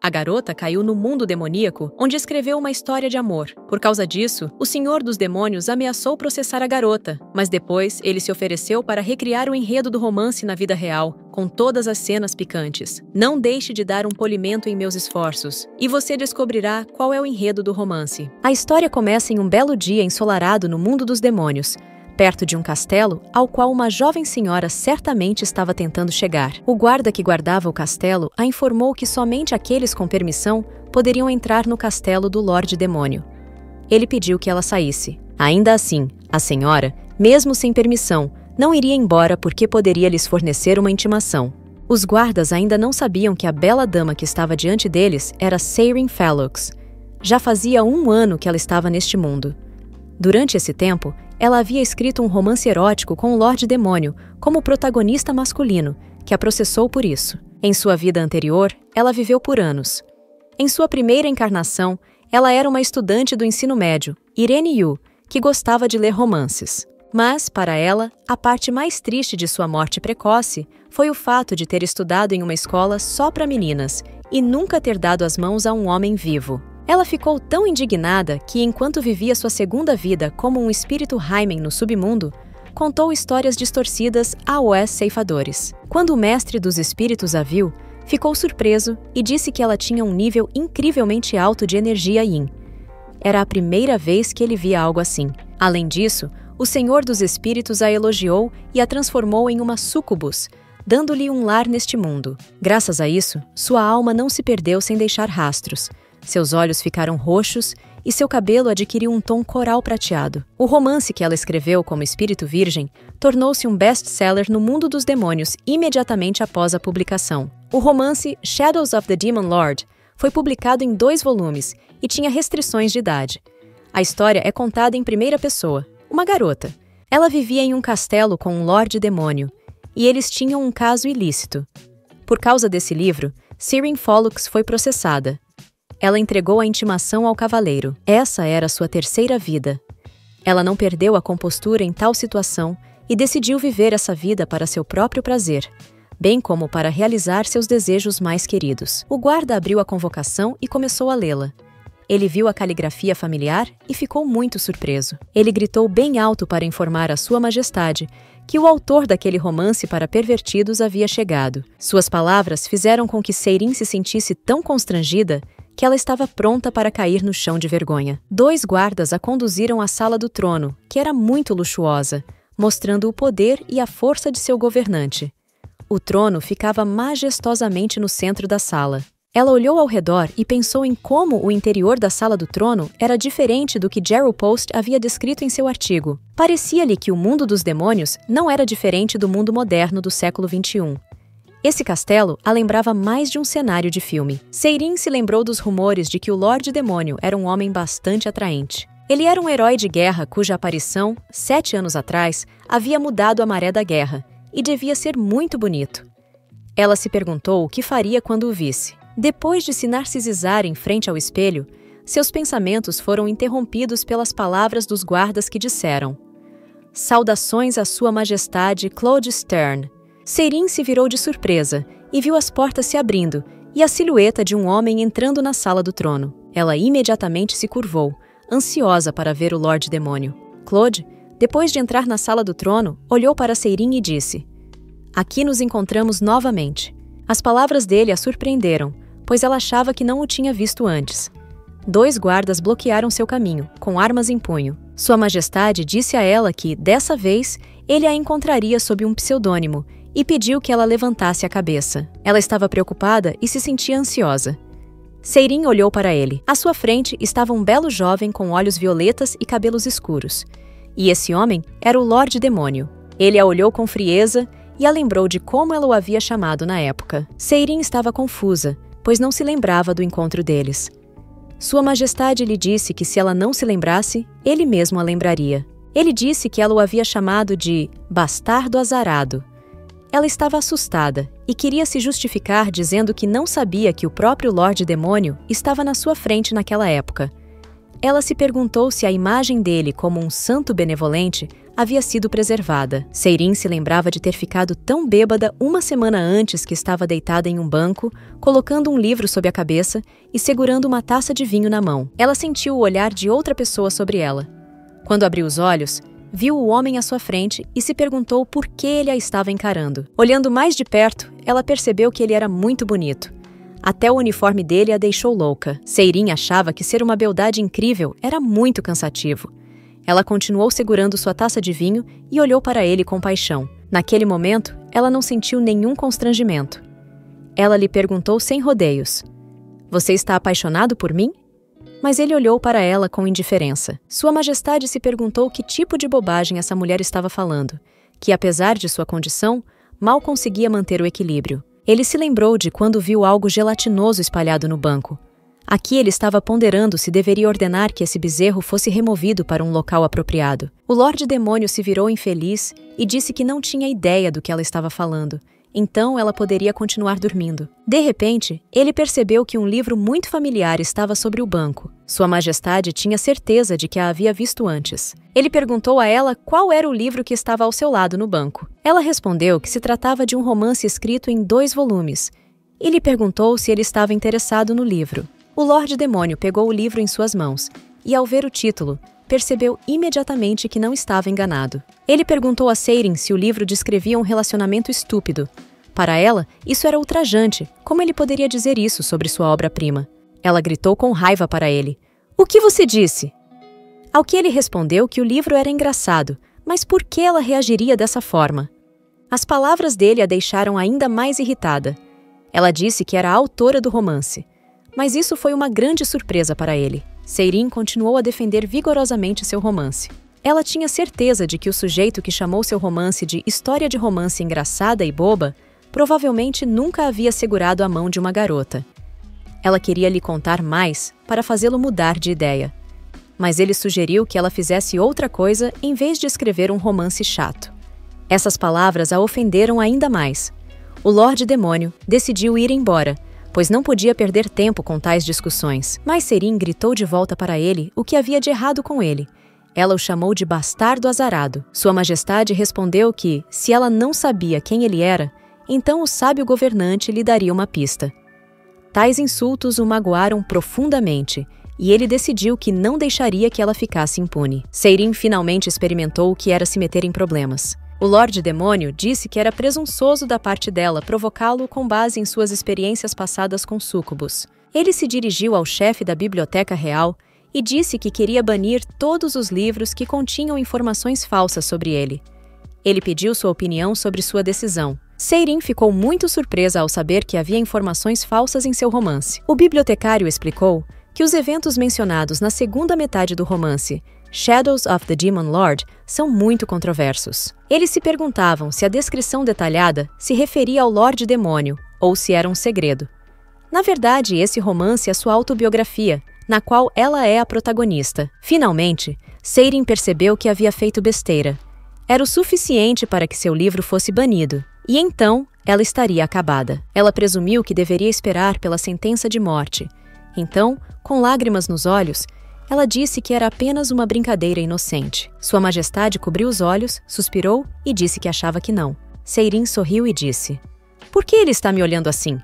A garota caiu no mundo demoníaco, onde escreveu uma história de amor. Por causa disso, o Senhor dos Demônios ameaçou processar a garota, mas depois ele se ofereceu para recriar o enredo do romance na vida real, com todas as cenas picantes. Não deixe de dar um polimento em meus esforços, e você descobrirá qual é o enredo do romance. A história começa em um belo dia ensolarado no mundo dos demônios, perto de um castelo ao qual uma jovem senhora certamente estava tentando chegar. O guarda que guardava o castelo a informou que somente aqueles com permissão poderiam entrar no castelo do Lorde Demônio. Ele pediu que ela saísse. Ainda assim, a senhora, mesmo sem permissão, não iria embora porque poderia lhes fornecer uma intimação. Os guardas ainda não sabiam que a bela dama que estava diante deles era Sayryn Fallux. Já fazia 1 ano que ela estava neste mundo. Durante esse tempo, ela havia escrito um romance erótico com o Lorde Demônio como protagonista masculino, que a processou por isso. Em sua vida anterior, ela viveu por anos. Em sua primeira encarnação, ela era uma estudante do ensino médio, Irene Yu, que gostava de ler romances. Mas, para ela, a parte mais triste de sua morte precoce foi o fato de ter estudado em uma escola só para meninas e nunca ter dado as mãos a um homem vivo. Ela ficou tão indignada que, enquanto vivia sua segunda vida como um espírito Hymen no submundo, contou histórias distorcidas a Oés ceifadores. Quando o mestre dos espíritos a viu, ficou surpreso e disse que ela tinha um nível incrivelmente alto de energia Yin. Era a primeira vez que ele via algo assim. Além disso, o Senhor dos Espíritos a elogiou e a transformou em uma súcubus, dando-lhe um lar neste mundo. Graças a isso, sua alma não se perdeu sem deixar rastros. Seus olhos ficaram roxos e seu cabelo adquiriu um tom coral prateado. O romance que ela escreveu como espírito virgem tornou-se um best-seller no mundo dos demônios imediatamente após a publicação. O romance Shadows of the Demon Lord foi publicado em 2 volumes e tinha restrições de idade. A história é contada em primeira pessoa. Uma garota. Ela vivia em um castelo com um Lorde Demônio e eles tinham um caso ilícito. Por causa desse livro, Sayryn Fallux foi processada. Ela entregou a intimação ao cavaleiro. Essa era sua terceira vida. Ela não perdeu a compostura em tal situação e decidiu viver essa vida para seu próprio prazer, bem como para realizar seus desejos mais queridos. O guarda abriu a convocação e começou a lê-la. Ele viu a caligrafia familiar e ficou muito surpreso. Ele gritou bem alto para informar a Sua Majestade que o autor daquele romance para pervertidos havia chegado. Suas palavras fizeram com que Sayryn se sentisse tão constrangida que ela estava pronta para cair no chão de vergonha. 2 guardas a conduziram à sala do trono, que era muito luxuosa, mostrando o poder e a força de seu governante. O trono ficava majestosamente no centro da sala. Ela olhou ao redor e pensou em como o interior da sala do trono era diferente do que Gerald Post havia descrito em seu artigo. Parecia-lhe que o mundo dos demônios não era diferente do mundo moderno do século XXI. Esse castelo a lembrava mais de um cenário de filme. Sayryn se lembrou dos rumores de que o Lorde Demônio era um homem bastante atraente. Ele era um herói de guerra cuja aparição, 7 anos atrás, havia mudado a maré da guerra, e devia ser muito bonito. Ela se perguntou o que faria quando o visse. Depois de se narcisizar em frente ao espelho, seus pensamentos foram interrompidos pelas palavras dos guardas que disseram: "Saudações à Sua Majestade Claude Stern." Sayryn se virou de surpresa e viu as portas se abrindo e a silhueta de um homem entrando na sala do trono. Ela imediatamente se curvou, ansiosa para ver o Lorde Demônio. Claude, depois de entrar na sala do trono, olhou para Sayryn e disse: "Aqui nos encontramos novamente." As palavras dele a surpreenderam, pois ela achava que não o tinha visto antes. 2 guardas bloquearam seu caminho, com armas em punho. Sua Majestade disse a ela que, dessa vez, ele a encontraria sob um pseudônimo e pediu que ela levantasse a cabeça. Ela estava preocupada e se sentia ansiosa. Sayryn olhou para ele. À sua frente estava um belo jovem com olhos violetas e cabelos escuros. E esse homem era o Lorde Demônio. Ele a olhou com frieza e a lembrou de como ela o havia chamado na época. Sayryn estava confusa, pois não se lembrava do encontro deles. Sua Majestade lhe disse que se ela não se lembrasse, ele mesmo a lembraria. Ele disse que ela o havia chamado de bastardo azarado. Ela estava assustada e queria se justificar dizendo que não sabia que o próprio Lorde Demônio estava na sua frente naquela época. Ela se perguntou se a imagem dele como um santo benevolente havia sido preservada. Seirin se lembrava de ter ficado tão bêbada uma semana antes que estava deitada em um banco, colocando um livro sob a cabeça e segurando uma taça de vinho na mão. Ela sentiu o olhar de outra pessoa sobre ela. Quando abriu os olhos, viu o homem à sua frente e se perguntou por que ele a estava encarando. Olhando mais de perto, ela percebeu que ele era muito bonito. Até o uniforme dele a deixou louca. Seirin achava que ser uma beldade incrível era muito cansativo. Ela continuou segurando sua taça de vinho e olhou para ele com paixão. Naquele momento, ela não sentiu nenhum constrangimento. Ela lhe perguntou sem rodeios: "Você está apaixonado por mim?" Mas ele olhou para ela com indiferença. Sua Majestade se perguntou que tipo de bobagem essa mulher estava falando, que apesar de sua condição, mal conseguia manter o equilíbrio. Ele se lembrou de quando viu algo gelatinoso espalhado no banco. Aqui ele estava ponderando se deveria ordenar que esse bezerro fosse removido para um local apropriado. O Lorde Demônio se virou infeliz e disse que não tinha ideia do que ela estava falando. Então ela poderia continuar dormindo. De repente, ele percebeu que um livro muito familiar estava sobre o banco. Sua Majestade tinha certeza de que a havia visto antes. Ele perguntou a ela qual era o livro que estava ao seu lado no banco. Ela respondeu que se tratava de um romance escrito em 2 volumes e lhe perguntou se ele estava interessado no livro. O Lorde Demônio pegou o livro em suas mãos e, ao ver o título, percebeu imediatamente que não estava enganado. Ele perguntou a Seirin se o livro descrevia um relacionamento estúpido. Para ela, isso era ultrajante. Como ele poderia dizer isso sobre sua obra-prima? Ela gritou com raiva para ele: "O que você disse?" Ao que ele respondeu que o livro era engraçado, mas por que ela reagiria dessa forma? As palavras dele a deixaram ainda mais irritada. Ela disse que era a autora do romance. Mas isso foi uma grande surpresa para ele. Seirin continuou a defender vigorosamente seu romance. Ela tinha certeza de que o sujeito que chamou seu romance de história de romance engraçada e boba provavelmente nunca havia segurado a mão de uma garota. Ela queria lhe contar mais para fazê-lo mudar de ideia. Mas ele sugeriu que ela fizesse outra coisa em vez de escrever um romance chato. Essas palavras a ofenderam ainda mais. O Lorde Demônio decidiu ir embora, pois não podia perder tempo com tais discussões. Mas Seirin gritou de volta para ele o que havia de errado com ele. Ela o chamou de bastardo azarado. Sua Majestade respondeu que, se ela não sabia quem ele era, então o sábio governante lhe daria uma pista. Tais insultos o magoaram profundamente, e ele decidiu que não deixaria que ela ficasse impune. Seirin finalmente experimentou o que era se meter em problemas. O Lorde Demônio disse que era presunçoso da parte dela provocá-lo com base em suas experiências passadas com súcubos. Ele se dirigiu ao chefe da Biblioteca Real e disse que queria banir todos os livros que continham informações falsas sobre ele. Ele pediu sua opinião sobre sua decisão. Seirin ficou muito surpresa ao saber que havia informações falsas em seu romance. O bibliotecário explicou que os eventos mencionados na segunda metade do romance, Shadows of the Demon Lord, são muito controversos. Eles se perguntavam se a descrição detalhada se referia ao Lorde Demônio ou se era um segredo. Na verdade, esse romance é sua autobiografia, na qual ela é a protagonista. Finalmente, Seirin percebeu que havia feito besteira. Era o suficiente para que seu livro fosse banido, e então ela estaria acabada. Ela presumiu que deveria esperar pela sentença de morte. Então, com lágrimas nos olhos, ela disse que era apenas uma brincadeira inocente. Sua Majestade cobriu os olhos, suspirou e disse que achava que não. Seirin sorriu e disse: "Por que ele está me olhando assim?"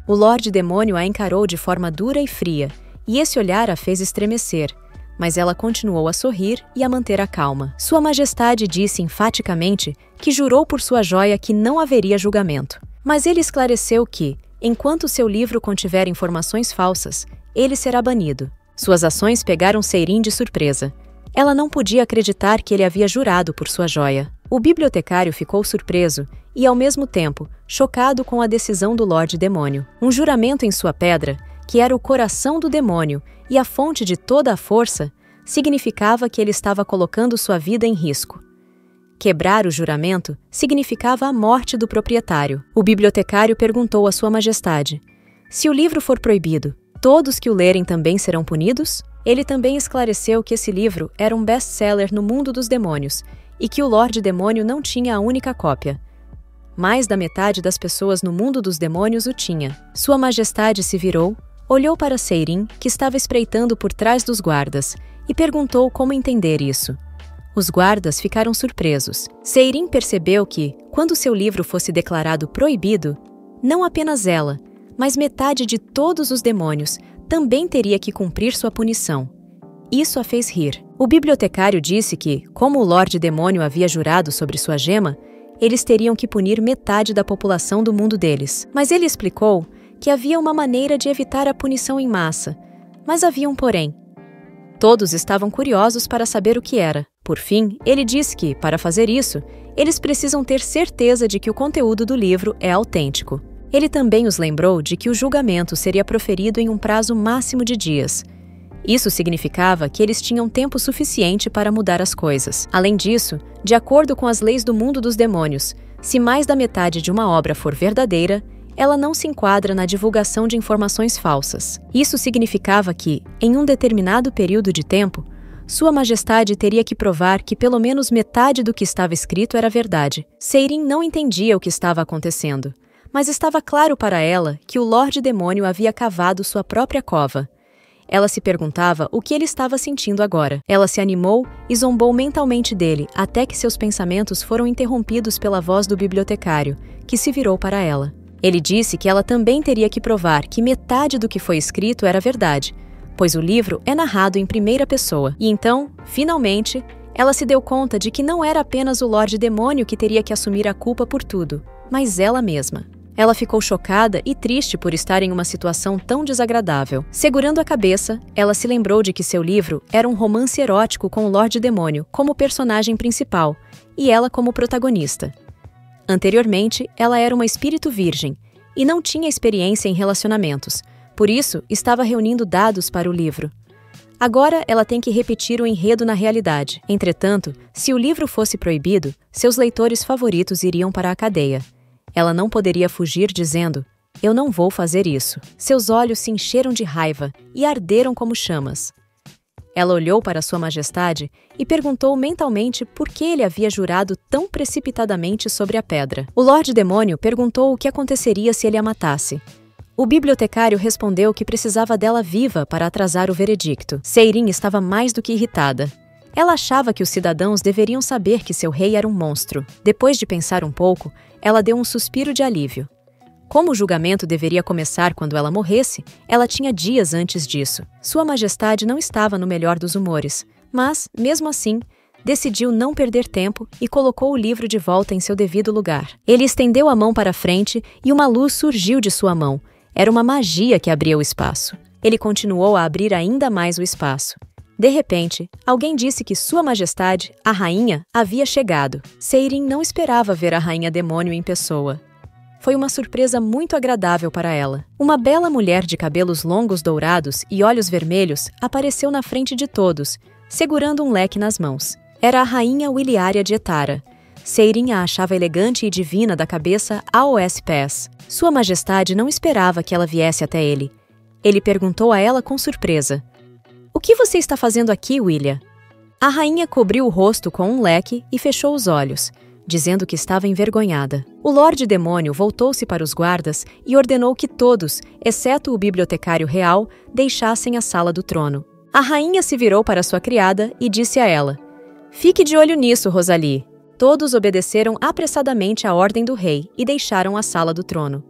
O Lorde Demônio a encarou de forma dura e fria, e esse olhar a fez estremecer, mas ela continuou a sorrir e a manter a calma. Sua Majestade disse enfaticamente que jurou por sua joia que não haveria julgamento. Mas ele esclareceu que, enquanto seu livro contiver informações falsas, ele será banido. Suas ações pegaram Seirin de surpresa. Ela não podia acreditar que ele havia jurado por sua joia. O bibliotecário ficou surpreso e, ao mesmo tempo, chocado com a decisão do Lorde Demônio. Um juramento em sua pedra, que era o coração do demônio e a fonte de toda a força, significava que ele estava colocando sua vida em risco. Quebrar o juramento significava a morte do proprietário. O bibliotecário perguntou à Sua Majestade: "Se o livro for proibido, todos que o lerem também serão punidos?" Ele também esclareceu que esse livro era um best-seller no mundo dos demônios e que o Lorde Demônio não tinha a única cópia. Mais da metade das pessoas no mundo dos demônios o tinha. Sua Majestade se virou, olhou para Seirin, que estava espreitando por trás dos guardas, e perguntou como entender isso. Os guardas ficaram surpresos. Seirin percebeu que, quando seu livro fosse declarado proibido, não apenas ela, mas metade de todos os demônios também teria que cumprir sua punição. Isso a fez rir. O bibliotecário disse que, como o Lorde Demônio havia jurado sobre sua gema, eles teriam que punir metade da população do mundo deles. Mas ele explicou que havia uma maneira de evitar a punição em massa, mas havia um porém. Todos estavam curiosos para saber o que era. Por fim, ele disse que, para fazer isso, eles precisam ter certeza de que o conteúdo do livro é autêntico. Ele também os lembrou de que o julgamento seria proferido em um prazo máximo de dias. Isso significava que eles tinham tempo suficiente para mudar as coisas. Além disso, de acordo com as leis do mundo dos demônios, se mais da metade de uma obra for verdadeira, ela não se enquadra na divulgação de informações falsas. Isso significava que, em um determinado período de tempo, Sua Majestade teria que provar que pelo menos metade do que estava escrito era verdade. Seirin não entendia o que estava acontecendo, mas estava claro para ela que o Lorde Demônio havia cavado sua própria cova. Ela se perguntava o que ele estava sentindo agora. Ela se animou e zombou mentalmente dele, até que seus pensamentos foram interrompidos pela voz do bibliotecário, que se virou para ela. Ele disse que ela também teria que provar que metade do que foi escrito era verdade, pois o livro é narrado em primeira pessoa. E então, finalmente, ela se deu conta de que não era apenas o Lorde Demônio que teria que assumir a culpa por tudo, mas ela mesma. Ela ficou chocada e triste por estar em uma situação tão desagradável. Segurando a cabeça, ela se lembrou de que seu livro era um romance erótico com o Lorde Demônio como personagem principal e ela como protagonista. Anteriormente, ela era uma espírito virgem e não tinha experiência em relacionamentos, por isso estava reunindo dados para o livro. Agora ela tem que repetir o enredo na realidade. Entretanto, se o livro fosse proibido, seus leitores favoritos iriam para a cadeia. Ela não poderia fugir dizendo, "Eu não vou fazer isso." Seus olhos se encheram de raiva e arderam como chamas. Ela olhou para Sua Majestade e perguntou mentalmente por que ele havia jurado tão precipitadamente sobre a pedra. O Lorde Demônio perguntou o que aconteceria se ele a matasse. O bibliotecário respondeu que precisava dela viva para atrasar o veredicto. Seirin estava mais do que irritada. Ela achava que os cidadãos deveriam saber que seu rei era um monstro. Depois de pensar um pouco, ela deu um suspiro de alívio. Como o julgamento deveria começar quando ela morresse, ela tinha dias antes disso. Sua Majestade não estava no melhor dos humores, mas, mesmo assim, decidiu não perder tempo e colocou o livro de volta em seu devido lugar. Ele estendeu a mão para frente e uma luz surgiu de sua mão. Era uma magia que abria o espaço. Ele continuou a abrir ainda mais o espaço. De repente, alguém disse que Sua Majestade, a rainha, havia chegado. Seirin não esperava ver a Rainha Demônio em pessoa. Foi uma surpresa muito agradável para ela. Uma bela mulher de cabelos longos dourados e olhos vermelhos apareceu na frente de todos, segurando um leque nas mãos. Era a Rainha Wiliária de Etara. Seirin a achava elegante e divina da cabeça aos pés. Sua Majestade não esperava que ela viesse até ele. Ele perguntou a ela com surpresa. "O que você está fazendo aqui, Willia?" A rainha cobriu o rosto com um leque e fechou os olhos, dizendo que estava envergonhada. O Lorde Demônio voltou-se para os guardas e ordenou que todos, exceto o bibliotecário real, deixassem a sala do trono. A rainha se virou para sua criada e disse a ela, "Fique de olho nisso, Rosalie." Todos obedeceram apressadamente à ordem do rei e deixaram a sala do trono.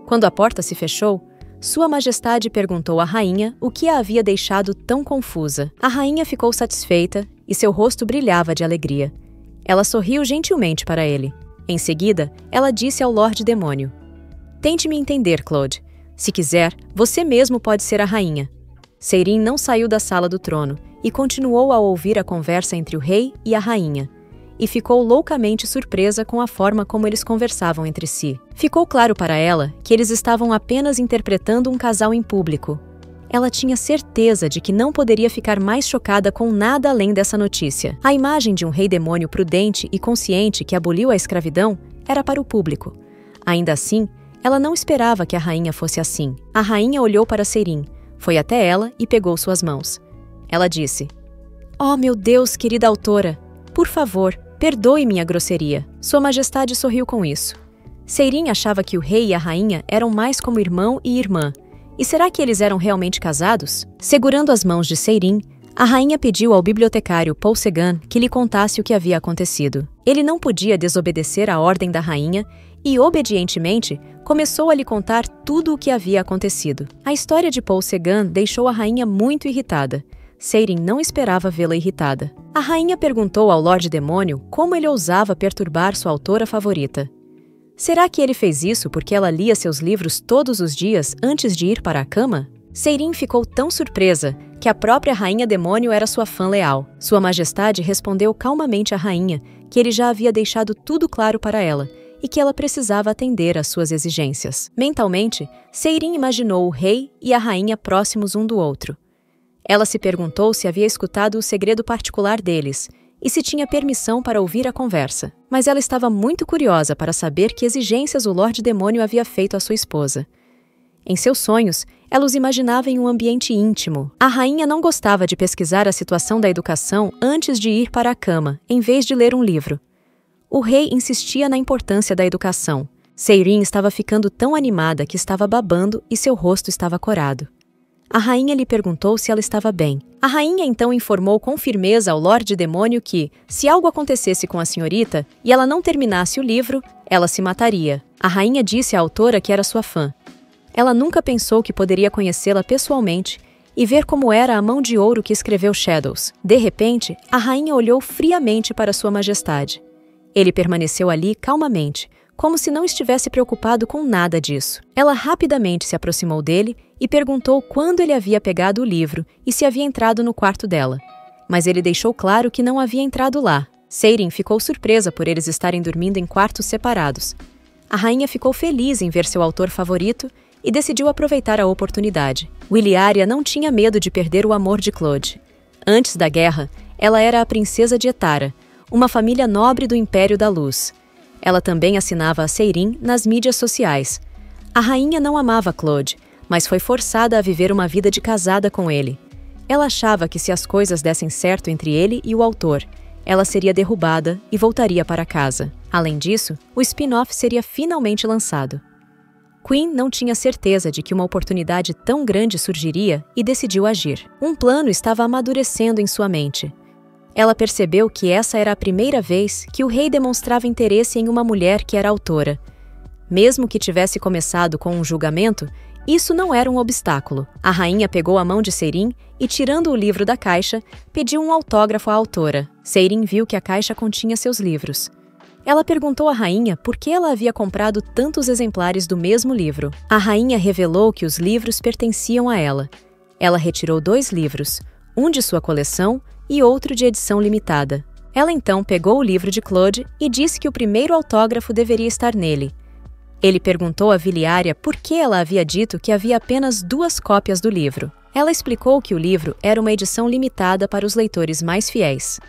Quando a porta se fechou, Sua Majestade perguntou à rainha o que a havia deixado tão confusa. A rainha ficou satisfeita e seu rosto brilhava de alegria. Ela sorriu gentilmente para ele. Em seguida, ela disse ao Lorde Demônio, "Tente me entender, Claude. Se quiser, você mesmo pode ser a rainha." Seirin não saiu da sala do trono e continuou a ouvir a conversa entre o rei e a rainha, e ficou loucamente surpresa com a forma como eles conversavam entre si. Ficou claro para ela que eles estavam apenas interpretando um casal em público. Ela tinha certeza de que não poderia ficar mais chocada com nada além dessa notícia. A imagem de um rei demônio prudente e consciente que aboliu a escravidão era para o público. Ainda assim, ela não esperava que a rainha fosse assim. A rainha olhou para Seirin, foi até ela e pegou suas mãos. Ela disse, "Oh, meu Deus, querida autora, por favor, perdoe minha grosseria." Sua Majestade sorriu com isso. Seirin achava que o rei e a rainha eram mais como irmão e irmã. E será que eles eram realmente casados? Segurando as mãos de Seirin, A rainha pediu ao bibliotecário Paul Sagan que lhe contasse o que havia acontecido. Ele não podia desobedecer à ordem da rainha e, obedientemente, começou a lhe contar tudo o que havia acontecido. A história de Paul Sagan deixou a rainha muito irritada. Seirin não esperava vê-la irritada. A rainha perguntou ao Lorde Demônio como ele ousava perturbar sua autora favorita. Será que ele fez isso porque ela lia seus livros todos os dias antes de ir para a cama? Seirin ficou tão surpresa que a própria Rainha Demônio era sua fã leal. Sua Majestade respondeu calmamente à rainha que ele já havia deixado tudo claro para ela e que ela precisava atender às suas exigências. Mentalmente, Seirin imaginou o rei e a rainha próximos um do outro. Ela se perguntou se havia escutado o segredo particular deles e se tinha permissão para ouvir a conversa. Mas ela estava muito curiosa para saber que exigências o Lorde Demônio havia feito à sua esposa. Em seus sonhos, ela os imaginava em um ambiente íntimo. A rainha não gostava de pesquisar a situação da educação antes de ir para a cama, em vez de ler um livro. O rei insistia na importância da educação. Seirin estava ficando tão animada que estava babando e seu rosto estava corado. A rainha lhe perguntou se ela estava bem. A rainha então informou com firmeza ao Lorde Demônio que, se algo acontecesse com a senhorita e ela não terminasse o livro, ela se mataria. A rainha disse à autora que era sua fã. Ela nunca pensou que poderia conhecê-la pessoalmente e ver como era a mão de ouro que escreveu Shadows. De repente, a rainha olhou friamente para sua majestade. Ele permaneceu ali calmamente, como se não estivesse preocupado com nada disso. Ela rapidamente se aproximou dele e perguntou quando ele havia pegado o livro e se havia entrado no quarto dela. Mas ele deixou claro que não havia entrado lá. Seirin ficou surpresa por eles estarem dormindo em quartos separados. A rainha ficou feliz em ver seu autor favorito e decidiu aproveitar a oportunidade. Williaria não tinha medo de perder o amor de Claude. Antes da guerra, ela era a princesa de Etara, uma família nobre do Império da Luz. Ela também assinava a Seirin nas mídias sociais. A rainha não amava Claude, mas foi forçada a viver uma vida de casada com ele. Ela achava que se as coisas dessem certo entre ele e o autor, ela seria derrubada e voltaria para casa. Além disso, o spin-off seria finalmente lançado. Queen não tinha certeza de que uma oportunidade tão grande surgiria e decidiu agir. Um plano estava amadurecendo em sua mente. Ela percebeu que essa era a primeira vez que o rei demonstrava interesse em uma mulher que era autora. Mesmo que tivesse começado com um julgamento, isso não era um obstáculo. A rainha pegou a mão de Seirin e, tirando o livro da caixa, pediu um autógrafo à autora. Seirin viu que a caixa continha seus livros. Ela perguntou à rainha por que ela havia comprado tantos exemplares do mesmo livro. A rainha revelou que os livros pertenciam a ela. Ela retirou 2 livros, um de sua coleção e outro de edição limitada. Ela então pegou o livro de Claude e disse que o primeiro autógrafo deveria estar nele. Ele perguntou a Williaria por que ela havia dito que havia apenas 2 cópias do livro. Ela explicou que o livro era uma edição limitada para os leitores mais fiéis.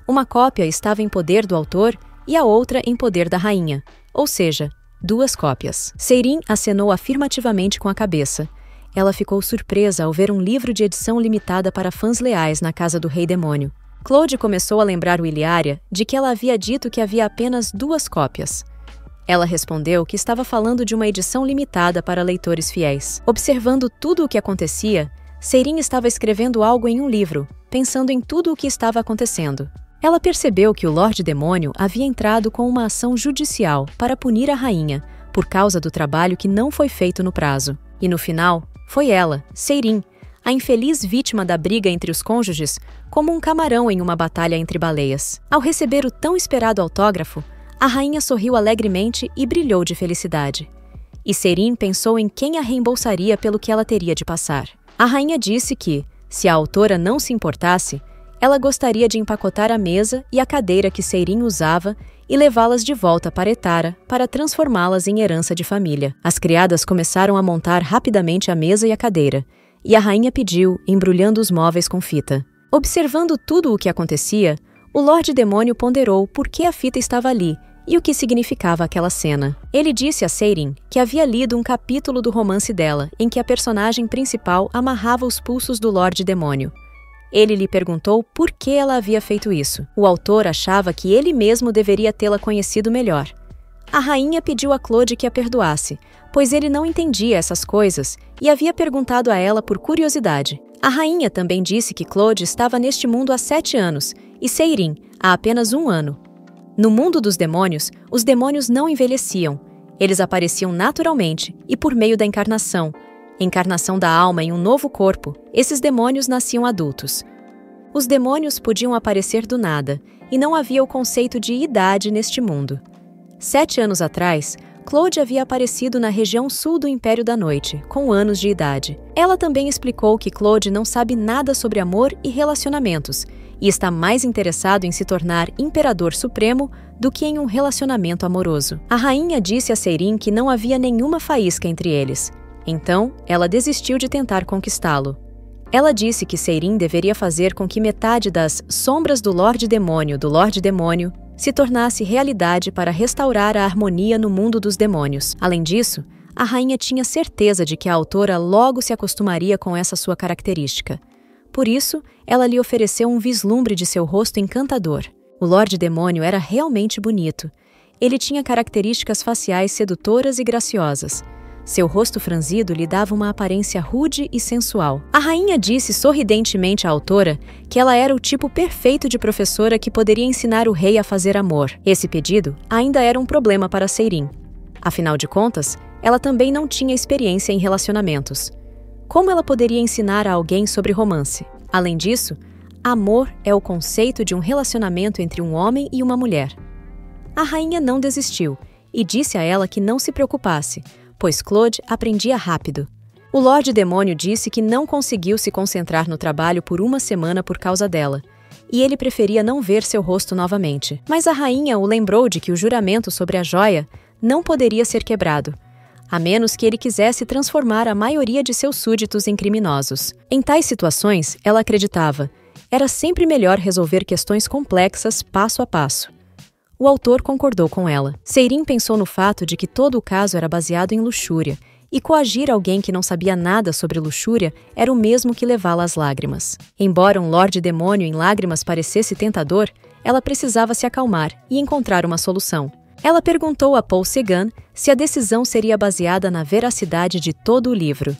Uma cópia estava em poder do autor e a outra em poder da rainha, ou seja, 2 cópias. Seirin acenou afirmativamente com a cabeça. Ela ficou surpresa ao ver um livro de edição limitada para fãs leais na casa do Rei Demônio. Claude começou a lembrar Williaria de que ela havia dito que havia apenas 2 cópias. Ela respondeu que estava falando de uma edição limitada para leitores fiéis. Observando tudo o que acontecia, Seirin estava escrevendo algo em um livro, pensando em tudo o que estava acontecendo. Ela percebeu que o Lorde Demônio havia entrado com uma ação judicial para punir a rainha por causa do trabalho que não foi feito no prazo. E no final, foi ela, Seirin, a infeliz vítima da briga entre os cônjuges, como um camarão em uma batalha entre baleias. Ao receber o tão esperado autógrafo, a rainha sorriu alegremente e brilhou de felicidade. E Seirin pensou em quem a reembolsaria pelo que ela teria de passar. A rainha disse que, se a autora não se importasse, ela gostaria de empacotar a mesa e a cadeira que Seirin usava e levá-las de volta para Etara para transformá-las em herança de família. As criadas começaram a montar rapidamente a mesa e a cadeira, e a rainha pediu, embrulhando os móveis com fita. Observando tudo o que acontecia, o Lorde Demônio ponderou por que a fita estava ali e o que significava aquela cena. Ele disse a Seirin que havia lido um capítulo do romance dela, em que a personagem principal amarrava os pulsos do Lorde Demônio. Ele lhe perguntou por que ela havia feito isso. O autor achava que ele mesmo deveria tê-la conhecido melhor. A rainha pediu a Claude que a perdoasse, pois ele não entendia essas coisas e havia perguntado a ela por curiosidade. A rainha também disse que Claude estava neste mundo há 7 anos e Seirin há apenas 1 ano. No mundo dos demônios, os demônios não envelheciam. Eles apareciam naturalmente e por meio da encarnação da alma em um novo corpo, esses demônios nasciam adultos. Os demônios podiam aparecer do nada, e não havia o conceito de idade neste mundo. 7 anos atrás, Claude havia aparecido na região sul do Império da Noite, com anos de idade. Ela também explicou que Claude não sabe nada sobre amor e relacionamentos, e está mais interessado em se tornar Imperador Supremo do que em um relacionamento amoroso. A rainha disse a Seirin que não havia nenhuma faísca entre eles. Então, ela desistiu de tentar conquistá-lo. Ela disse que Seirin deveria fazer com que metade das sombras do Lorde Demônio se tornasse realidade para restaurar a harmonia no mundo dos demônios. Além disso, a rainha tinha certeza de que a autora logo se acostumaria com essa sua característica. Por isso, ela lhe ofereceu um vislumbre de seu rosto encantador. O Lorde Demônio era realmente bonito. Ele tinha características faciais sedutoras e graciosas. Seu rosto franzido lhe dava uma aparência rude e sensual. A rainha disse sorridentemente à autora que ela era o tipo perfeito de professora que poderia ensinar o rei a fazer amor. Esse pedido ainda era um problema para Seirin. Afinal de contas, ela também não tinha experiência em relacionamentos. Como ela poderia ensinar a alguém sobre romance? Além disso, amor é o conceito de um relacionamento entre um homem e uma mulher. A rainha não desistiu e disse a ela que não se preocupasse, pois Claude aprendia rápido. O Lorde Demônio disse que não conseguiu se concentrar no trabalho por 1 semana por causa dela, e ele preferia não ver seu rosto novamente. Mas a rainha o lembrou de que o juramento sobre a joia não poderia ser quebrado, a menos que ele quisesse transformar a maioria de seus súditos em criminosos. Em tais situações, ela acreditava, era sempre melhor resolver questões complexas passo a passo. O autor concordou com ela. Seirin pensou no fato de que todo o caso era baseado em luxúria, e coagir alguém que não sabia nada sobre luxúria era o mesmo que levá-la às lágrimas. Embora um Lorde Demônio em lágrimas parecesse tentador, ela precisava se acalmar e encontrar uma solução. Ela perguntou a Paul Sagan se a decisão seria baseada na veracidade de todo o livro.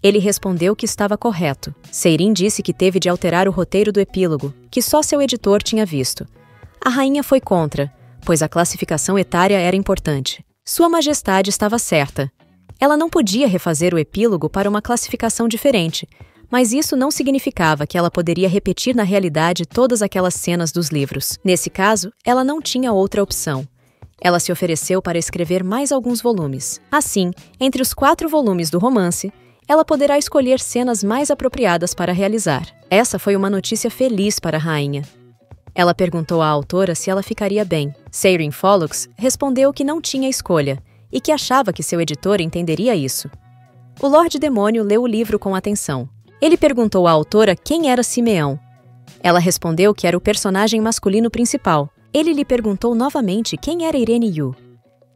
Ele respondeu que estava correto. Seirin disse que teve de alterar o roteiro do epílogo, que só seu editor tinha visto. A rainha foi contra, pois a classificação etária era importante. Sua Majestade estava certa. Ela não podia refazer o epílogo para uma classificação diferente, mas isso não significava que ela poderia repetir na realidade todas aquelas cenas dos livros. Nesse caso, ela não tinha outra opção. Ela se ofereceu para escrever mais alguns volumes. Assim, entre os 4 volumes do romance, ela poderá escolher cenas mais apropriadas para realizar. Essa foi uma notícia feliz para a rainha. Ela perguntou à autora se ela ficaria bem. Seirin Follux respondeu que não tinha escolha e que achava que seu editor entenderia isso. O Lorde Demônio leu o livro com atenção. Ele perguntou à autora quem era Simeão. Ela respondeu que era o personagem masculino principal. Ele lhe perguntou novamente quem era Irene Yu.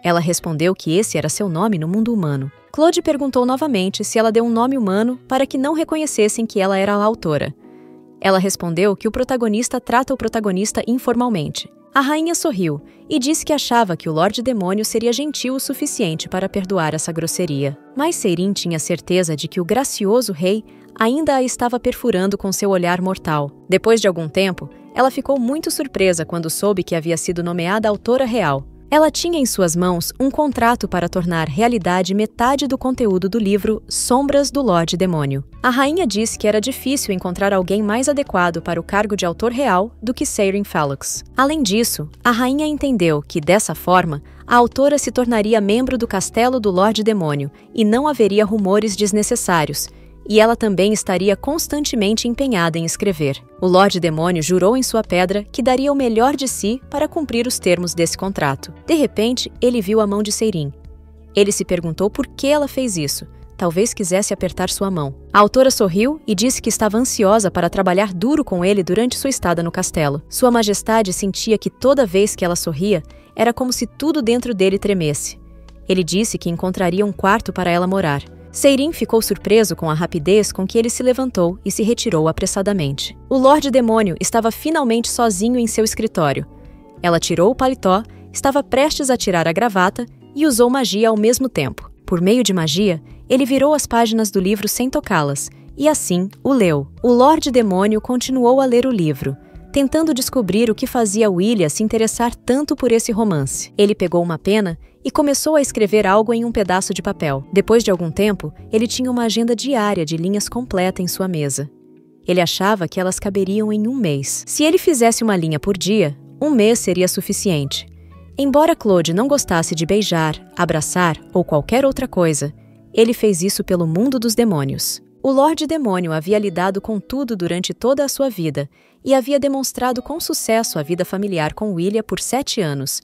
Ela respondeu que esse era seu nome no mundo humano. Claude perguntou novamente se ela deu um nome humano para que não reconhecessem que ela era a autora. Ela respondeu que o protagonista trata o protagonista informalmente. A rainha sorriu e disse que achava que o Lorde Demônio seria gentil o suficiente para perdoar essa grosseria. Mas Seirin tinha certeza de que o gracioso rei ainda a estava perfurando com seu olhar mortal. Depois de algum tempo, ela ficou muito surpresa quando soube que havia sido nomeada autora real. Ela tinha em suas mãos um contrato para tornar realidade metade do conteúdo do livro Sombras do Lorde Demônio. A rainha disse que era difícil encontrar alguém mais adequado para o cargo de autor real do que Seirin Follux. Além disso, a rainha entendeu que, dessa forma, a autora se tornaria membro do castelo do Lorde Demônio e não haveria rumores desnecessários, e ela também estaria constantemente empenhada em escrever. O Lorde Demônio jurou em sua pedra que daria o melhor de si para cumprir os termos desse contrato. De repente, ele viu a mão de Seirin. Ele se perguntou por que ela fez isso. Talvez quisesse apertar sua mão. A autora sorriu e disse que estava ansiosa para trabalhar duro com ele durante sua estada no castelo. Sua Majestade sentia que toda vez que ela sorria, era como se tudo dentro dele tremesse. Ele disse que encontraria um quarto para ela morar. Seirin ficou surpreso com a rapidez com que ele se levantou e se retirou apressadamente. O Lorde Demônio estava finalmente sozinho em seu escritório. Ela tirou o paletó estava prestes a tirar a gravata e usou magia ao mesmo tempo. Por meio de magia, ele virou as páginas do livro sem tocá-las, e assim o leu. O Lorde Demônio continuou a ler o livro, tentando descobrir o que fazia Willia se interessar tanto por esse romance. Ele pegou uma pena e começou a escrever algo em um pedaço de papel. Depois de algum tempo, ele tinha uma agenda diária de linhas completa em sua mesa. Ele achava que elas caberiam em um mês. Se ele fizesse uma linha por dia, um mês seria suficiente. Embora Claude não gostasse de beijar, abraçar ou qualquer outra coisa, ele fez isso pelo mundo dos demônios. O Lorde Demônio havia lidado com tudo durante toda a sua vida e havia demonstrado com sucesso a vida familiar com Willia por 7 anos.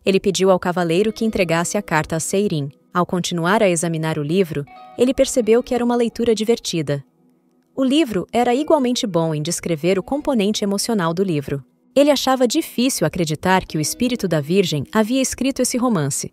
Ele pediu ao cavaleiro que entregasse a carta a Seirin. Ao continuar a examinar o livro, ele percebeu que era uma leitura divertida. O livro era igualmente bom em descrever o componente emocional do livro. Ele achava difícil acreditar que o espírito da Virgem havia escrito esse romance.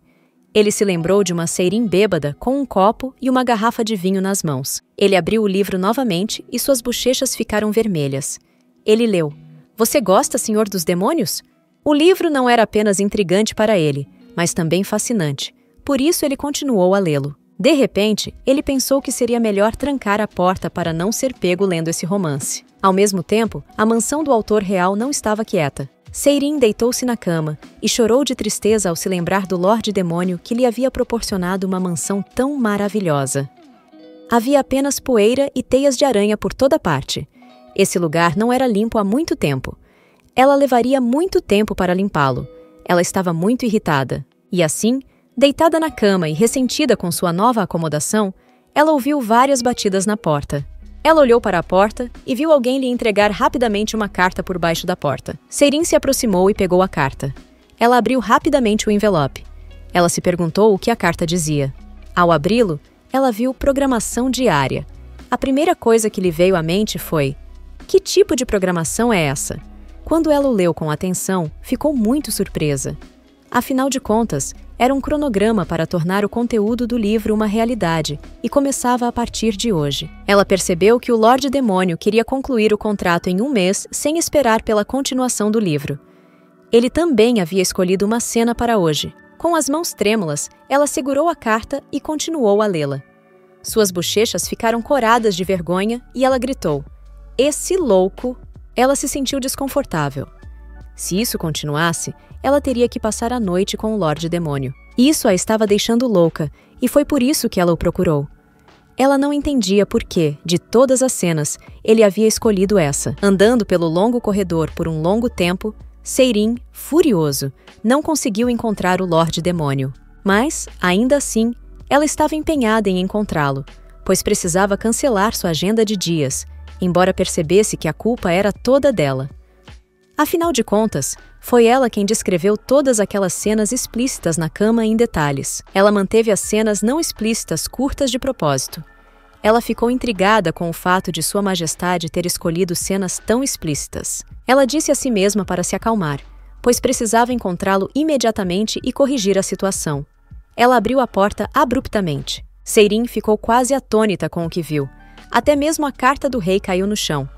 Ele se lembrou de uma Seirin bêbada com um copo e uma garrafa de vinho nas mãos. Ele abriu o livro novamente e suas bochechas ficaram vermelhas. Ele leu: "Você gosta, Senhor dos Demônios?" O livro não era apenas intrigante para ele, mas também fascinante. Por isso ele continuou a lê-lo. De repente, ele pensou que seria melhor trancar a porta para não ser pego lendo esse romance. Ao mesmo tempo, a mansão do autor real não estava quieta. Seirin deitou-se na cama e chorou de tristeza ao se lembrar do Lorde Demônio que lhe havia proporcionado uma mansão tão maravilhosa. Havia apenas poeira e teias de aranha por toda parte. Esse lugar não era limpo há muito tempo. Ela levaria muito tempo para limpá-lo. Ela estava muito irritada. E assim, deitada na cama e ressentida com sua nova acomodação, ela ouviu várias batidas na porta. Ela olhou para a porta e viu alguém lhe entregar rapidamente uma carta por baixo da porta. Seirin se aproximou e pegou a carta. Ela abriu rapidamente o envelope. Ela se perguntou o que a carta dizia. Ao abri-lo, ela viu programação diária. A primeira coisa que lhe veio à mente foi: que tipo de programação é essa? Quando ela o leu com atenção, ficou muito surpresa. Afinal de contas, era um cronograma para tornar o conteúdo do livro uma realidade e começava a partir de hoje. Ela percebeu que o Lorde Demônio queria concluir o contrato em um mês sem esperar pela continuação do livro. Ele também havia escolhido uma cena para hoje. Com as mãos trêmulas, ela segurou a carta e continuou a lê-la. Suas bochechas ficaram coradas de vergonha e ela gritou: "Esse louco!" Ela se sentiu desconfortável. Se isso continuasse, ela teria que passar a noite com o Lorde Demônio. Isso a estava deixando louca, e foi por isso que ela o procurou. Ela não entendia por que, de todas as cenas, ele havia escolhido essa. Andando pelo longo corredor por um longo tempo, Seirin, furioso, não conseguiu encontrar o Lorde Demônio. Mas, ainda assim, ela estava empenhada em encontrá-lo, pois precisava cancelar sua agenda de dias, embora percebesse que a culpa era toda dela. Afinal de contas, foi ela quem descreveu todas aquelas cenas explícitas na cama em detalhes. Ela manteve as cenas não explícitas curtas de propósito. Ela ficou intrigada com o fato de Sua Majestade ter escolhido cenas tão explícitas. Ela disse a si mesma para se acalmar, pois precisava encontrá-lo imediatamente e corrigir a situação. Ela abriu a porta abruptamente. Seirin ficou quase atônita com o que viu. Até mesmo a carta do rei caiu no chão.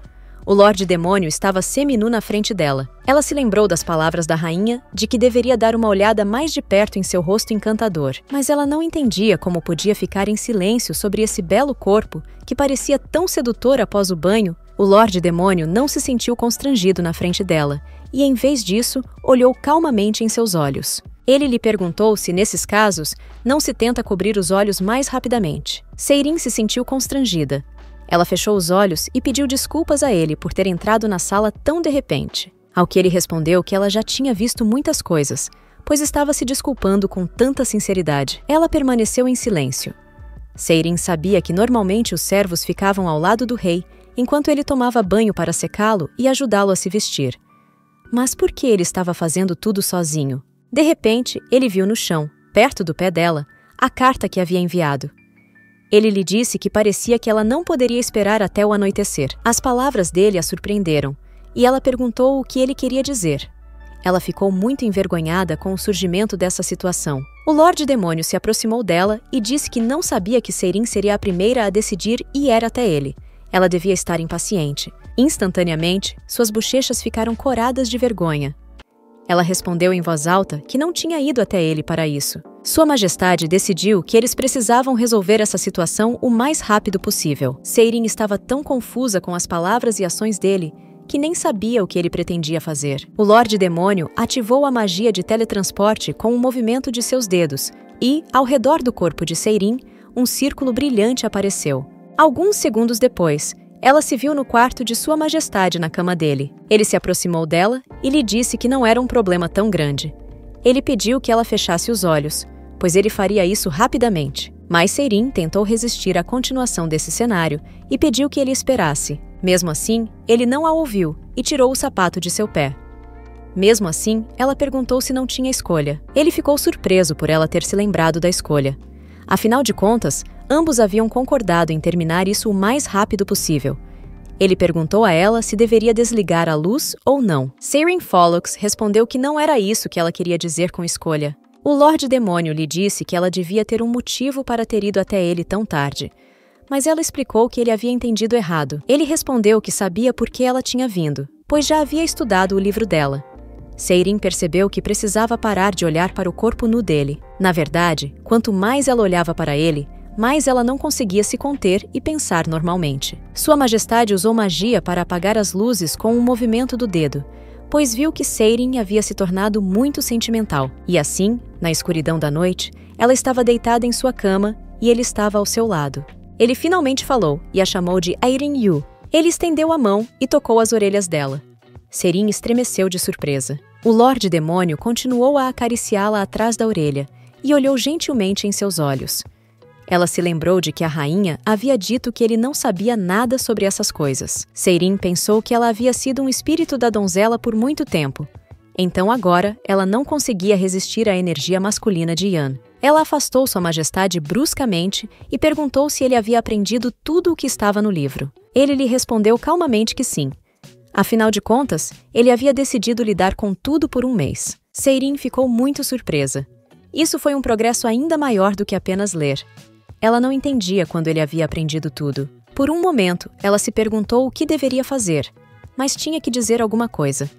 O Lorde Demônio estava seminu na frente dela. Ela se lembrou das palavras da rainha, de que deveria dar uma olhada mais de perto em seu rosto encantador. Mas ela não entendia como podia ficar em silêncio sobre esse belo corpo, que parecia tão sedutor após o banho. O Lorde Demônio não se sentiu constrangido na frente dela, e em vez disso, olhou calmamente em seus olhos. Ele lhe perguntou se, nesses casos, não se tenta cobrir os olhos mais rapidamente. Seirin se sentiu constrangida. Ela fechou os olhos e pediu desculpas a ele por ter entrado na sala tão de repente. Ao que ele respondeu que ela já tinha visto muitas coisas, pois estava se desculpando com tanta sinceridade. Ela permaneceu em silêncio. Seirin sabia que normalmente os servos ficavam ao lado do rei, enquanto ele tomava banho para secá-lo e ajudá-lo a se vestir. Mas por que ele estava fazendo tudo sozinho? De repente, ele viu no chão, perto do pé dela, a carta que havia enviado. Ele lhe disse que parecia que ela não poderia esperar até o anoitecer. As palavras dele a surpreenderam, e ela perguntou o que ele queria dizer. Ela ficou muito envergonhada com o surgimento dessa situação. O Lorde Demônio se aproximou dela e disse que não sabia que Seirin seria a primeira a decidir e ir até ele. Ela devia estar impaciente. Instantaneamente, suas bochechas ficaram coradas de vergonha. Ela respondeu em voz alta que não tinha ido até ele para isso. Sua Majestade decidiu que eles precisavam resolver essa situação o mais rápido possível. Seirin estava tão confusa com as palavras e ações dele que nem sabia o que ele pretendia fazer. O Lorde Demônio ativou a magia de teletransporte com um movimento de seus dedos e, ao redor do corpo de Seirin, um círculo brilhante apareceu. Alguns segundos depois, ela se viu no quarto de Sua Majestade na cama dele. Ele se aproximou dela e lhe disse que não era um problema tão grande. Ele pediu que ela fechasse os olhos, pois ele faria isso rapidamente. Mas Seirin tentou resistir à continuação desse cenário e pediu que ele esperasse. Mesmo assim, ele não a ouviu e tirou o sapato de seu pé. Mesmo assim, ela perguntou se não tinha escolha. Ele ficou surpreso por ela ter se lembrado da escolha. Afinal de contas, ambos haviam concordado em terminar isso o mais rápido possível. Ele perguntou a ela se deveria desligar a luz ou não. Seirin Follux respondeu que não era isso que ela queria dizer com escolha. O Lorde Demônio lhe disse que ela devia ter um motivo para ter ido até ele tão tarde. Mas ela explicou que ele havia entendido errado. Ele respondeu que sabia por que ela tinha vindo, pois já havia estudado o livro dela. Seirin percebeu que precisava parar de olhar para o corpo nu dele. Na verdade, quanto mais ela olhava para ele, mais ela não conseguia se conter e pensar normalmente. Sua Majestade usou magia para apagar as luzes com um movimento do dedo, pois viu que Seirin havia se tornado muito sentimental. E assim, na escuridão da noite, ela estava deitada em sua cama e ele estava ao seu lado. Ele finalmente falou e a chamou de Airin Yu. Ele estendeu a mão e tocou as orelhas dela. Seirin estremeceu de surpresa. O Lorde Demônio continuou a acariciá-la atrás da orelha e olhou gentilmente em seus olhos. Ela se lembrou de que a rainha havia dito que ele não sabia nada sobre essas coisas. Seirin pensou que ela havia sido um espírito da donzela por muito tempo. Então agora, ela não conseguia resistir à energia masculina de Yan. Ela afastou Sua Majestade bruscamente e perguntou se ele havia aprendido tudo o que estava no livro. Ele lhe respondeu calmamente que sim. Afinal de contas, ele havia decidido lidar com tudo por um mês. Seirin ficou muito surpresa. Isso foi um progresso ainda maior do que apenas ler. Ela não entendia quando ele havia aprendido tudo. Por um momento, ela se perguntou o que deveria fazer, mas tinha que dizer alguma coisa.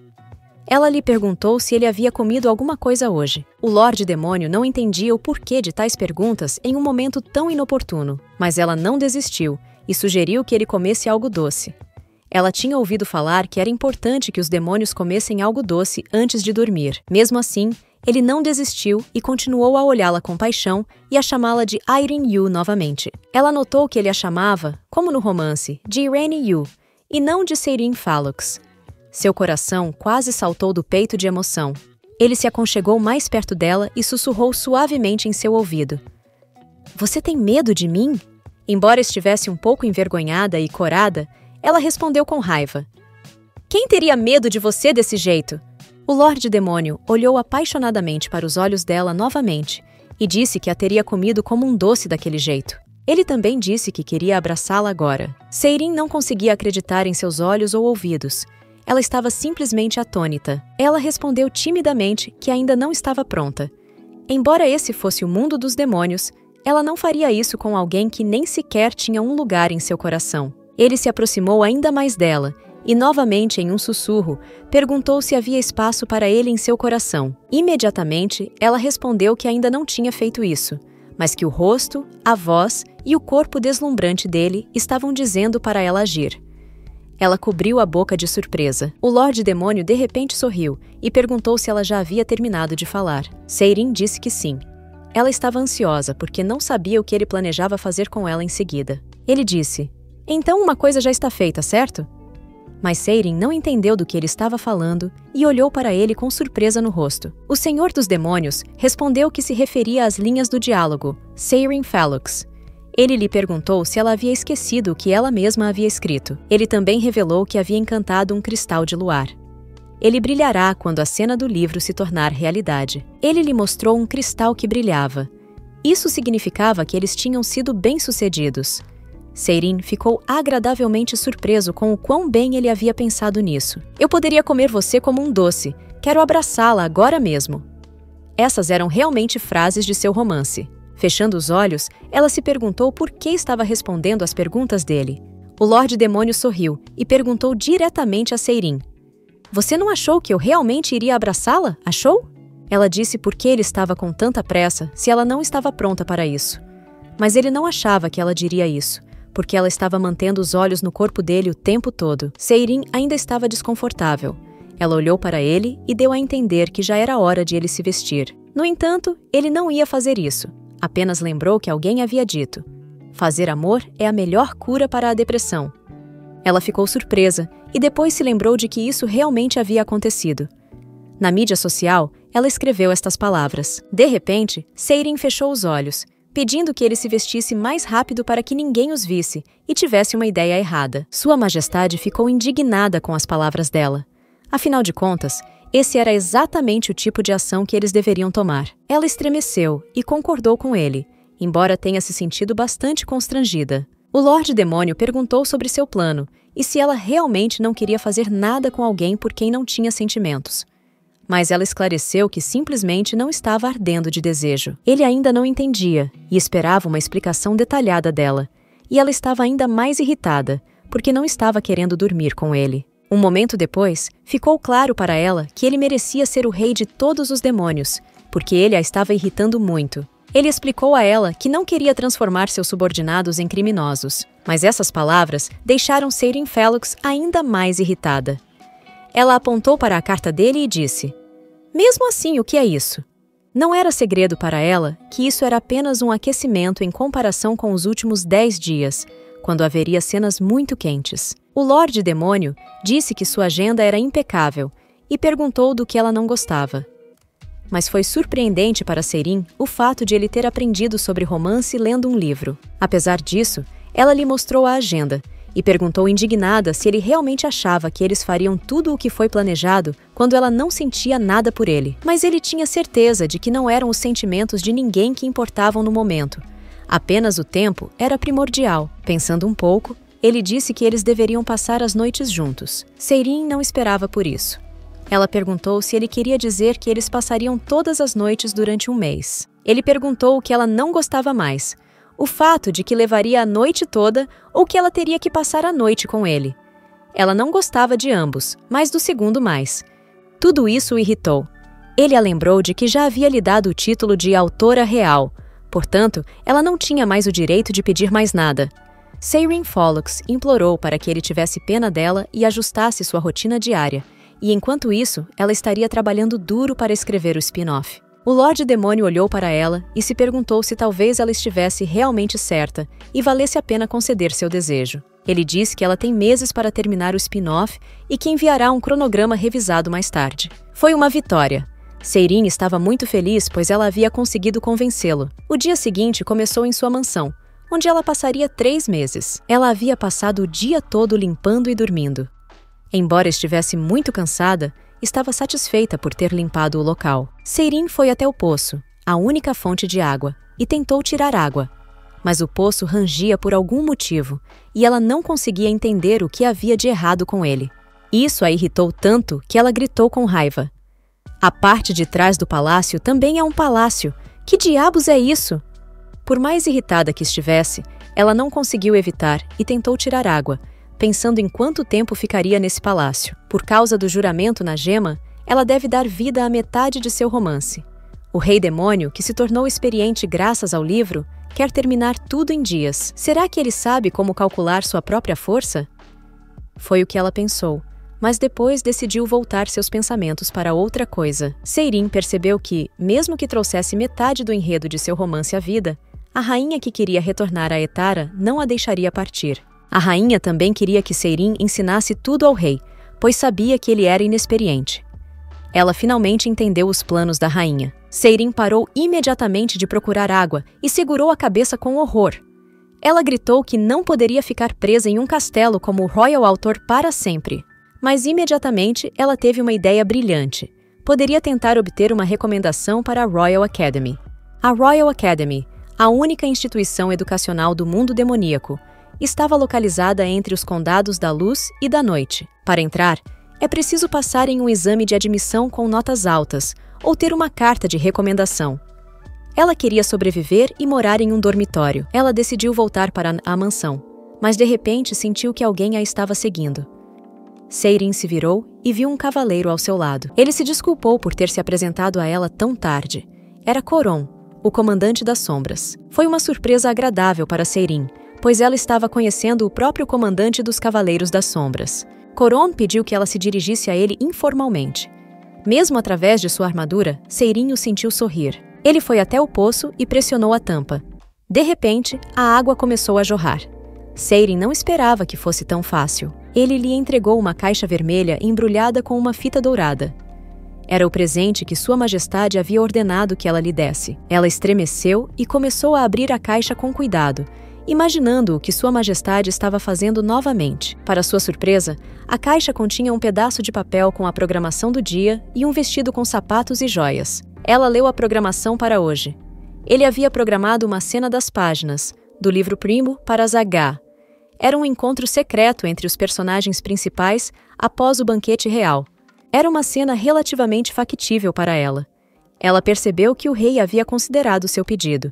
Ela lhe perguntou se ele havia comido alguma coisa hoje. O Lorde Demônio não entendia o porquê de tais perguntas em um momento tão inoportuno, mas ela não desistiu e sugeriu que ele comesse algo doce. Ela tinha ouvido falar que era importante que os demônios comessem algo doce antes de dormir. Mesmo assim, ele não desistiu e continuou a olhá-la com paixão e a chamá-la de Airin Yu novamente. Ela notou que ele a chamava, como no romance, de Irene Yu, e não de Seirin Follux. Seu coração quase saltou do peito de emoção. Ele se aconchegou mais perto dela e sussurrou suavemente em seu ouvido. Você tem medo de mim? Embora estivesse um pouco envergonhada e corada, ela respondeu com raiva. Quem teria medo de você desse jeito? O Lorde Demônio olhou apaixonadamente para os olhos dela novamente e disse que a teria comido como um doce daquele jeito. Ele também disse que queria abraçá-la agora. Seirin não conseguia acreditar em seus olhos ou ouvidos. Ela estava simplesmente atônita. Ela respondeu timidamente que ainda não estava pronta. Embora esse fosse o mundo dos demônios, ela não faria isso com alguém que nem sequer tinha um lugar em seu coração. Ele se aproximou ainda mais dela e, novamente em um sussurro, perguntou se havia espaço para ele em seu coração. Imediatamente, ela respondeu que ainda não tinha feito isso, mas que o rosto, a voz e o corpo deslumbrante dele estavam dizendo para ela agir. Ela cobriu a boca de surpresa. O Lorde Demônio de repente sorriu e perguntou se ela já havia terminado de falar. Seirin disse que sim. Ela estava ansiosa porque não sabia o que ele planejava fazer com ela em seguida. Ele disse, então uma coisa já está feita, certo? Mas Seirin não entendeu do que ele estava falando e olhou para ele com surpresa no rosto. O Senhor dos Demônios respondeu que se referia às linhas do diálogo, Seirin Follux. Ele lhe perguntou se ela havia esquecido o que ela mesma havia escrito. Ele também revelou que havia encantado um cristal de luar. Ele brilhará quando a cena do livro se tornar realidade. Ele lhe mostrou um cristal que brilhava. Isso significava que eles tinham sido bem-sucedidos. Seirin ficou agradavelmente surpreso com o quão bem ele havia pensado nisso. Eu poderia comer você como um doce. Quero abraçá-la agora mesmo. Essas eram realmente frases de seu romance. Fechando os olhos, ela se perguntou por que estava respondendo às perguntas dele. O Lorde Demônio sorriu e perguntou diretamente a Seirin. Você não achou que eu realmente iria abraçá-la? Achou? Ela disse por que ele estava com tanta pressa se ela não estava pronta para isso. Mas ele não achava que ela diria isso, porque ela estava mantendo os olhos no corpo dele o tempo todo. Se-Irim ainda estava desconfortável. Ela olhou para ele e deu a entender que já era hora de ele se vestir. No entanto, ele não ia fazer isso. Apenas lembrou que alguém havia dito: fazer amor é a melhor cura para a depressão. Ela ficou surpresa e depois se lembrou de que isso realmente havia acontecido. Na mídia social, ela escreveu estas palavras. De repente, Se-Irim fechou os olhos, pedindo que ele se vestisse mais rápido para que ninguém os visse e tivesse uma ideia errada. Sua Majestade ficou indignada com as palavras dela. Afinal de contas, esse era exatamente o tipo de ação que eles deveriam tomar. Ela estremeceu e concordou com ele, embora tenha se sentido bastante constrangida. O Lorde Demônio perguntou sobre seu plano e se ela realmente não queria fazer nada com alguém por quem não tinha sentimentos. Mas ela esclareceu que simplesmente não estava ardendo de desejo. Ele ainda não entendia e esperava uma explicação detalhada dela. E ela estava ainda mais irritada, porque não estava querendo dormir com ele. Um momento depois, ficou claro para ela que ele merecia ser o rei de todos os demônios, porque ele a estava irritando muito. Ele explicou a ela que não queria transformar seus subordinados em criminosos, mas essas palavras deixaram Se-Irim Felux ainda mais irritada. Ela apontou para a carta dele e disse: mesmo assim, o que é isso? Não era segredo para ela que isso era apenas um aquecimento em comparação com os últimos 10 dias, quando haveria cenas muito quentes. O Lorde Demônio disse que sua agenda era impecável e perguntou do que ela não gostava. Mas foi surpreendente para Se-Irim o fato de ele ter aprendido sobre romance lendo um livro. Apesar disso, ela lhe mostrou a agenda e perguntou indignada se ele realmente achava que eles fariam tudo o que foi planejado quando ela não sentia nada por ele. Mas ele tinha certeza de que não eram os sentimentos de ninguém que importavam no momento. Apenas o tempo era primordial. Pensando um pouco, ele disse que eles deveriam passar as noites juntos. Se-Irim não esperava por isso. Ela perguntou se ele queria dizer que eles passariam todas as noites durante um mês. Ele perguntou o que ela não gostava mais: o fato de que levaria a noite toda ou que ela teria que passar a noite com ele. Ela não gostava de ambos, mas do segundo mais. Tudo isso o irritou. Ele a lembrou de que já havia lhe dado o título de autora real. Portanto, ela não tinha mais o direito de pedir mais nada. Se-Irim Felux implorou para que ele tivesse pena dela e ajustasse sua rotina diária, e enquanto isso, ela estaria trabalhando duro para escrever o spin-off. O Lorde Demônio olhou para ela e se perguntou se talvez ela estivesse realmente certa e valesse a pena conceder seu desejo. Ele disse que ela tem meses para terminar o spin-off e que enviará um cronograma revisado mais tarde. Foi uma vitória. Se-Irim estava muito feliz, pois ela havia conseguido convencê-lo. O dia seguinte começou em sua mansão, onde ela passaria 3 meses. Ela havia passado o dia todo limpando e dormindo. Embora estivesse muito cansada, estava satisfeita por ter limpado o local. Se-Irim foi até o poço, a única fonte de água, e tentou tirar água. Mas o poço rangia por algum motivo, e ela não conseguia entender o que havia de errado com ele. Isso a irritou tanto que ela gritou com raiva. A parte de trás do palácio também é um palácio. Que diabos é isso? Por mais irritada que estivesse, ela não conseguiu evitar e tentou tirar água, pensando em quanto tempo ficaria nesse palácio. Por causa do juramento na gema, ela deve dar vida à metade de seu romance. O Rei Demônio, que se tornou experiente graças ao livro, quer terminar tudo em dias. Será que ele sabe como calcular sua própria força? Foi o que ela pensou, mas depois decidiu voltar seus pensamentos para outra coisa. Se-Irim percebeu que, mesmo que trouxesse metade do enredo de seu romance à vida, a rainha que queria retornar a Etara não a deixaria partir. A rainha também queria que Se-Irim ensinasse tudo ao rei, pois sabia que ele era inexperiente. Ela finalmente entendeu os planos da rainha. Se-Irim parou imediatamente de procurar água e segurou a cabeça com horror. Ela gritou que não poderia ficar presa em um castelo como o Royal Autor para sempre. Mas imediatamente ela teve uma ideia brilhante. Poderia tentar obter uma recomendação para a Royal Academy. A Royal Academy, a única instituição educacional do mundo demoníaco, estava localizada entre os condados da Luz e da Noite. Para entrar, é preciso passar em um exame de admissão com notas altas ou ter uma carta de recomendação. Ela queria sobreviver e morar em um dormitório. Ela decidiu voltar para a mansão, mas de repente sentiu que alguém a estava seguindo. Seirin se virou e viu um cavaleiro ao seu lado. Ele se desculpou por ter se apresentado a ela tão tarde. Era Coron, o comandante das sombras. Foi uma surpresa agradável para Seirin, pois ela estava conhecendo o próprio comandante dos Cavaleiros das Sombras. Coron pediu que ela se dirigisse a ele informalmente. Mesmo através de sua armadura, Seirin o sentiu sorrir. Ele foi até o poço e pressionou a tampa. De repente, a água começou a jorrar. Seirin não esperava que fosse tão fácil. Ele lhe entregou uma caixa vermelha embrulhada com uma fita dourada. Era o presente que Sua Majestade havia ordenado que ela lhe desse. Ela estremeceu e começou a abrir a caixa com cuidado, imaginando o que Sua Majestade estava fazendo novamente. Para sua surpresa, a caixa continha um pedaço de papel com a programação do dia e um vestido com sapatos e joias. Ela leu a programação para hoje. Ele havia programado uma cena das páginas, do livro primo para Zagá. Era um encontro secreto entre os personagens principais após o banquete real. Era uma cena relativamente factível para ela. Ela percebeu que o rei havia considerado seu pedido.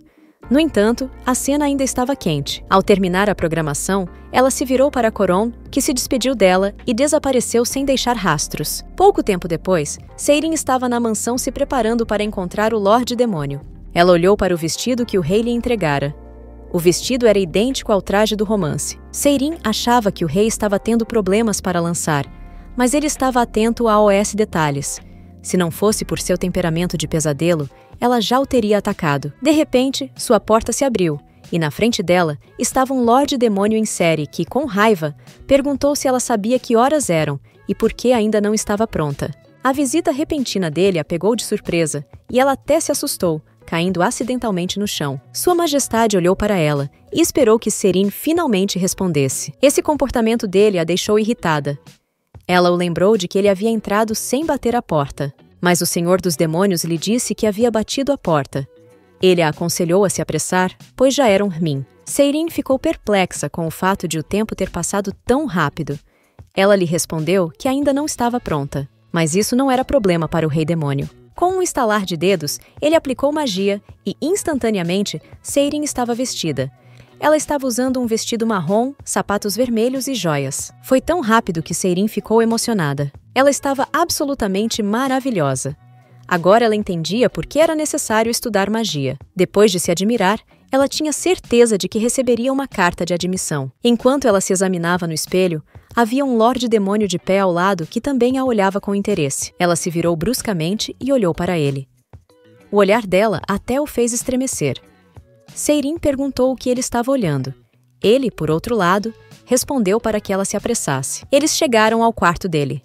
No entanto, a cena ainda estava quente. Ao terminar a programação, ela se virou para Coron, que se despediu dela e desapareceu sem deixar rastros. Pouco tempo depois, Seirin estava na mansão se preparando para encontrar o Lorde Demônio. Ela olhou para o vestido que o rei lhe entregara. O vestido era idêntico ao traje do romance. Seirin achava que o rei estava tendo problemas para lançar, mas ele estava atento a detalhes. Se não fosse por seu temperamento de pesadelo, ela já o teria atacado. De repente, sua porta se abriu, e na frente dela estava um Lorde Demônio em série que, com raiva, perguntou se ela sabia que horas eram e por que ainda não estava pronta. A visita repentina dele a pegou de surpresa, e ela até se assustou, caindo acidentalmente no chão. Sua Majestade olhou para ela e esperou que Seirin finalmente respondesse. Esse comportamento dele a deixou irritada. Ela o lembrou de que ele havia entrado sem bater a porta. Mas o Senhor dos Demônios lhe disse que havia batido a porta. Ele a aconselhou a se apressar, pois já era um Rmin. Seirin ficou perplexa com o fato de o tempo ter passado tão rápido. Ela lhe respondeu que ainda não estava pronta. Mas isso não era problema para o Rei Demônio. Com um estalar de dedos, ele aplicou magia e, instantaneamente, Seirin estava vestida. Ela estava usando um vestido marrom, sapatos vermelhos e joias. Foi tão rápido que Seirin ficou emocionada. Ela estava absolutamente maravilhosa. Agora ela entendia por que era necessário estudar magia. Depois de se admirar, ela tinha certeza de que receberia uma carta de admissão. Enquanto ela se examinava no espelho, havia um Lorde Demônio de pé ao lado que também a olhava com interesse. Ela se virou bruscamente e olhou para ele. O olhar dela até o fez estremecer. Seirin perguntou o que ele estava olhando. Ele, por outro lado, respondeu para que ela se apressasse. Eles chegaram ao quarto dele.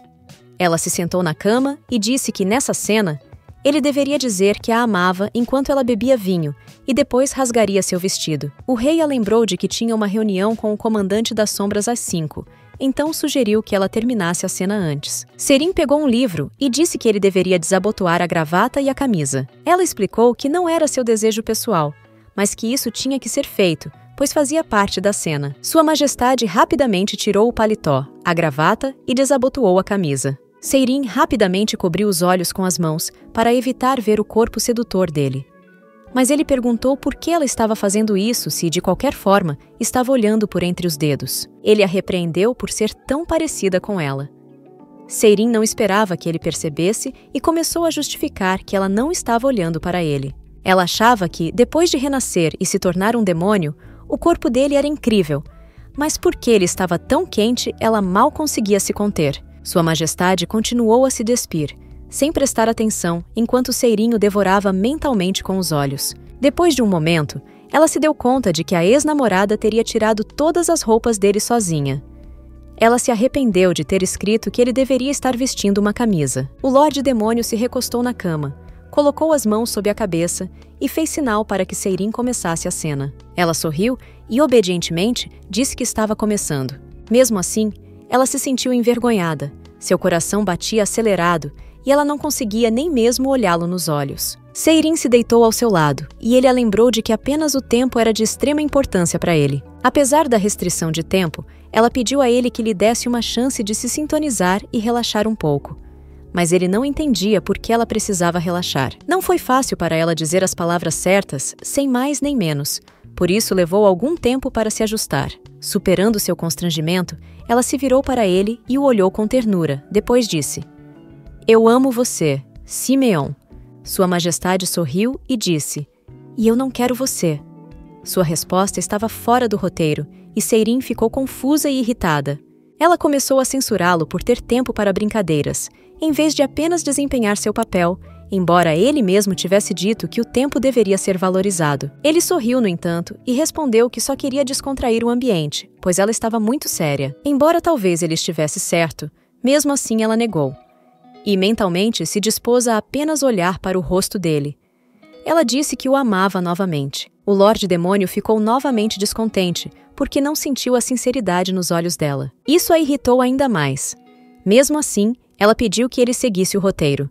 Ela se sentou na cama e disse que, nessa cena, ele deveria dizer que a amava enquanto ela bebia vinho e depois rasgaria seu vestido. O rei a lembrou de que tinha uma reunião com o comandante das sombras às 5, então sugeriu que ela terminasse a cena antes. Seirin pegou um livro e disse que ele deveria desabotoar a gravata e a camisa. Ela explicou que não era seu desejo pessoal, mas que isso tinha que ser feito, pois fazia parte da cena. Sua Majestade rapidamente tirou o paletó, a gravata e desabotoou a camisa. Seirin rapidamente cobriu os olhos com as mãos para evitar ver o corpo sedutor dele. Mas ele perguntou por que ela estava fazendo isso se, de qualquer forma, estava olhando por entre os dedos. Ele a repreendeu por ser tão parecida com ela. Seirin não esperava que ele percebesse e começou a justificar que ela não estava olhando para ele. Ela achava que, depois de renascer e se tornar um demônio, o corpo dele era incrível, mas porque ele estava tão quente, ela mal conseguia se conter. Sua Majestade continuou a se despir, sem prestar atenção, enquanto Seirin o devorava mentalmente com os olhos. Depois de um momento, ela se deu conta de que a ex-namorada teria tirado todas as roupas dele sozinha. Ela se arrependeu de ter escrito que ele deveria estar vestindo uma camisa. O Lorde Demônio se recostou na cama, colocou as mãos sob a cabeça e fez sinal para que Seirin começasse a cena. Ela sorriu e, obedientemente, disse que estava começando. Mesmo assim, ela se sentiu envergonhada. Seu coração batia acelerado e ela não conseguia nem mesmo olhá-lo nos olhos. Seirin se deitou ao seu lado e ele a lembrou de que apenas o tempo era de extrema importância para ele. Apesar da restrição de tempo, ela pediu a ele que lhe desse uma chance de se sintonizar e relaxar um pouco. Mas ele não entendia por que ela precisava relaxar. Não foi fácil para ela dizer as palavras certas, sem mais nem menos. Por isso levou algum tempo para se ajustar. Superando seu constrangimento, Ela se virou para ele e o olhou com ternura. Depois disse: Eu amo você, Simeão. Sua Majestade sorriu e disse: E eu não quero você. Sua resposta estava fora do roteiro e Seirin ficou confusa e irritada. Ela começou a censurá-lo por ter tempo para brincadeiras, em vez de apenas desempenhar seu papel, embora ele mesmo tivesse dito que o tempo deveria ser valorizado. Ele sorriu, no entanto, e respondeu que só queria descontrair o ambiente, pois ela estava muito séria. Embora talvez ele estivesse certo, mesmo assim ela negou. E mentalmente se dispôs a apenas olhar para o rosto dele. Ela disse que o amava novamente. O Lorde Demônio ficou novamente descontente, porque não sentiu a sinceridade nos olhos dela. Isso a irritou ainda mais. Mesmo assim, ela pediu que ele seguisse o roteiro.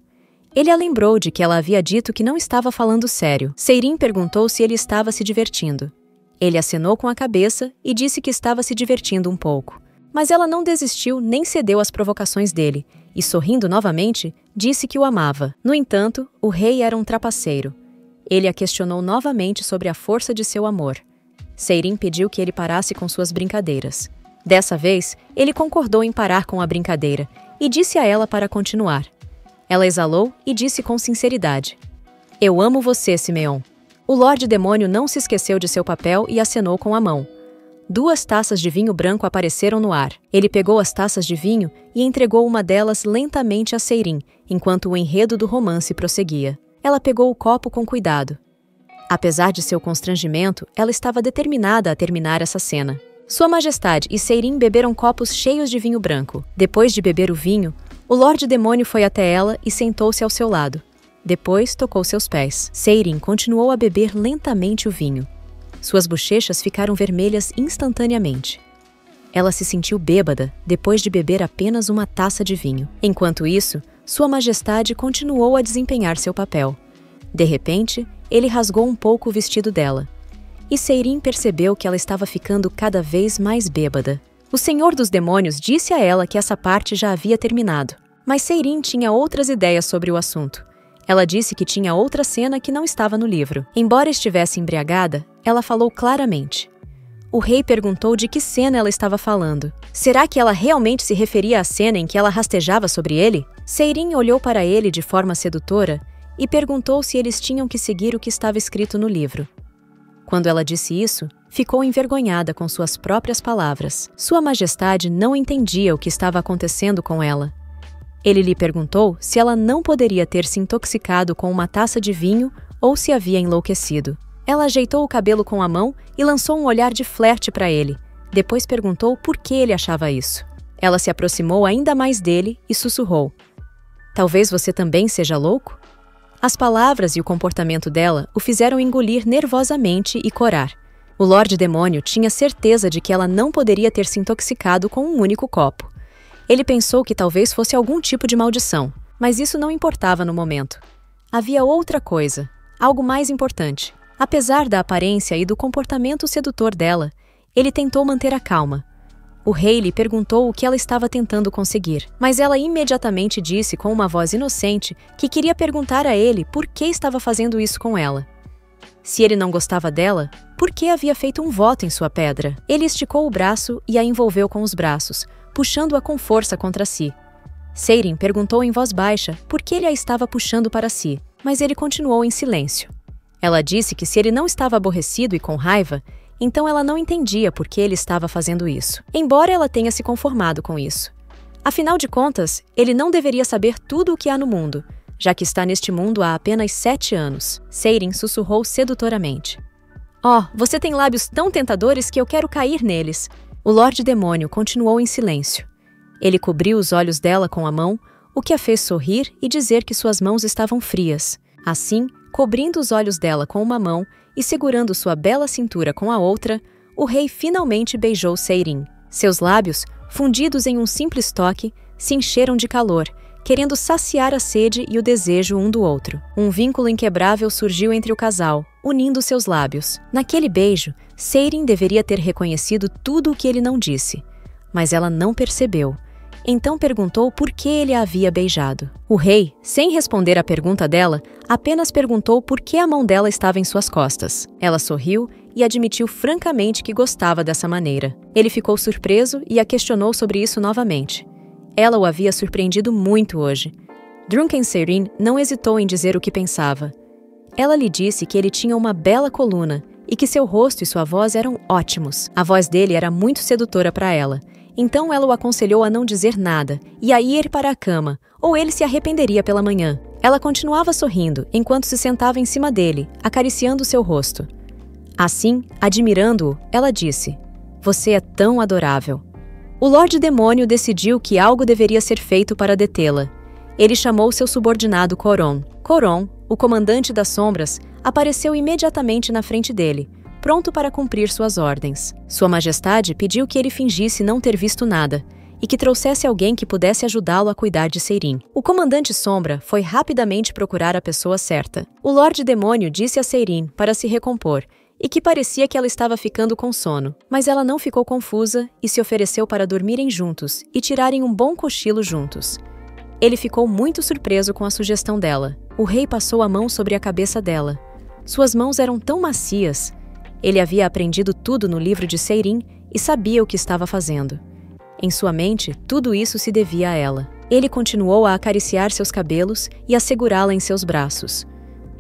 Ele a lembrou de que ela havia dito que não estava falando sério. Seirin perguntou se ele estava se divertindo. Ele acenou com a cabeça e disse que estava se divertindo um pouco. Mas ela não desistiu nem cedeu às provocações dele, e sorrindo novamente, disse que o amava. No entanto, o rei era um trapaceiro. Ele a questionou novamente sobre a força de seu amor. Seirin pediu que ele parasse com suas brincadeiras. Dessa vez, ele concordou em parar com a brincadeira e disse a ela para continuar. Ela exalou e disse com sinceridade: Eu amo você, Simeão. O Lorde Demônio não se esqueceu de seu papel e acenou com a mão. 2 taças de vinho branco apareceram no ar. Ele pegou as taças de vinho e entregou uma delas lentamente a Seirin, enquanto o enredo do romance prosseguia. Ela pegou o copo com cuidado. Apesar de seu constrangimento, ela estava determinada a terminar essa cena. Sua Majestade e Seirin beberam copos cheios de vinho branco. Depois de beber o vinho, o Lorde Demônio foi até ela e sentou-se ao seu lado. Depois tocou seus pés. Seirin continuou a beber lentamente o vinho. Suas bochechas ficaram vermelhas instantaneamente. Ela se sentiu bêbada depois de beber apenas uma taça de vinho. Enquanto isso, Sua Majestade continuou a desempenhar seu papel. De repente, ele rasgou um pouco o vestido dela. E Seirin percebeu que ela estava ficando cada vez mais bêbada. O Senhor dos Demônios disse a ela que essa parte já havia terminado. Mas Seirin tinha outras ideias sobre o assunto. Ela disse que tinha outra cena que não estava no livro. Embora estivesse embriagada, ela falou claramente. O rei perguntou de que cena ela estava falando. Será que ela realmente se referia à cena em que ela rastejava sobre ele? Seirin olhou para ele de forma sedutora e perguntou se eles tinham que seguir o que estava escrito no livro. Quando ela disse isso, ficou envergonhada com suas próprias palavras. Sua Majestade não entendia o que estava acontecendo com ela. Ele lhe perguntou se ela não poderia ter se intoxicado com uma taça de vinho ou se havia enlouquecido. Ela ajeitou o cabelo com a mão e lançou um olhar de flerte para ele. Depois perguntou por que ele achava isso. Ela se aproximou ainda mais dele e sussurrou: Talvez você também seja louco? As palavras e o comportamento dela o fizeram engolir nervosamente e corar. O Lorde Demônio tinha certeza de que ela não poderia ter se intoxicado com um único copo. Ele pensou que talvez fosse algum tipo de maldição, mas isso não importava no momento. Havia outra coisa, algo mais importante. Apesar da aparência e do comportamento sedutor dela, ele tentou manter a calma. O rei lhe perguntou o que ela estava tentando conseguir, mas ela imediatamente disse com uma voz inocente que queria perguntar a ele por que estava fazendo isso com ela. Se ele não gostava dela, por que havia feito um voto em sua pedra? Ele esticou o braço e a envolveu com os braços, puxando-a com força contra si. Seirin perguntou em voz baixa por que ele a estava puxando para si, mas ele continuou em silêncio. Ela disse que se ele não estava aborrecido e com raiva, então ela não entendia por que ele estava fazendo isso, embora ela tenha se conformado com isso. Afinal de contas, ele não deveria saber tudo o que há no mundo, já que está neste mundo há apenas 7 anos. Seirin sussurrou sedutoramente. Oh, você tem lábios tão tentadores que eu quero cair neles. O Lorde Demônio continuou em silêncio. Ele cobriu os olhos dela com a mão, o que a fez sorrir e dizer que suas mãos estavam frias. Assim, cobrindo os olhos dela com uma mão e segurando sua bela cintura com a outra, o rei finalmente beijou Seirin. Seus lábios, fundidos em um simples toque, se encheram de calor, querendo saciar a sede e o desejo um do outro. Um vínculo inquebrável surgiu entre o casal, unindo seus lábios. Naquele beijo, Seirin deveria ter reconhecido tudo o que ele não disse, mas ela não percebeu. Então perguntou por que ele a havia beijado. O rei, sem responder à pergunta dela, apenas perguntou por que a mão dela estava em suas costas. Ela sorriu e admitiu francamente que gostava dessa maneira. Ele ficou surpreso e a questionou sobre isso novamente. Ela o havia surpreendido muito hoje. Drunken Seirin não hesitou em dizer o que pensava. Ela lhe disse que ele tinha uma bela coluna e que seu rosto e sua voz eram ótimos. A voz dele era muito sedutora para ela. Então ela o aconselhou a não dizer nada e a ir para a cama, ou ele se arrependeria pela manhã. Ela continuava sorrindo enquanto se sentava em cima dele, acariciando seu rosto. Assim, admirando-o, ela disse: "Você é tão adorável." O Lorde Demônio decidiu que algo deveria ser feito para detê-la. Ele chamou seu subordinado Coron. Coron, o comandante das sombras, apareceu imediatamente na frente dele, pronto para cumprir suas ordens. Sua Majestade pediu que ele fingisse não ter visto nada e que trouxesse alguém que pudesse ajudá-lo a cuidar de Seirin. O comandante Sombra foi rapidamente procurar a pessoa certa. O Lorde Demônio disse a Seirin para se recompor e que parecia que ela estava ficando com sono, mas ela não ficou confusa e se ofereceu para dormirem juntos e tirarem um bom cochilo juntos. Ele ficou muito surpreso com a sugestão dela. O rei passou a mão sobre a cabeça dela. Suas mãos eram tão macias. Ele havia aprendido tudo no livro de Seirin e sabia o que estava fazendo. Em sua mente, tudo isso se devia a ela. Ele continuou a acariciar seus cabelos e a segurá-la em seus braços.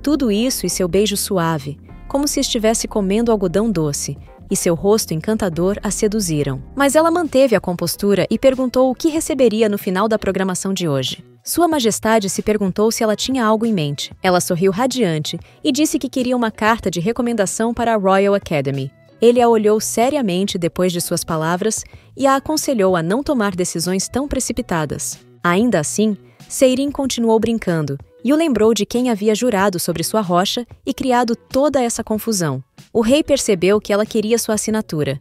Tudo isso e seu beijo suave, como se estivesse comendo algodão doce, e seu rosto encantador a seduziram. Mas ela manteve a compostura e perguntou o que receberia no final da programação de hoje. Sua Majestade se perguntou se ela tinha algo em mente. Ela sorriu radiante e disse que queria uma carta de recomendação para a Royal Academy. Ele a olhou seriamente depois de suas palavras e a aconselhou a não tomar decisões tão precipitadas. Ainda assim, Seirin continuou brincando e o lembrou de quem havia jurado sobre sua rocha e criado toda essa confusão. O rei percebeu que ela queria sua assinatura.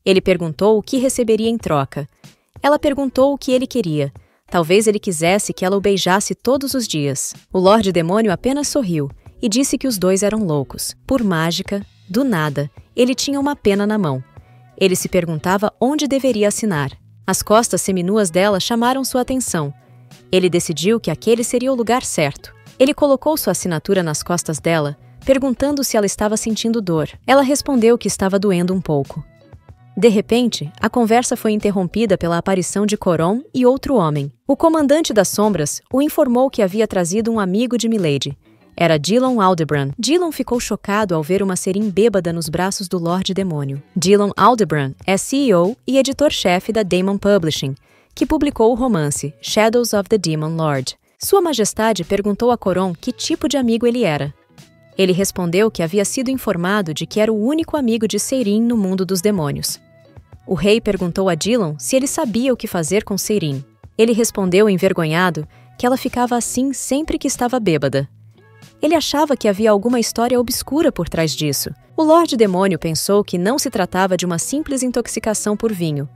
Ele perguntou o que receberia em troca. Ela perguntou o que ele queria. Talvez ele quisesse que ela o beijasse todos os dias. O Lorde Demônio apenas sorriu e disse que os dois eram loucos. Por mágica, do nada, ele tinha uma pena na mão. Ele se perguntava onde deveria assinar. As costas seminuas dela chamaram sua atenção. Ele decidiu que aquele seria o lugar certo. Ele colocou sua assinatura nas costas dela, perguntando se ela estava sentindo dor. Ela respondeu que estava doendo um pouco. De repente, a conversa foi interrompida pela aparição de Coron e outro homem. O comandante das sombras o informou que havia trazido um amigo de Milady. Era Dillon Aldebaran. Dillon ficou chocado ao ver uma Seirin bêbada nos braços do Lorde Demônio. Dillon Aldebaran é CEO e editor-chefe da Demon Publishing, que publicou o romance Shadows of the Demon Lord. Sua Majestade perguntou a Coron que tipo de amigo ele era. Ele respondeu que havia sido informado de que era o único amigo de Seirin no mundo dos demônios. O rei perguntou a Dillon se ele sabia o que fazer com Seirin. Ele respondeu envergonhado que ela ficava assim sempre que estava bêbada. Ele achava que havia alguma história obscura por trás disso. O Lorde Demônio pensou que não se tratava de uma simples intoxicação por vinho,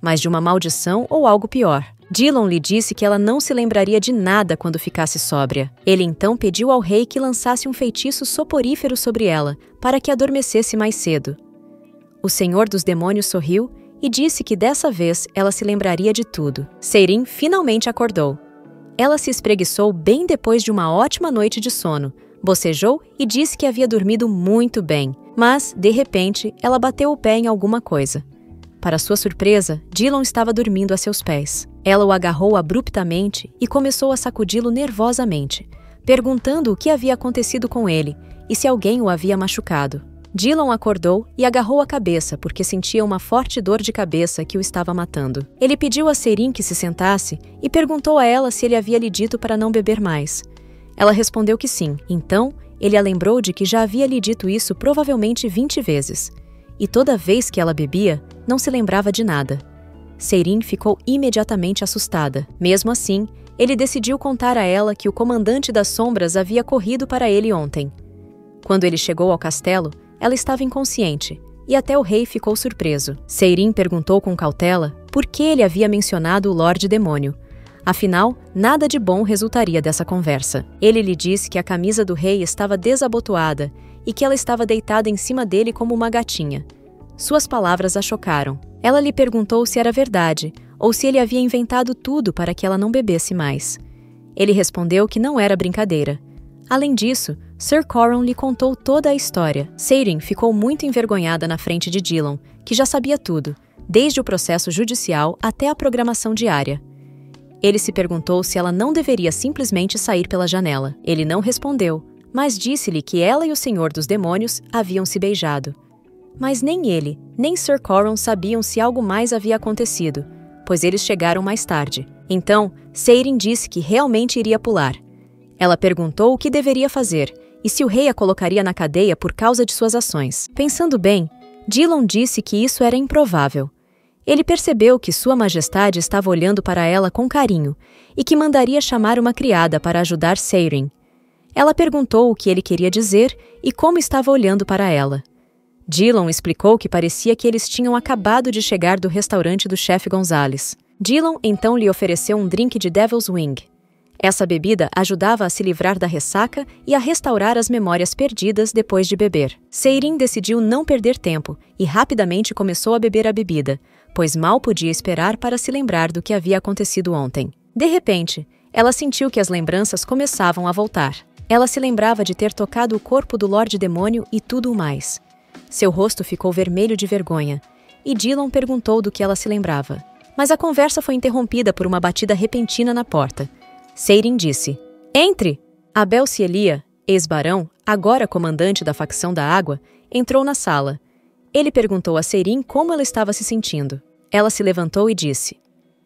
mas de uma maldição ou algo pior. Dillon lhe disse que ela não se lembraria de nada quando ficasse sóbria. Ele então pediu ao rei que lançasse um feitiço soporífero sobre ela, para que adormecesse mais cedo. O Senhor dos Demônios sorriu e disse que dessa vez ela se lembraria de tudo. Seirin finalmente acordou. Ela se espreguiçou bem depois de uma ótima noite de sono, bocejou e disse que havia dormido muito bem, mas, de repente, ela bateu o pé em alguma coisa. Para sua surpresa, Dillon estava dormindo a seus pés. Ela o agarrou abruptamente e começou a sacudi-lo nervosamente, perguntando o que havia acontecido com ele e se alguém o havia machucado. Dillon acordou e agarrou a cabeça porque sentia uma forte dor de cabeça que o estava matando. Ele pediu a Seirin que se sentasse e perguntou a ela se ele havia lhe dito para não beber mais. Ela respondeu que sim. Então, ele a lembrou de que já havia lhe dito isso provavelmente 20 vezes. E toda vez que ela bebia, não se lembrava de nada. Seirin ficou imediatamente assustada. Mesmo assim, ele decidiu contar a ela que o comandante das sombras havia corrido para ele ontem. Quando ele chegou ao castelo, ela estava inconsciente, e até o rei ficou surpreso. Seirin perguntou com cautela por que ele havia mencionado o Lorde Demônio. Afinal, nada de bom resultaria dessa conversa. Ele lhe disse que a camisa do rei estava desabotoada e que ela estava deitada em cima dele como uma gatinha. Suas palavras a chocaram. Ela lhe perguntou se era verdade, ou se ele havia inventado tudo para que ela não bebesse mais. Ele respondeu que não era brincadeira. Além disso, Sir Coron lhe contou toda a história. Seirin ficou muito envergonhada na frente de Dillon, que já sabia tudo, desde o processo judicial até a programação diária. Ele se perguntou se ela não deveria simplesmente sair pela janela. Ele não respondeu, mas disse-lhe que ela e o Senhor dos Demônios haviam se beijado. Mas nem ele, nem Sir Coron sabiam se algo mais havia acontecido, pois eles chegaram mais tarde. Então, Seirin disse que realmente iria pular. Ela perguntou o que deveria fazer e se o rei a colocaria na cadeia por causa de suas ações. Pensando bem, Dillon disse que isso era improvável. Ele percebeu que Sua Majestade estava olhando para ela com carinho e que mandaria chamar uma criada para ajudar Seirin. Ela perguntou o que ele queria dizer e como estava olhando para ela. Dillon explicou que parecia que eles tinham acabado de chegar do restaurante do chefe Gonzales. Dillon então lhe ofereceu um drink de Devil's Wing. Essa bebida ajudava a se livrar da ressaca e a restaurar as memórias perdidas depois de beber. Seirin decidiu não perder tempo e rapidamente começou a beber a bebida, pois mal podia esperar para se lembrar do que havia acontecido ontem. De repente, ela sentiu que as lembranças começavam a voltar. Ela se lembrava de ter tocado o corpo do Lorde Demônio e tudo o mais. Seu rosto ficou vermelho de vergonha, e Dillon perguntou do que ela se lembrava. Mas a conversa foi interrompida por uma batida repentina na porta. Seirin disse: "Entre!" Abel Cielia, ex-barão, agora comandante da facção da água, entrou na sala. Ele perguntou a Seirin como ela estava se sentindo. Ela se levantou e disse: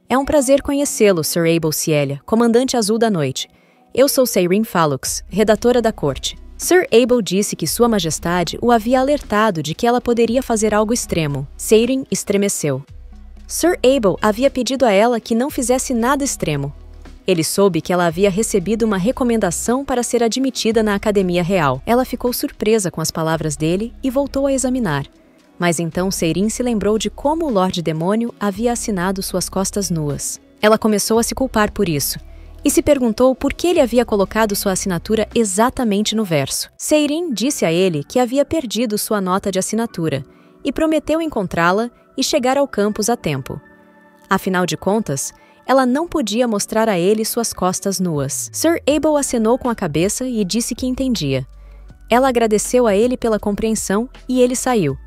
"É um prazer conhecê-lo, Sir Abel Cielia, comandante azul da noite. Eu sou Seirin Fallux, redatora da corte." Sir Abel disse que Sua Majestade o havia alertado de que ela poderia fazer algo extremo. Seirin estremeceu. Sir Abel havia pedido a ela que não fizesse nada extremo. Ele soube que ela havia recebido uma recomendação para ser admitida na Academia Real. Ela ficou surpresa com as palavras dele e voltou a examinar. Mas então Seirin se lembrou de como o Lorde Demônio havia assinado suas costas nuas. Ela começou a se culpar por isso, e se perguntou por que ele havia colocado sua assinatura exatamente no verso. Seirin disse a ele que havia perdido sua nota de assinatura, e prometeu encontrá-la e chegar ao campus a tempo. Afinal de contas, ela não podia mostrar a ele suas costas nuas. Sir Abel acenou com a cabeça e disse que entendia. Ela agradeceu a ele pela compreensão e ele saiu.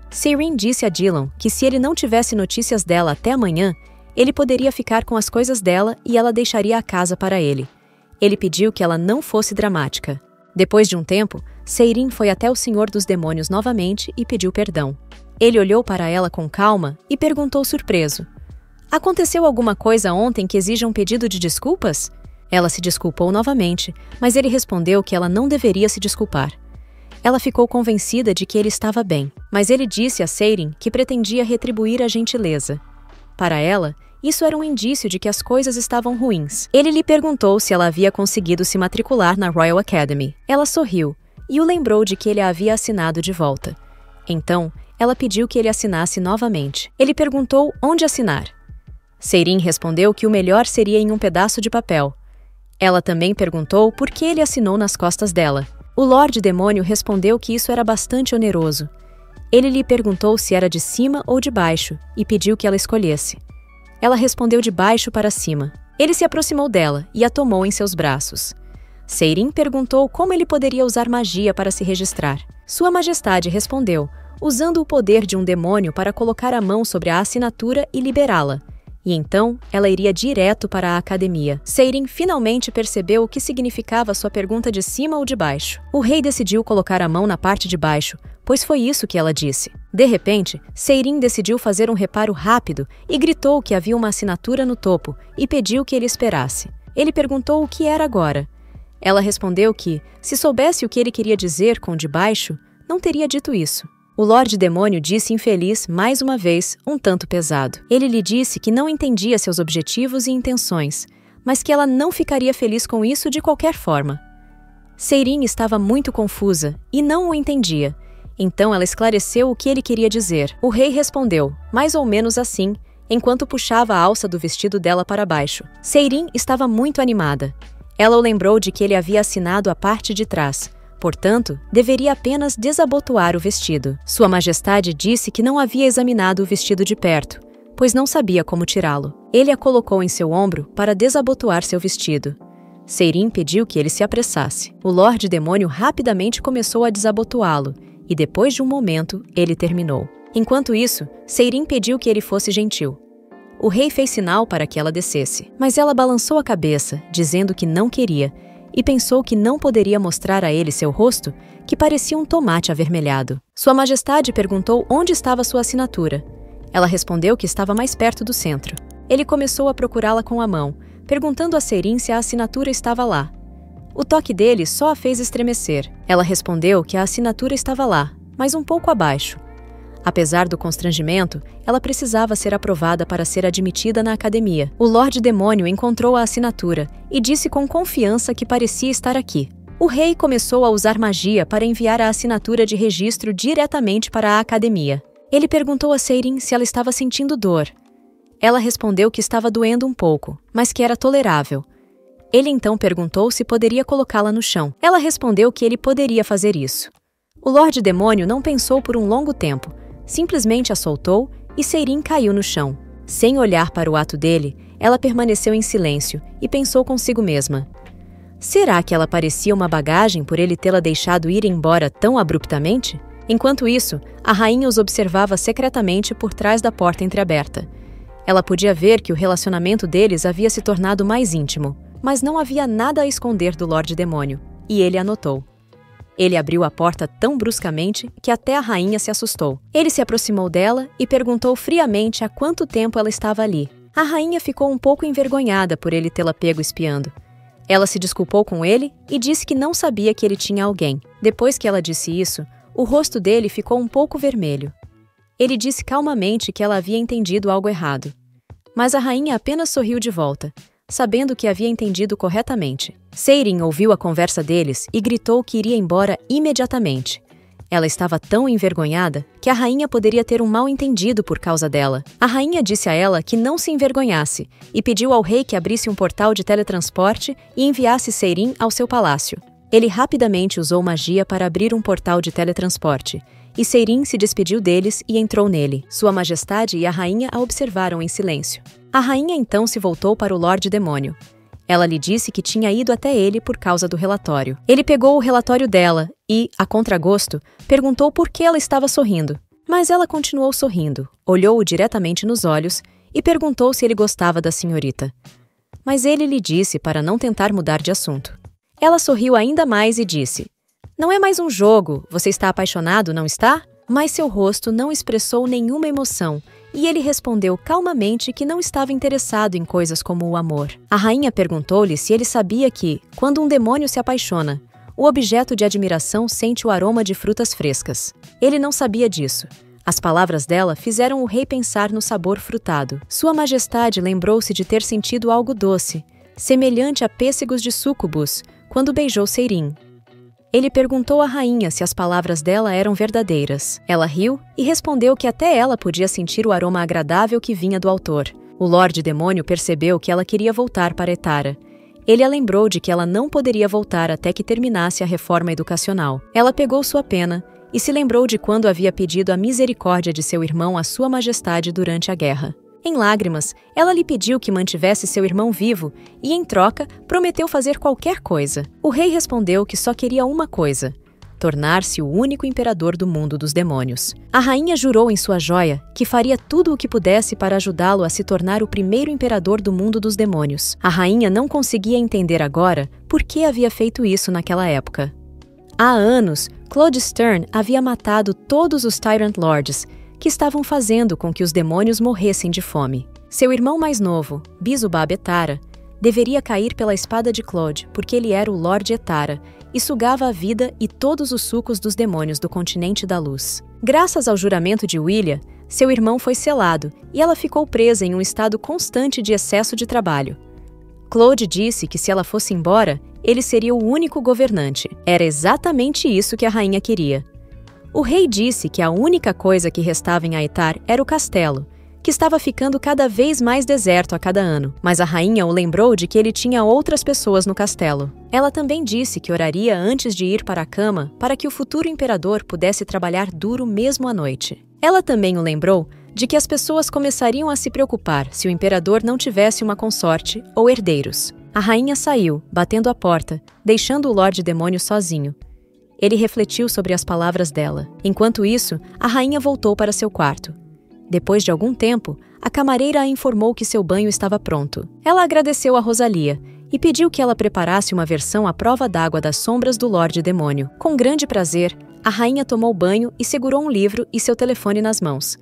Seirin disse a Dillon que se ele não tivesse notícias dela até amanhã, ele poderia ficar com as coisas dela e ela deixaria a casa para ele. Ele pediu que ela não fosse dramática. Depois de um tempo, Seirin foi até o Senhor dos Demônios novamente e pediu perdão. Ele olhou para ela com calma e perguntou surpreso: "Aconteceu alguma coisa ontem que exija um pedido de desculpas?" Ela se desculpou novamente, mas ele respondeu que ela não deveria se desculpar. Ela ficou convencida de que ele estava bem, mas ele disse a Seirin que pretendia retribuir a gentileza. Para ela, isso era um indício de que as coisas estavam ruins. Ele lhe perguntou se ela havia conseguido se matricular na Royal Academy. Ela sorriu e o lembrou de que ele a havia assinado de volta. Então, ela pediu que ele assinasse novamente. Ele perguntou onde assinar. Seirin respondeu que o melhor seria em um pedaço de papel. Ela também perguntou por que ele assinou nas costas dela. O Lorde Demônio respondeu que isso era bastante oneroso. Ele lhe perguntou se era de cima ou de baixo e pediu que ela escolhesse. Ela respondeu de baixo para cima. Ele se aproximou dela e a tomou em seus braços. Seirin perguntou como ele poderia usar magia para se registrar. Sua Majestade respondeu, usando o poder de um demônio para colocar a mão sobre a assinatura e liberá-la. E então, ela iria direto para a academia. Seirin finalmente percebeu o que significava sua pergunta de cima ou de baixo. O rei decidiu colocar a mão na parte de baixo, pois foi isso que ela disse. De repente, Seirin decidiu fazer um reparo rápido e gritou que havia uma assinatura no topo e pediu que ele esperasse. Ele perguntou o que era agora. Ela respondeu que, se soubesse o que ele queria dizer com de baixo, não teria dito isso. O Lorde Demônio disse infeliz, mais uma vez, um tanto pesado. Ele lhe disse que não entendia seus objetivos e intenções, mas que ela não ficaria feliz com isso de qualquer forma. Seirin estava muito confusa e não o entendia. Então ela esclareceu o que ele queria dizer. O rei respondeu, mais ou menos assim, enquanto puxava a alça do vestido dela para baixo. Seirin estava muito animada. Ela o lembrou de que ele havia assinado a parte de trás. Portanto, deveria apenas desabotoar o vestido. Sua Majestade disse que não havia examinado o vestido de perto, pois não sabia como tirá-lo. Ele a colocou em seu ombro para desabotoar seu vestido. Seirin pediu que ele se apressasse. O Lorde Demônio rapidamente começou a desabotoá-lo, e depois de um momento, ele terminou. Enquanto isso, Seirin pediu que ele fosse gentil. O rei fez sinal para que ela descesse, mas ela balançou a cabeça, dizendo que não queria, e pensou que não poderia mostrar a ele seu rosto, que parecia um tomate avermelhado. Sua Majestade perguntou onde estava sua assinatura. Ela respondeu que estava mais perto do centro. Ele começou a procurá-la com a mão, perguntando a Seirin se a assinatura estava lá. O toque dele só a fez estremecer. Ela respondeu que a assinatura estava lá, mas um pouco abaixo. Apesar do constrangimento, ela precisava ser aprovada para ser admitida na academia. O Lorde Demônio encontrou a assinatura e disse com confiança que parecia estar aqui. O rei começou a usar magia para enviar a assinatura de registro diretamente para a academia. Ele perguntou a Seirin se ela estava sentindo dor. Ela respondeu que estava doendo um pouco, mas que era tolerável. Ele então perguntou se poderia colocá-la no chão. Ela respondeu que ele poderia fazer isso. O Lorde Demônio não pensou por um longo tempo, simplesmente a soltou e Seirin caiu no chão. Sem olhar para o ato dele, ela permaneceu em silêncio e pensou consigo mesma. Será que ela parecia uma bagagem por ele tê-la deixado ir embora tão abruptamente? Enquanto isso, a rainha os observava secretamente por trás da porta entreaberta. Ela podia ver que o relacionamento deles havia se tornado mais íntimo, mas não havia nada a esconder do Lorde Demônio, e ele a notou. Ele abriu a porta tão bruscamente que até a rainha se assustou. Ele se aproximou dela e perguntou friamente há quanto tempo ela estava ali. A rainha ficou um pouco envergonhada por ele tê-la pego espiando. Ela se desculpou com ele e disse que não sabia que ele tinha alguém. Depois que ela disse isso, o rosto dele ficou um pouco vermelho. Ele disse calmamente que ela havia entendido algo errado. Mas a rainha apenas sorriu de volta, sabendo que havia entendido corretamente. Seirin ouviu a conversa deles e gritou que iria embora imediatamente. Ela estava tão envergonhada que a rainha poderia ter um mal-entendido por causa dela. A rainha disse a ela que não se envergonhasse e pediu ao rei que abrisse um portal de teletransporte e enviasse Seirin ao seu palácio. Ele rapidamente usou magia para abrir um portal de teletransporte, e Seirin se despediu deles e entrou nele. Sua Majestade e a rainha a observaram em silêncio. A rainha então se voltou para o Lorde Demônio. Ela lhe disse que tinha ido até ele por causa do relatório. Ele pegou o relatório dela e, a contragosto, perguntou por que ela estava sorrindo. Mas ela continuou sorrindo, olhou-o diretamente nos olhos e perguntou se ele gostava da senhorita. Mas ele lhe disse para não tentar mudar de assunto. Ela sorriu ainda mais e disse: "Não é mais um jogo, você está apaixonado, não está?" Mas seu rosto não expressou nenhuma emoção, e ele respondeu calmamente que não estava interessado em coisas como o amor. A rainha perguntou-lhe se ele sabia que, quando um demônio se apaixona, o objeto de admiração sente o aroma de frutas frescas. Ele não sabia disso. As palavras dela fizeram o rei pensar no sabor frutado. Sua Majestade lembrou-se de ter sentido algo doce, semelhante a pêssegos de súcubus, quando beijou Seirin. Ele perguntou à rainha se as palavras dela eram verdadeiras. Ela riu e respondeu que até ela podia sentir o aroma agradável que vinha do autor. O Lorde Demônio percebeu que ela queria voltar para Etara. Ele a lembrou de que ela não poderia voltar até que terminasse a reforma educacional. Ela pegou sua pena e se lembrou de quando havia pedido a misericórdia de seu irmão à Sua Majestade durante a guerra. Em lágrimas, ela lhe pediu que mantivesse seu irmão vivo e, em troca, prometeu fazer qualquer coisa. O rei respondeu que só queria uma coisa: tornar-se o único imperador do mundo dos demônios. A rainha jurou em sua joia que faria tudo o que pudesse para ajudá-lo a se tornar o primeiro imperador do mundo dos demônios. A rainha não conseguia entender agora por que havia feito isso naquela época. Há anos, Claude Stern havia matado todos os Tyrant Lords, que estavam fazendo com que os demônios morressem de fome. Seu irmão mais novo, Bizubab Etara, deveria cair pela espada de Claude porque ele era o Lorde Etara e sugava a vida e todos os sucos dos demônios do continente da luz. Graças ao juramento de Willia, seu irmão foi selado e ela ficou presa em um estado constante de excesso de trabalho. Claude disse que se ela fosse embora, ele seria o único governante. Era exatamente isso que a rainha queria. O rei disse que a única coisa que restava em Aetar era o castelo, que estava ficando cada vez mais deserto a cada ano, mas a rainha o lembrou de que ele tinha outras pessoas no castelo. Ela também disse que oraria antes de ir para a cama para que o futuro imperador pudesse trabalhar duro mesmo à noite. Ela também o lembrou de que as pessoas começariam a se preocupar se o imperador não tivesse uma consorte ou herdeiros. A rainha saiu, batendo a porta, deixando o Lorde Demônio sozinho. Ele refletiu sobre as palavras dela. Enquanto isso, a rainha voltou para seu quarto. Depois de algum tempo, a camareira a informou que seu banho estava pronto. Ela agradeceu a Rosalia e pediu que ela preparasse uma versão à prova d'água das sombras do Lorde Demônio. Com grande prazer, a rainha tomou banho e segurou um livro e seu telefone nas mãos.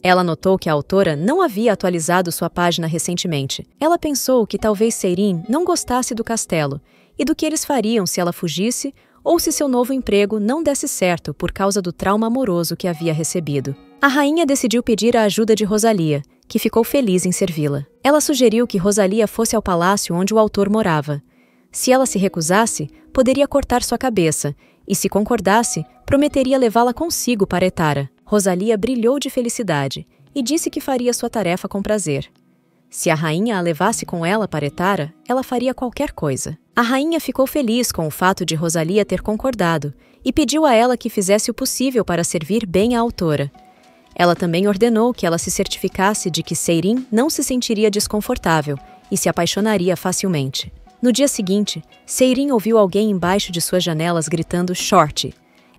Ela notou que a autora não havia atualizado sua página recentemente. Ela pensou que talvez Seirin não gostasse do castelo e do que eles fariam se ela fugisse ou se seu novo emprego não desse certo por causa do trauma amoroso que havia recebido. A rainha decidiu pedir a ajuda de Rosalia, que ficou feliz em servi-la. Ela sugeriu que Rosalia fosse ao palácio onde o autor morava. Se ela se recusasse, poderia cortar sua cabeça, e se concordasse, prometeria levá-la consigo para Etara. Rosalia brilhou de felicidade e disse que faria sua tarefa com prazer. Se a rainha a levasse com ela para Etara, ela faria qualquer coisa. A rainha ficou feliz com o fato de Rosalia ter concordado e pediu a ela que fizesse o possível para servir bem a autora. Ela também ordenou que ela se certificasse de que Seirin não se sentiria desconfortável e se apaixonaria facilmente. No dia seguinte, Seirin ouviu alguém embaixo de suas janelas gritando "Short".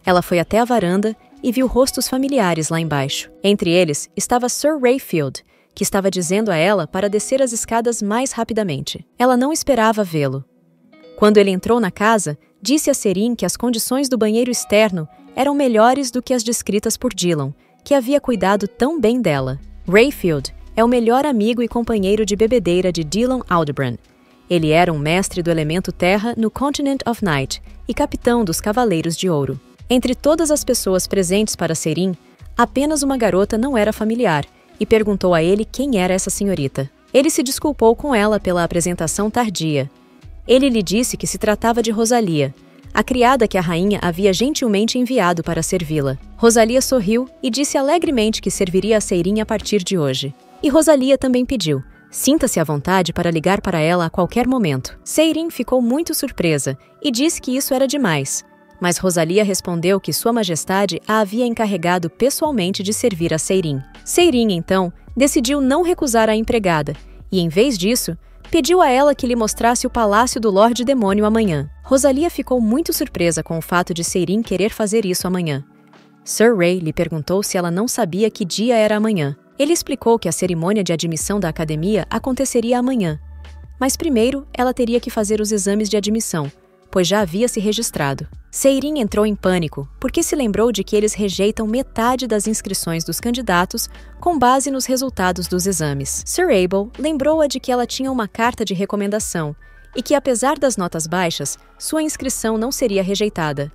Ela foi até a varanda e viu rostos familiares lá embaixo. Entre eles estava Sir Rayfield, que estava dizendo a ela para descer as escadas mais rapidamente. Ela não esperava vê-lo. Quando ele entrou na casa, disse a Seirin que as condições do banheiro externo eram melhores do que as descritas por Dylan, que havia cuidado tão bem dela. Rayfield é o melhor amigo e companheiro de bebedeira de Dylan Aldebaran. Ele era um mestre do elemento terra no Continent of Night e capitão dos Cavaleiros de Ouro. Entre todas as pessoas presentes para Seirin, apenas uma garota não era familiar e perguntou a ele quem era essa senhorita. Ele se desculpou com ela pela apresentação tardia. Ele lhe disse que se tratava de Rosalia, a criada que a rainha havia gentilmente enviado para servi-la. Rosalia sorriu e disse alegremente que serviria a Seirin a partir de hoje. E Rosalia também pediu: sinta-se à vontade para ligar para ela a qualquer momento. Seirin ficou muito surpresa e disse que isso era demais. Mas Rosalia respondeu que Sua Majestade a havia encarregado pessoalmente de servir a Seirin. Seirin, então, decidiu não recusar a empregada e, em vez disso, pediu a ela que lhe mostrasse o palácio do Lorde Demônio amanhã. Rosalia ficou muito surpresa com o fato de Seirin querer fazer isso amanhã. Sir Ray lhe perguntou se ela não sabia que dia era amanhã. Ele explicou que a cerimônia de admissão da academia aconteceria amanhã. Mas primeiro, ela teria que fazer os exames de admissão, pois já havia se registrado. Seirin entrou em pânico, porque se lembrou de que eles rejeitam metade das inscrições dos candidatos com base nos resultados dos exames. Sir Abel lembrou-a de que ela tinha uma carta de recomendação e que, apesar das notas baixas, sua inscrição não seria rejeitada.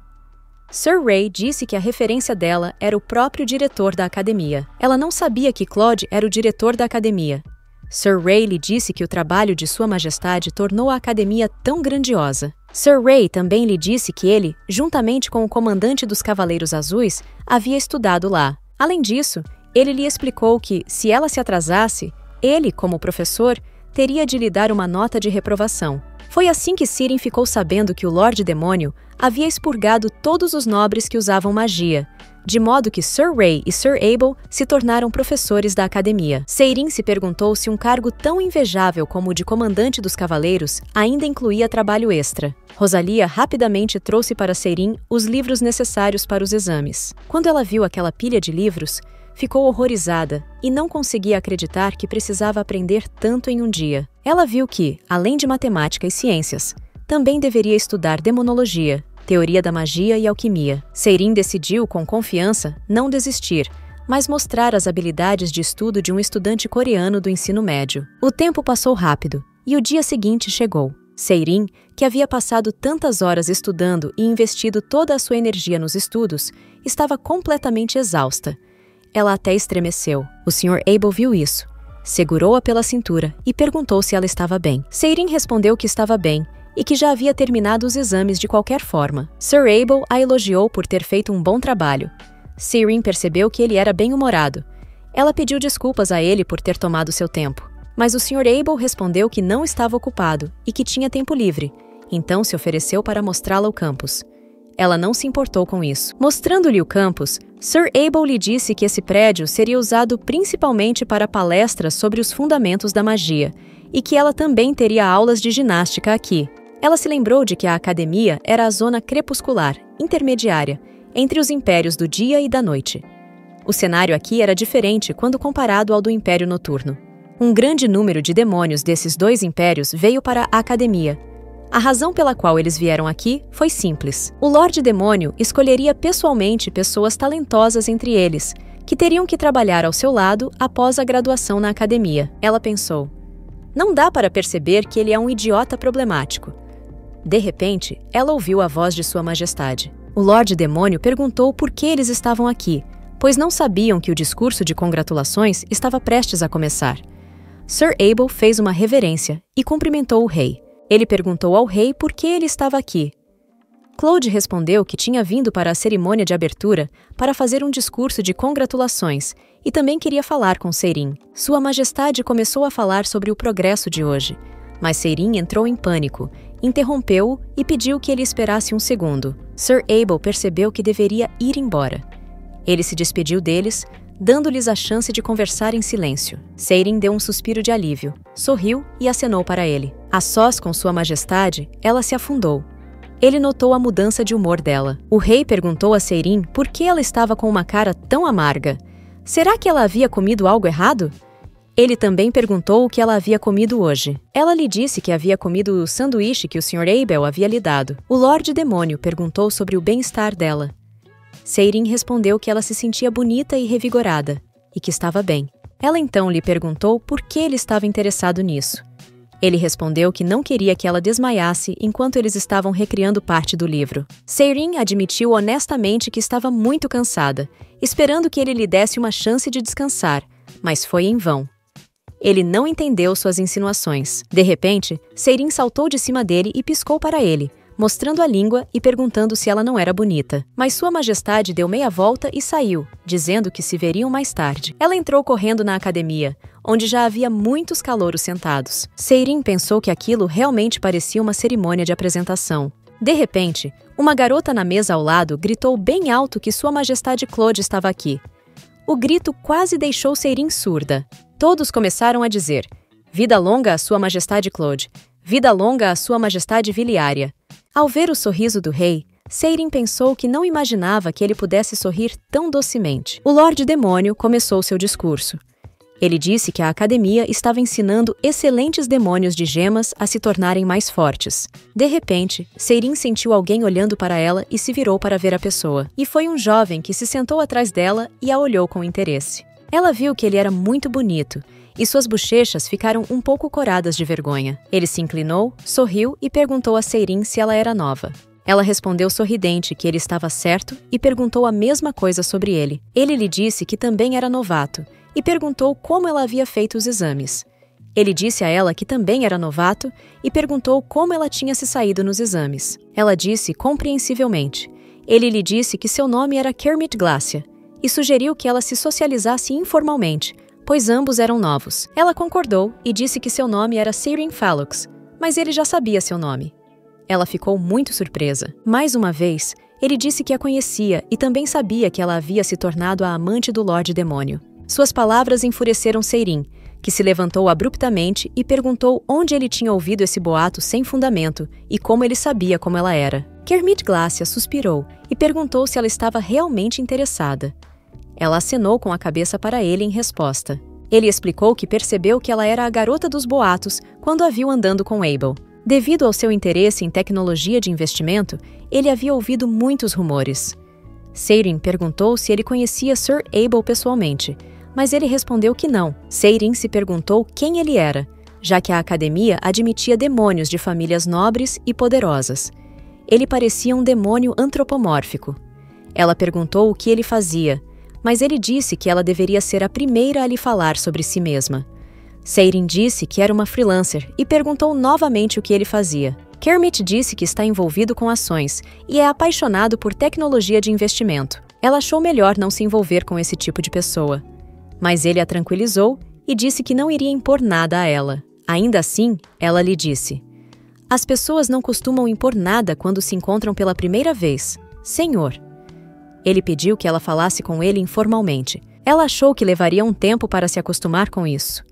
Sir Ray disse que a referência dela era o próprio diretor da academia. Ela não sabia que Claude era o diretor da academia. Sir Ray lhe disse que o trabalho de Sua Majestade tornou a academia tão grandiosa. Sir Ray também lhe disse que ele, juntamente com o comandante dos Cavaleiros Azuis, havia estudado lá. Além disso, ele lhe explicou que, se ela se atrasasse, ele, como professor, teria de lhe dar uma nota de reprovação. Foi assim que Seirin ficou sabendo que o Lorde Demônio havia expurgado todos os nobres que usavam magia, de modo que Sir Ray e Sir Abel se tornaram professores da academia. Seirin se perguntou se um cargo tão invejável como o de comandante dos cavaleiros ainda incluía trabalho extra. Rosalia rapidamente trouxe para Seirin os livros necessários para os exames. Quando ela viu aquela pilha de livros, ficou horrorizada e não conseguia acreditar que precisava aprender tanto em um dia. Ela viu que, além de matemática e ciências, também deveria estudar demonologia, teoria da magia e alquimia. Seirin decidiu, com confiança, não desistir, mas mostrar as habilidades de estudo de um estudante coreano do ensino médio. O tempo passou rápido, e o dia seguinte chegou. Seirin, que havia passado tantas horas estudando e investido toda a sua energia nos estudos, estava completamente exausta. Ela até estremeceu. O Sr. Abel viu isso. Segurou-a pela cintura e perguntou se ela estava bem. Seirin respondeu que estava bem, e que já havia terminado os exames de qualquer forma. Sir Abel a elogiou por ter feito um bom trabalho. Seirin percebeu que ele era bem-humorado. Ela pediu desculpas a ele por ter tomado seu tempo, mas o Sr. Abel respondeu que não estava ocupado e que tinha tempo livre, então se ofereceu para mostrá-la o campus. Ela não se importou com isso. Mostrando-lhe o campus, Sir Abel lhe disse que esse prédio seria usado principalmente para palestras sobre os fundamentos da magia e que ela também teria aulas de ginástica aqui. Ela se lembrou de que a academia era a zona crepuscular, intermediária, entre os impérios do dia e da noite. O cenário aqui era diferente quando comparado ao do Império Noturno. Um grande número de demônios desses dois impérios veio para a academia. A razão pela qual eles vieram aqui foi simples. O Lorde Demônio escolheria pessoalmente pessoas talentosas entre eles, que teriam que trabalhar ao seu lado após a graduação na academia. Ela pensou: não dá para perceber que ele é um idiota problemático. De repente, ela ouviu a voz de Sua Majestade. O Lorde Demônio perguntou por que eles estavam aqui, pois não sabiam que o discurso de congratulações estava prestes a começar. Sir Abel fez uma reverência e cumprimentou o rei. Ele perguntou ao rei por que ele estava aqui. Claude respondeu que tinha vindo para a cerimônia de abertura para fazer um discurso de congratulações e também queria falar com Seirin. Sua Majestade começou a falar sobre o progresso de hoje, mas Seirin entrou em pânico, interrompeu-o e pediu que ele esperasse um segundo. Sir Abel percebeu que deveria ir embora. Ele se despediu deles, dando-lhes a chance de conversar em silêncio. Seirin deu um suspiro de alívio, sorriu e acenou para ele. A sós com Sua Majestade, ela se afundou. Ele notou a mudança de humor dela. O rei perguntou a Seirin por que ela estava com uma cara tão amarga. Será que ela havia comido algo errado? Ele também perguntou o que ela havia comido hoje. Ela lhe disse que havia comido o sanduíche que o Sr. Abel havia lhe dado. O Lorde Demônio perguntou sobre o bem-estar dela. Seirin respondeu que ela se sentia bonita e revigorada, e que estava bem. Ela então lhe perguntou por que ele estava interessado nisso. Ele respondeu que não queria que ela desmaiasse enquanto eles estavam recriando parte do livro. Seirin admitiu honestamente que estava muito cansada, esperando que ele lhe desse uma chance de descansar, mas foi em vão. Ele não entendeu suas insinuações. De repente, Seirin saltou de cima dele e piscou para ele, mostrando a língua e perguntando se ela não era bonita. Mas Sua Majestade deu meia volta e saiu, dizendo que se veriam mais tarde. Ela entrou correndo na academia, onde já havia muitos calouros sentados. Seirin pensou que aquilo realmente parecia uma cerimônia de apresentação. De repente, uma garota na mesa ao lado gritou bem alto que Sua Majestade Claude estava aqui. O grito quase deixou Seirin surda. Todos começaram a dizer: "Vida longa a Sua Majestade Claude! Vida longa a Sua Majestade Viliária!" Ao ver o sorriso do rei, Seirin pensou que não imaginava que ele pudesse sorrir tão docemente. O Lorde Demônio começou seu discurso. Ele disse que a academia estava ensinando excelentes demônios de gemas a se tornarem mais fortes. De repente, Seirin sentiu alguém olhando para ela e se virou para ver a pessoa. E foi um jovem que se sentou atrás dela e a olhou com interesse. Ela viu que ele era muito bonito, e suas bochechas ficaram um pouco coradas de vergonha. Ele se inclinou, sorriu e perguntou a Seirin se ela era nova. Ela respondeu sorridente que ele estava certo e perguntou a mesma coisa sobre ele. Ele lhe disse que também era novato e perguntou como ela havia feito os exames. Ele disse a ela que também era novato e perguntou como ela tinha se saído nos exames. Ela disse compreensivelmente. Ele lhe disse que seu nome era Kermit Glacia e sugeriu que ela se socializasse informalmente, pois ambos eram novos. Ela concordou e disse que seu nome era Seirin Phallux, mas ele já sabia seu nome. Ela ficou muito surpresa. Mais uma vez, ele disse que a conhecia e também sabia que ela havia se tornado a amante do Lorde Demônio. Suas palavras enfureceram Seirin, que se levantou abruptamente e perguntou onde ele tinha ouvido esse boato sem fundamento e como ele sabia como ela era. Kermit Glacia suspirou e perguntou se ela estava realmente interessada. Ela acenou com a cabeça para ele em resposta. Ele explicou que percebeu que ela era a garota dos boatos quando a viu andando com Abel. Devido ao seu interesse em tecnologia de investimento, ele havia ouvido muitos rumores. Seirin perguntou se ele conhecia Sir Abel pessoalmente, mas ele respondeu que não. Seirin se perguntou quem ele era, já que a academia admitia demônios de famílias nobres e poderosas. Ele parecia um demônio antropomórfico. Ela perguntou o que ele fazia, mas ele disse que ela deveria ser a primeira a lhe falar sobre si mesma. Seirin disse que era uma freelancer e perguntou novamente o que ele fazia. Kermit disse que está envolvido com ações e é apaixonado por tecnologia de investimento. Ela achou melhor não se envolver com esse tipo de pessoa. Mas ele a tranquilizou e disse que não iria impor nada a ela. Ainda assim, ela lhe disse: "As pessoas não costumam impor nada quando se encontram pela primeira vez, senhor." Ele pediu que ela falasse com ele informalmente. Ela achou que levaria um tempo para se acostumar com isso.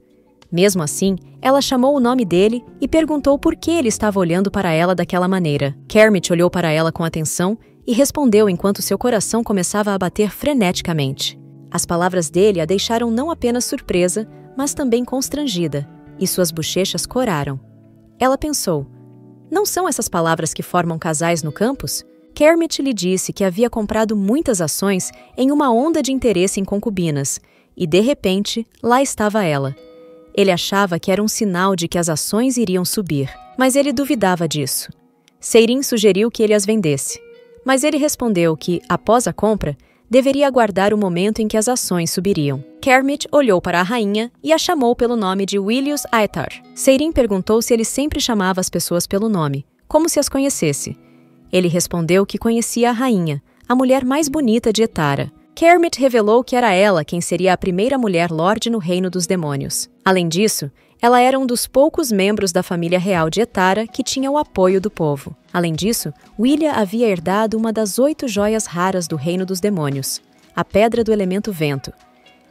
Mesmo assim, ela chamou o nome dele e perguntou por que ele estava olhando para ela daquela maneira. Kermit olhou para ela com atenção e respondeu enquanto seu coração começava a bater freneticamente. As palavras dele a deixaram não apenas surpresa, mas também constrangida, e suas bochechas coraram. Ela pensou: não são essas palavras que formam casais no campus? Kermit lhe disse que havia comprado muitas ações em uma onda de interesse em concubinas, e de repente, lá estava ela. Ele achava que era um sinal de que as ações iriam subir, mas ele duvidava disso. Seirin sugeriu que ele as vendesse, mas ele respondeu que, após a compra, deveria aguardar o momento em que as ações subiriam. Kermit olhou para a rainha e a chamou pelo nome de Wilius Aethar. Seirin perguntou se ele sempre chamava as pessoas pelo nome, como se as conhecesse. Ele respondeu que conhecia a rainha, a mulher mais bonita de Etara. Kermit revelou que era ela quem seria a primeira mulher Lorde no Reino dos Demônios. Além disso, ela era um dos poucos membros da família real de Etara que tinha o apoio do povo. Além disso, Wilia havia herdado uma das 8 joias raras do Reino dos Demônios, a Pedra do Elemento Vento.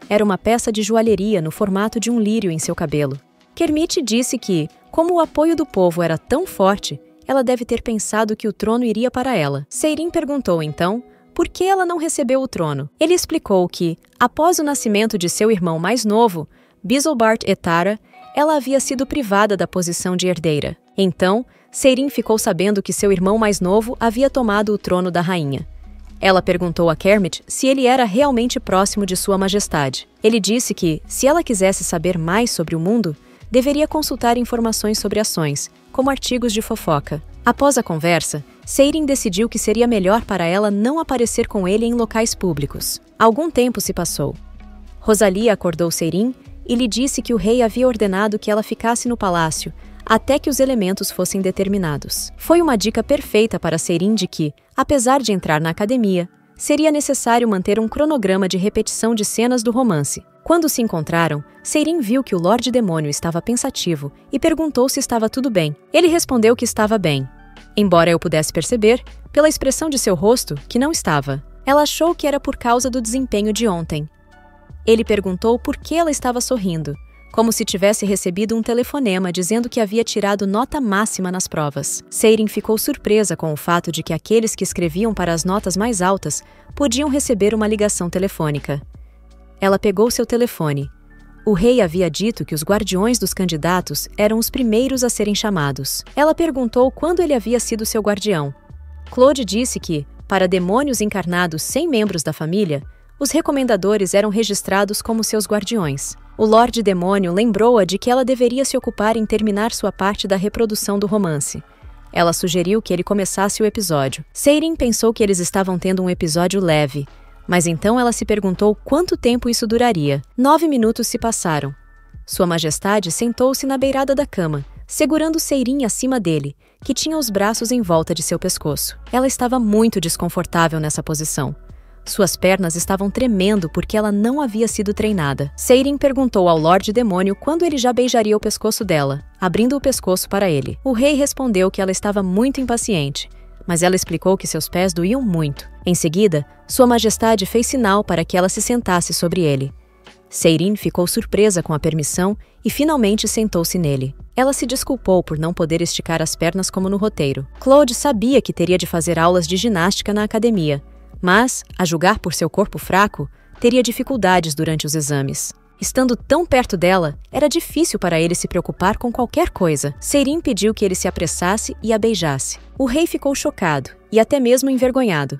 Era uma peça de joalheria no formato de um lírio em seu cabelo. Kermit disse que, como o apoio do povo era tão forte, ela deve ter pensado que o trono iria para ela. Seirin perguntou, então, por que ela não recebeu o trono. Ele explicou que, após o nascimento de seu irmão mais novo, Bisolbart Etara, ela havia sido privada da posição de herdeira. Então, Seirin ficou sabendo que seu irmão mais novo havia tomado o trono da rainha. Ela perguntou a Kermit se ele era realmente próximo de Sua Majestade. Ele disse que, se ela quisesse saber mais sobre o mundo, deveria consultar informações sobre ações, como artigos de fofoca. Após a conversa, Seirin decidiu que seria melhor para ela não aparecer com ele em locais públicos. Algum tempo se passou. Rosalia acordou Seirin e lhe disse que o rei havia ordenado que ela ficasse no palácio até que os elementos fossem determinados. Foi uma dica perfeita para Seirin de que, apesar de entrar na academia, seria necessário manter um cronograma de repetição de cenas do romance. Quando se encontraram, Seirin viu que o Lorde Demônio estava pensativo e perguntou se estava tudo bem. Ele respondeu que estava bem, embora eu pudesse perceber, pela expressão de seu rosto, que não estava. Ela achou que era por causa do desempenho de ontem. Ele perguntou por que ela estava sorrindo, como se tivesse recebido um telefonema dizendo que havia tirado nota máxima nas provas. Seirin ficou surpresa com o fato de que aqueles que escreviam para as notas mais altas podiam receber uma ligação telefônica. Ela pegou seu telefone. O rei havia dito que os guardiões dos candidatos eram os primeiros a serem chamados. Ela perguntou quando ele havia sido seu guardião. Claude disse que, para demônios encarnados sem membros da família, os recomendadores eram registrados como seus guardiões. O Lorde Demônio lembrou-a de que ela deveria se ocupar em terminar sua parte da reprodução do romance. Ela sugeriu que ele começasse o episódio. Seirin pensou que eles estavam tendo um episódio leve, mas então ela se perguntou quanto tempo isso duraria. 9 minutos se passaram. Sua Majestade sentou-se na beirada da cama, segurando Seirin acima dele, que tinha os braços em volta de seu pescoço. Ela estava muito desconfortável nessa posição. Suas pernas estavam tremendo porque ela não havia sido treinada. Seirin perguntou ao Lorde Demônio quando ele já beijaria o pescoço dela, abrindo o pescoço para ele. O rei respondeu que ela estava muito impaciente, mas ela explicou que seus pés doíam muito. Em seguida, Sua Majestade fez sinal para que ela se sentasse sobre ele. Seirin ficou surpresa com a permissão e finalmente sentou-se nele. Ela se desculpou por não poder esticar as pernas como no roteiro. Claude sabia que teria de fazer aulas de ginástica na academia, mas, a julgar por seu corpo fraco, teria dificuldades durante os exames. Estando tão perto dela, era difícil para ele se preocupar com qualquer coisa. Seirin pediu que ele se apressasse e a beijasse. O rei ficou chocado e até mesmo envergonhado.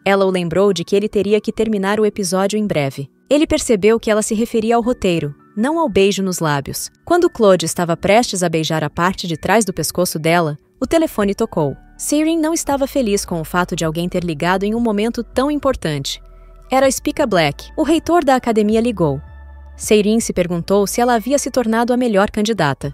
Ela o lembrou de que ele teria que terminar o episódio em breve. Ele percebeu que ela se referia ao roteiro, não ao beijo nos lábios. Quando Claude estava prestes a beijar a parte de trás do pescoço dela, o telefone tocou. Seirin não estava feliz com o fato de alguém ter ligado em um momento tão importante. Era Spica Black. O reitor da academia ligou. Seirin se perguntou se ela havia se tornado a melhor candidata.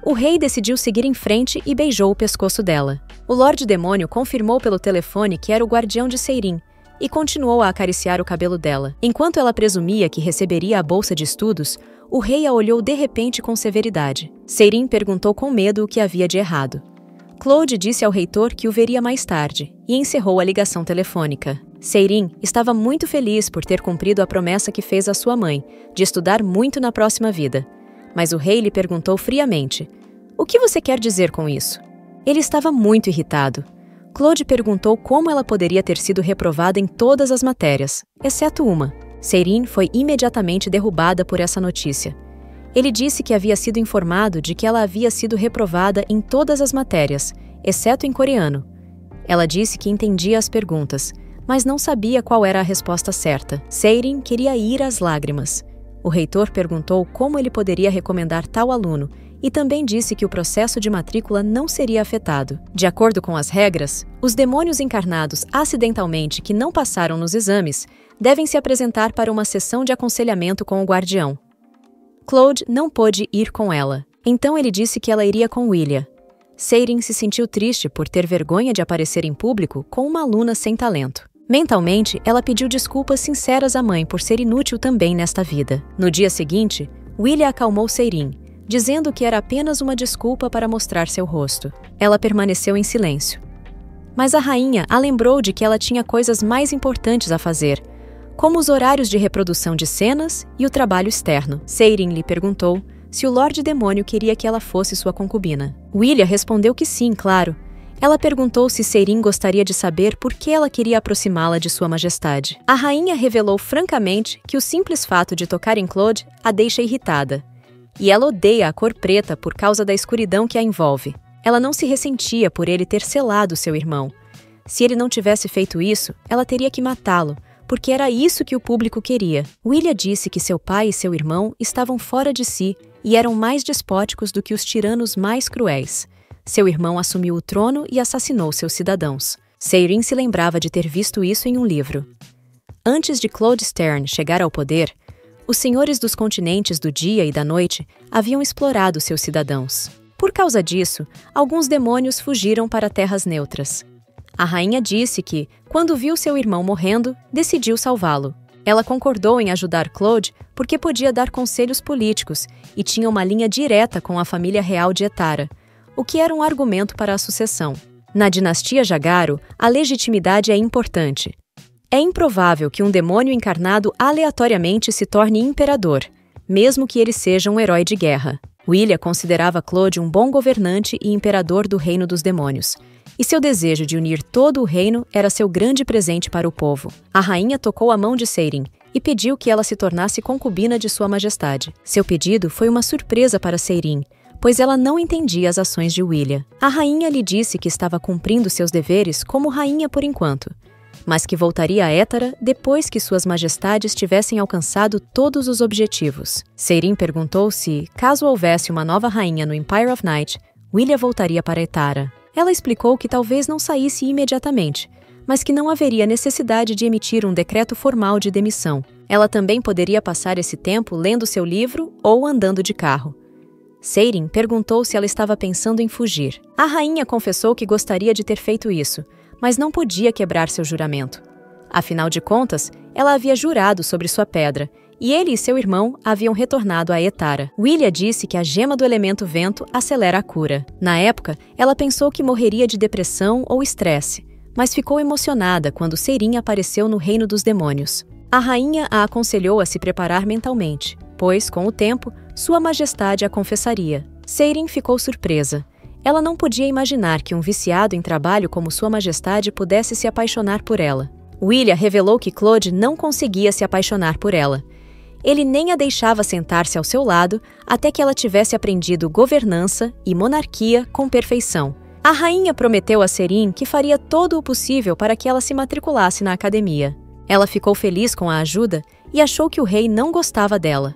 O rei decidiu seguir em frente e beijou o pescoço dela. O Lorde Demônio confirmou pelo telefone que era o guardião de Seirin e continuou a acariciar o cabelo dela. Enquanto ela presumia que receberia a bolsa de estudos, o rei a olhou de repente com severidade. Seirin perguntou com medo o que havia de errado. Claude disse ao reitor que o veria mais tarde e encerrou a ligação telefônica. Seirin estava muito feliz por ter cumprido a promessa que fez à sua mãe, de estudar muito na próxima vida. mas o rei lhe perguntou friamente: "O que você quer dizer com isso?" Ele estava muito irritado. Claude perguntou como ela poderia ter sido reprovada em todas as matérias, exceto uma. Seirin foi imediatamente derrubada por essa notícia. Ele disse que havia sido informado de que ela havia sido reprovada em todas as matérias, exceto em coreano. Ela disse que entendia as perguntas, mas não sabia qual era a resposta certa. Seirin queria ir às lágrimas. O reitor perguntou como ele poderia recomendar tal aluno e também disse que o processo de matrícula não seria afetado. De acordo com as regras, os demônios encarnados acidentalmente que não passaram nos exames devem se apresentar para uma sessão de aconselhamento com o guardião. Claude não pôde ir com ela, então ele disse que ela iria com William. Seirin se sentiu triste por ter vergonha de aparecer em público com uma aluna sem talento. Mentalmente, ela pediu desculpas sinceras à mãe por ser inútil também nesta vida. No dia seguinte, William acalmou Seirin, dizendo que era apenas uma desculpa para mostrar seu rosto. Ela permaneceu em silêncio. Mas a rainha a lembrou de que ela tinha coisas mais importantes a fazer, como os horários de reprodução de cenas e o trabalho externo. Seirin lhe perguntou se o Lorde Demônio queria que ela fosse sua concubina. William respondeu que sim, claro. Ela perguntou se Seirin gostaria de saber por que ela queria aproximá-la de Sua Majestade. A rainha revelou francamente que o simples fato de tocar em Claude a deixa irritada. E ela odeia a cor preta por causa da escuridão que a envolve. Ela não se ressentia por ele ter selado seu irmão. Se ele não tivesse feito isso, ela teria que matá-lo, porque era isso que o público queria. William disse que seu pai e seu irmão estavam fora de si e eram mais despóticos do que os tiranos mais cruéis. Seu irmão assumiu o trono e assassinou seus cidadãos. Seirin se lembrava de ter visto isso em um livro. Antes de Claude Stern chegar ao poder, os senhores dos continentes do dia e da noite haviam explorado seus cidadãos. Por causa disso, alguns demônios fugiram para terras neutras. A rainha disse que, quando viu seu irmão morrendo, decidiu salvá-lo. Ela concordou em ajudar Claude porque podia dar conselhos políticos e tinha uma linha direta com a família real de Etara, o que era um argumento para a sucessão. Na dinastia Jagaro, a legitimidade é importante. É improvável que um demônio encarnado aleatoriamente se torne imperador, mesmo que ele seja um herói de guerra. William considerava Claude um bom governante e imperador do reino dos demônios, e seu desejo de unir todo o reino era seu grande presente para o povo. A rainha tocou a mão de Seirin e pediu que ela se tornasse concubina de Sua Majestade. Seu pedido foi uma surpresa para Seirin, pois ela não entendia as ações de William. A rainha lhe disse que estava cumprindo seus deveres como rainha por enquanto, mas que voltaria a Etara depois que Suas Majestades tivessem alcançado todos os objetivos. Seirin perguntou se, caso houvesse uma nova rainha no Empire of Night, William voltaria para Etara. Ela explicou que talvez não saísse imediatamente, mas que não haveria necessidade de emitir um decreto formal de demissão. Ela também poderia passar esse tempo lendo seu livro ou andando de carro. Seirin perguntou se ela estava pensando em fugir. A rainha confessou que gostaria de ter feito isso, mas não podia quebrar seu juramento. Afinal de contas, ela havia jurado sobre sua pedra, e ele e seu irmão haviam retornado a Etara. William disse que a gema do elemento vento acelera a cura. Na época, ela pensou que morreria de depressão ou estresse, mas ficou emocionada quando Seirin apareceu no reino dos demônios. A rainha a aconselhou a se preparar mentalmente, pois, com o tempo, Sua Majestade a confessaria. Seirin ficou surpresa. Ela não podia imaginar que um viciado em trabalho como Sua Majestade pudesse se apaixonar por ela. William revelou que Claude não conseguia se apaixonar por ela. Ele nem a deixava sentar-se ao seu lado até que ela tivesse aprendido governança e monarquia com perfeição. A rainha prometeu a Seirin que faria todo o possível para que ela se matriculasse na academia. Ela ficou feliz com a ajuda e achou que o rei não gostava dela.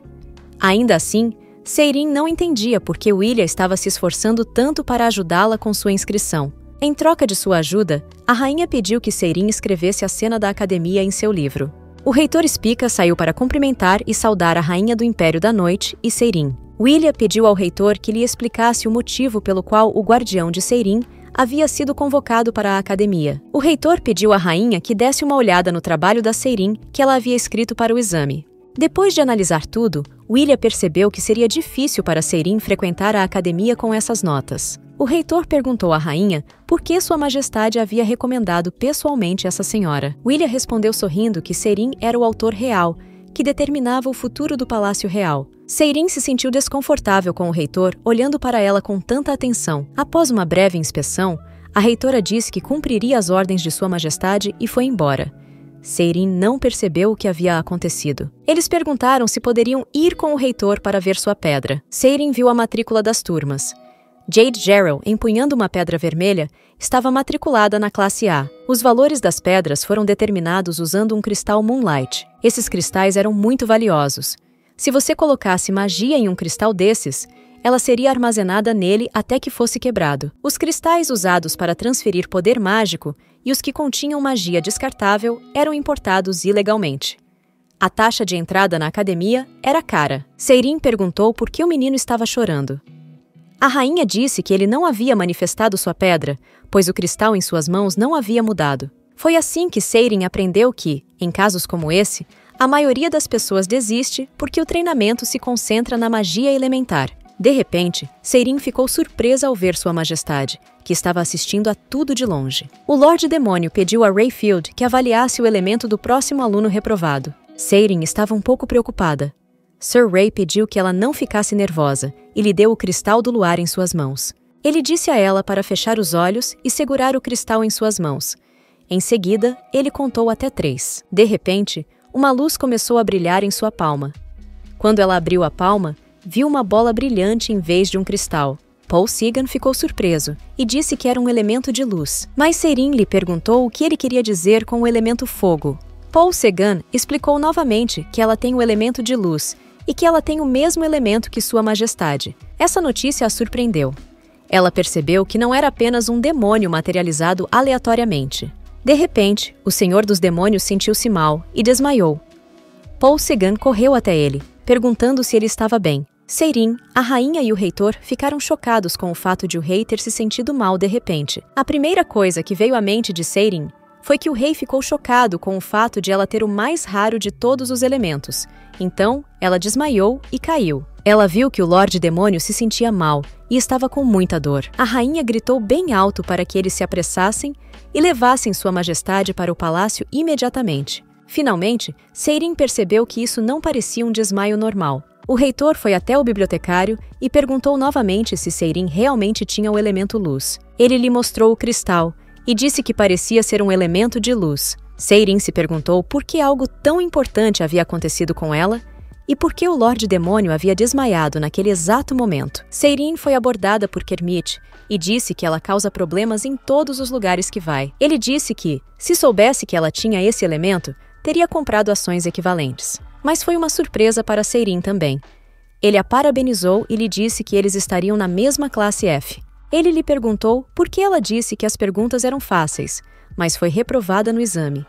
Ainda assim, Seirin não entendia por que William estava se esforçando tanto para ajudá-la com sua inscrição. Em troca de sua ajuda, a rainha pediu que Seirin escrevesse a cena da academia em seu livro. O reitor Spica saiu para cumprimentar e saudar a rainha do Império da Noite e Seirin. William pediu ao reitor que lhe explicasse o motivo pelo qual o guardião de Seirin havia sido convocado para a academia. O reitor pediu à rainha que desse uma olhada no trabalho da Seirin que ela havia escrito para o exame. Depois de analisar tudo, William percebeu que seria difícil para Seirin frequentar a academia com essas notas. O reitor perguntou à rainha por que Sua Majestade havia recomendado pessoalmente essa senhora. William respondeu sorrindo que Seirin era o autor real, que determinava o futuro do Palácio Real. Seirin se sentiu desconfortável com o reitor, olhando para ela com tanta atenção. Após uma breve inspeção, a reitora disse que cumpriria as ordens de Sua Majestade e foi embora. Seirin não percebeu o que havia acontecido. Eles perguntaram se poderiam ir com o reitor para ver sua pedra. Seirin viu a matrícula das turmas. Jade Jarrell, empunhando uma pedra vermelha, estava matriculada na classe A. Os valores das pedras foram determinados usando um cristal Moonlight. Esses cristais eram muito valiosos. Se você colocasse magia em um cristal desses, ela seria armazenada nele até que fosse quebrado. Os cristais usados para transferir poder mágico e os que continham magia descartável eram importados ilegalmente. A taxa de entrada na academia era cara. Seirin perguntou por que o menino estava chorando. A rainha disse que ele não havia manifestado sua pedra, pois o cristal em suas mãos não havia mudado. Foi assim que Seirin aprendeu que, em casos como esse, a maioria das pessoas desiste porque o treinamento se concentra na magia elementar. De repente, Seirin ficou surpresa ao ver Sua Majestade, que estava assistindo a tudo de longe. O Lorde Demônio pediu a Rayfield que avaliasse o elemento do próximo aluno reprovado. Seirin estava um pouco preocupada. Sir Ray pediu que ela não ficasse nervosa e lhe deu o cristal do luar em suas mãos. Ele disse a ela para fechar os olhos e segurar o cristal em suas mãos. Em seguida, ele contou até 3. De repente, uma luz começou a brilhar em sua palma. Quando ela abriu a palma, viu uma bola brilhante em vez de um cristal. Paul Sagan ficou surpreso e disse que era um elemento de luz. Mas Seirin lhe perguntou o que ele queria dizer com o elemento fogo. Paul Sagan explicou novamente que ela tem o elemento de luz e que ela tem o mesmo elemento que Sua Majestade. Essa notícia a surpreendeu. Ela percebeu que não era apenas um demônio materializado aleatoriamente. De repente, o Senhor dos Demônios sentiu-se mal e desmaiou. Paul Sagan correu até ele, perguntando se ele estava bem. Seirin, a rainha e o reitor ficaram chocados com o fato de o rei ter se sentido mal de repente. A primeira coisa que veio à mente de Seirin foi que o rei ficou chocado com o fato de ela ter o mais raro de todos os elementos. Então, ela desmaiou e caiu. Ela viu que o Lorde Demônio se sentia mal e estava com muita dor. A rainha gritou bem alto para que eles se apressassem e levassem Sua Majestade para o palácio imediatamente. Finalmente, Seirin percebeu que isso não parecia um desmaio normal. O reitor foi até o bibliotecário e perguntou novamente se Seirin realmente tinha o elemento luz. Ele lhe mostrou o cristal e disse que parecia ser um elemento de luz. Seirin se perguntou por que algo tão importante havia acontecido com ela e por que o Lorde Demônio havia desmaiado naquele exato momento. Seirin foi abordada por Kermit e disse que ela causa problemas em todos os lugares que vai. Ele disse que, se soubesse que ela tinha esse elemento, teria comprado ações equivalentes. Mas foi uma surpresa para Seirin também. Ele a parabenizou e lhe disse que eles estariam na mesma classe F. Ele lhe perguntou por que ela disse que as perguntas eram fáceis, mas foi reprovada no exame.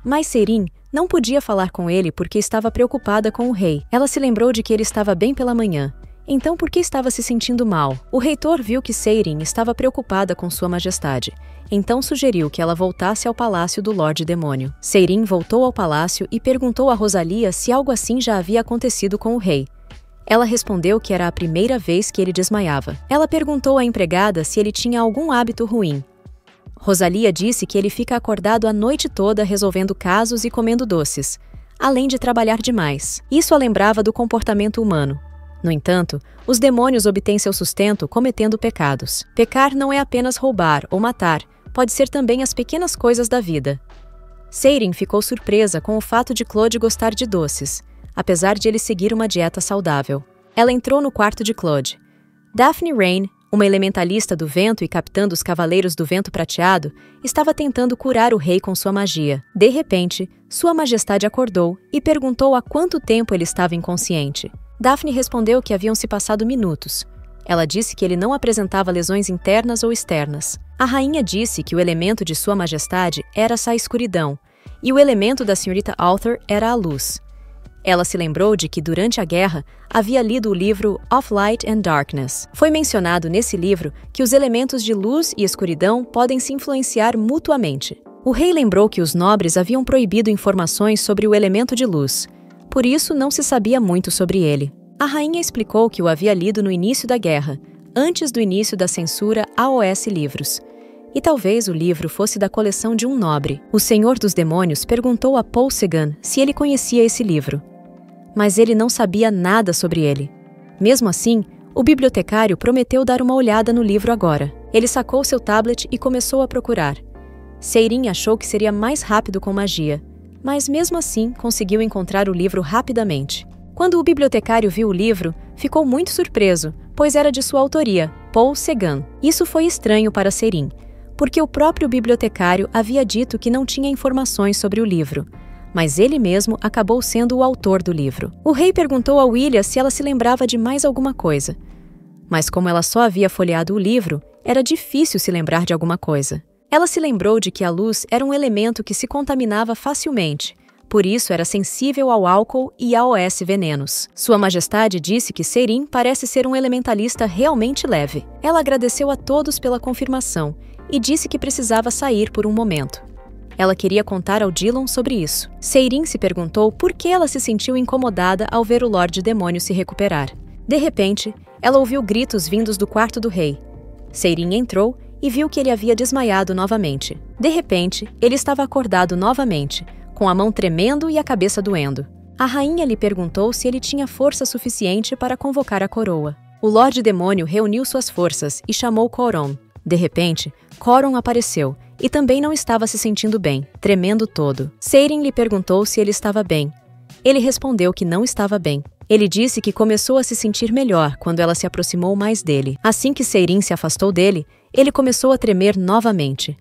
Mas Seirin não podia falar com ele porque estava preocupada com o rei. Ela se lembrou de que ele estava bem pela manhã. Então por que estava se sentindo mal? O reitor viu que Seirin estava preocupada com Sua Majestade. Então sugeriu que ela voltasse ao palácio do Lorde Demônio. Seirin voltou ao palácio e perguntou a Rosalia se algo assim já havia acontecido com o rei. Ela respondeu que era a primeira vez que ele desmaiava. Ela perguntou à empregada se ele tinha algum hábito ruim. Rosalia disse que ele fica acordado a noite toda resolvendo casos e comendo doces, além de trabalhar demais. Isso a lembrava do comportamento humano. No entanto, os demônios obtêm seu sustento cometendo pecados. Pecar não é apenas roubar ou matar, pode ser também as pequenas coisas da vida. Seirin ficou surpresa com o fato de Claude gostar de doces, apesar de ele seguir uma dieta saudável. Ela entrou no quarto de Claude. Daphne Rain, uma elementalista do vento e capitã dos Cavaleiros do Vento Prateado, estava tentando curar o rei com sua magia. De repente, Sua Majestade acordou e perguntou há quanto tempo ele estava inconsciente. Daphne respondeu que haviam se passado minutos. Ela disse que ele não apresentava lesões internas ou externas. A rainha disse que o elemento de Sua Majestade era a escuridão, e o elemento da senhorita Arthur era a luz. Ela se lembrou de que, durante a guerra, havia lido o livro Of Light and Darkness. Foi mencionado nesse livro que os elementos de luz e escuridão podem se influenciar mutuamente. O rei lembrou que os nobres haviam proibido informações sobre o elemento de luz, por isso não se sabia muito sobre ele. A rainha explicou que o havia lido no início da guerra, antes do início da censura AOS Livros. E talvez o livro fosse da coleção de um nobre. O Senhor dos Demônios perguntou a Paul Sagan se ele conhecia esse livro. mas ele não sabia nada sobre ele. Mesmo assim, o bibliotecário prometeu dar uma olhada no livro agora. Ele sacou seu tablet e começou a procurar. Seirin achou que seria mais rápido com magia, mas mesmo assim conseguiu encontrar o livro rapidamente. Quando o bibliotecário viu o livro, ficou muito surpreso, pois era de sua autoria, Paul Sagan. Isso foi estranho para Seirin, porque o próprio bibliotecário havia dito que não tinha informações sobre o livro, mas ele mesmo acabou sendo o autor do livro. O rei perguntou a Willia se ela se lembrava de mais alguma coisa, mas como ela só havia folheado o livro, era difícil se lembrar de alguma coisa. Ela se lembrou de que a luz era um elemento que se contaminava facilmente, por isso era sensível ao álcool e AOS venenos. Sua Majestade disse que Seirin parece ser um elementalista realmente leve. Ela agradeceu a todos pela confirmação e disse que precisava sair por um momento. Ela queria contar ao Dillon sobre isso. Seirin se perguntou por que ela se sentiu incomodada ao ver o Lorde Demônio se recuperar. De repente, ela ouviu gritos vindos do quarto do rei. Seirin entrou e viu que ele havia desmaiado novamente. De repente, ele estava acordado novamente, com a mão tremendo e a cabeça doendo. A rainha lhe perguntou se ele tinha força suficiente para convocar a coroa. O Lorde Demônio reuniu suas forças e chamou Coron. De repente, Coron apareceu e também não estava se sentindo bem, tremendo todo. Seirin lhe perguntou se ele estava bem. Ele respondeu que não estava bem. Ele disse que começou a se sentir melhor quando ela se aproximou mais dele. Assim que Seirin se afastou dele, ele começou a tremer novamente.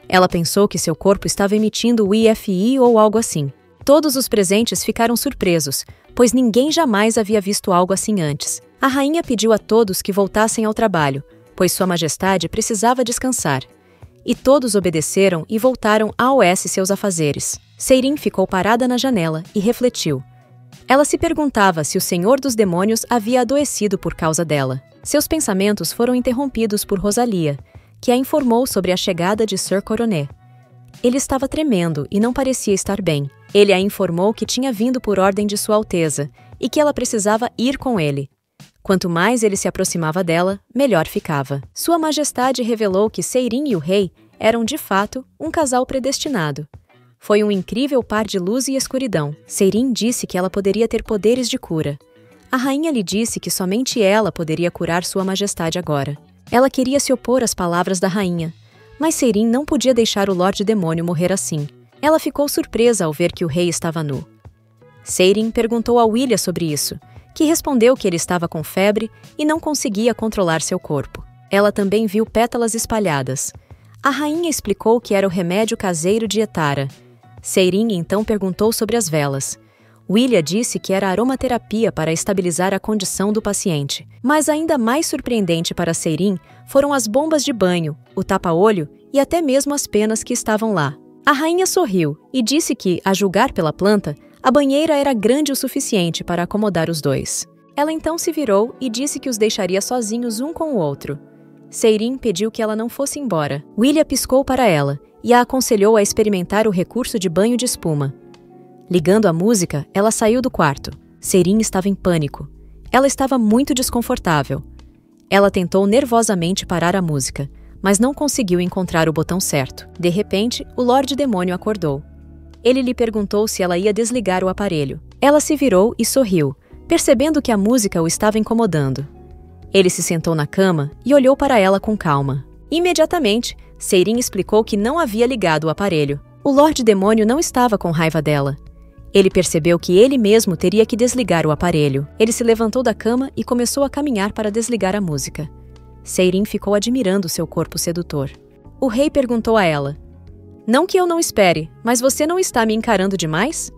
Ela pensou que seu corpo estava emitindo o IFI ou algo assim. Todos os presentes ficaram surpresos, pois ninguém jamais havia visto algo assim antes. A rainha pediu a todos que voltassem ao trabalho, pois Sua Majestade precisava descansar. E todos obedeceram e voltaram aos seus afazeres. Seirin ficou parada na janela e refletiu. Ela se perguntava se o Senhor dos Demônios havia adoecido por causa dela. Seus pensamentos foram interrompidos por Rosalia, que a informou sobre a chegada de Sir Coronet. Ele estava tremendo e não parecia estar bem. Ele a informou que tinha vindo por ordem de Sua Alteza e que ela precisava ir com ele. Quanto mais ele se aproximava dela, melhor ficava. Sua Majestade revelou que Seirin e o rei eram, de fato, um casal predestinado. Foi um incrível par de luz e escuridão. Seirin disse que ela poderia ter poderes de cura. A rainha lhe disse que somente ela poderia curar Sua Majestade agora. Ela queria se opor às palavras da rainha, mas Seirin não podia deixar o Lorde Demônio morrer assim. Ela ficou surpresa ao ver que o rei estava nu. Seirin perguntou a Willia sobre isso, que respondeu que ele estava com febre e não conseguia controlar seu corpo. Ela também viu pétalas espalhadas. A rainha explicou que era o remédio caseiro de Etara. Seirin então perguntou sobre as velas. Willia disse que era aromaterapia para estabilizar a condição do paciente. Mas ainda mais surpreendente para Seirin foram as bombas de banho, o tapa-olho e até mesmo as penas que estavam lá. A rainha sorriu e disse que, a julgar pela planta, a banheira era grande o suficiente para acomodar os dois. Ela então se virou e disse que os deixaria sozinhos um com o outro. Seirin pediu que ela não fosse embora. Willia piscou para ela e a aconselhou a experimentar o recurso de banho de espuma. Ligando a música, ela saiu do quarto. Seirin estava em pânico. Ela estava muito desconfortável. Ela tentou nervosamente parar a música, mas não conseguiu encontrar o botão certo. De repente, o Lorde Demônio acordou. Ele lhe perguntou se ela ia desligar o aparelho. Ela se virou e sorriu, percebendo que a música o estava incomodando. Ele se sentou na cama e olhou para ela com calma. Imediatamente, Seirin explicou que não havia ligado o aparelho. O Lorde Demônio não estava com raiva dela. Ele percebeu que ele mesmo teria que desligar o aparelho. Ele se levantou da cama e começou a caminhar para desligar a música. Seirin ficou admirando seu corpo sedutor. O rei perguntou a ela: "Não que eu não espere, mas você não está me encarando demais?"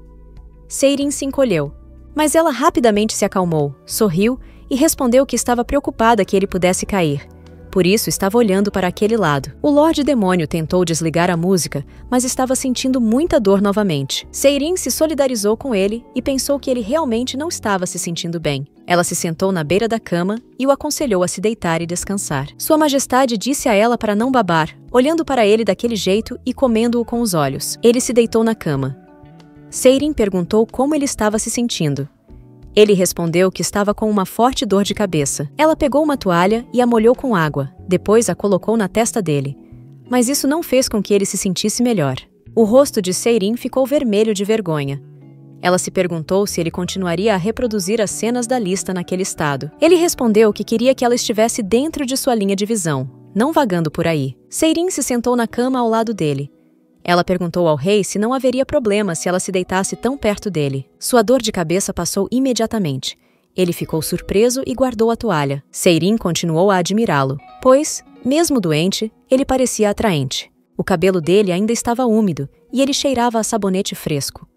Seirin se encolheu, mas ela rapidamente se acalmou, sorriu e respondeu que estava preocupada que ele pudesse cair. Por isso, estava olhando para aquele lado. O Lorde Demônio tentou desligar a música, mas estava sentindo muita dor novamente. Seirin se solidarizou com ele e pensou que ele realmente não estava se sentindo bem. Ela se sentou na beira da cama e o aconselhou a se deitar e descansar. Sua Majestade disse a ela para não babar, olhando para ele daquele jeito e comendo-o com os olhos. Ele se deitou na cama. Seirin perguntou como ele estava se sentindo. Ele respondeu que estava com uma forte dor de cabeça. Ela pegou uma toalha e a molhou com água, depois a colocou na testa dele. Mas isso não fez com que ele se sentisse melhor. O rosto de Seirin ficou vermelho de vergonha. Ela se perguntou se ele continuaria a reproduzir as cenas da lista naquele estado. Ele respondeu que queria que ela estivesse dentro de sua linha de visão, não vagando por aí. Seirin se sentou na cama ao lado dele. Ela perguntou ao rei se não haveria problema se ela se deitasse tão perto dele. Sua dor de cabeça passou imediatamente. Ele ficou surpreso e guardou a toalha. Seirin continuou a admirá-lo, pois, mesmo doente, ele parecia atraente. O cabelo dele ainda estava úmido e ele cheirava a sabonete fresco.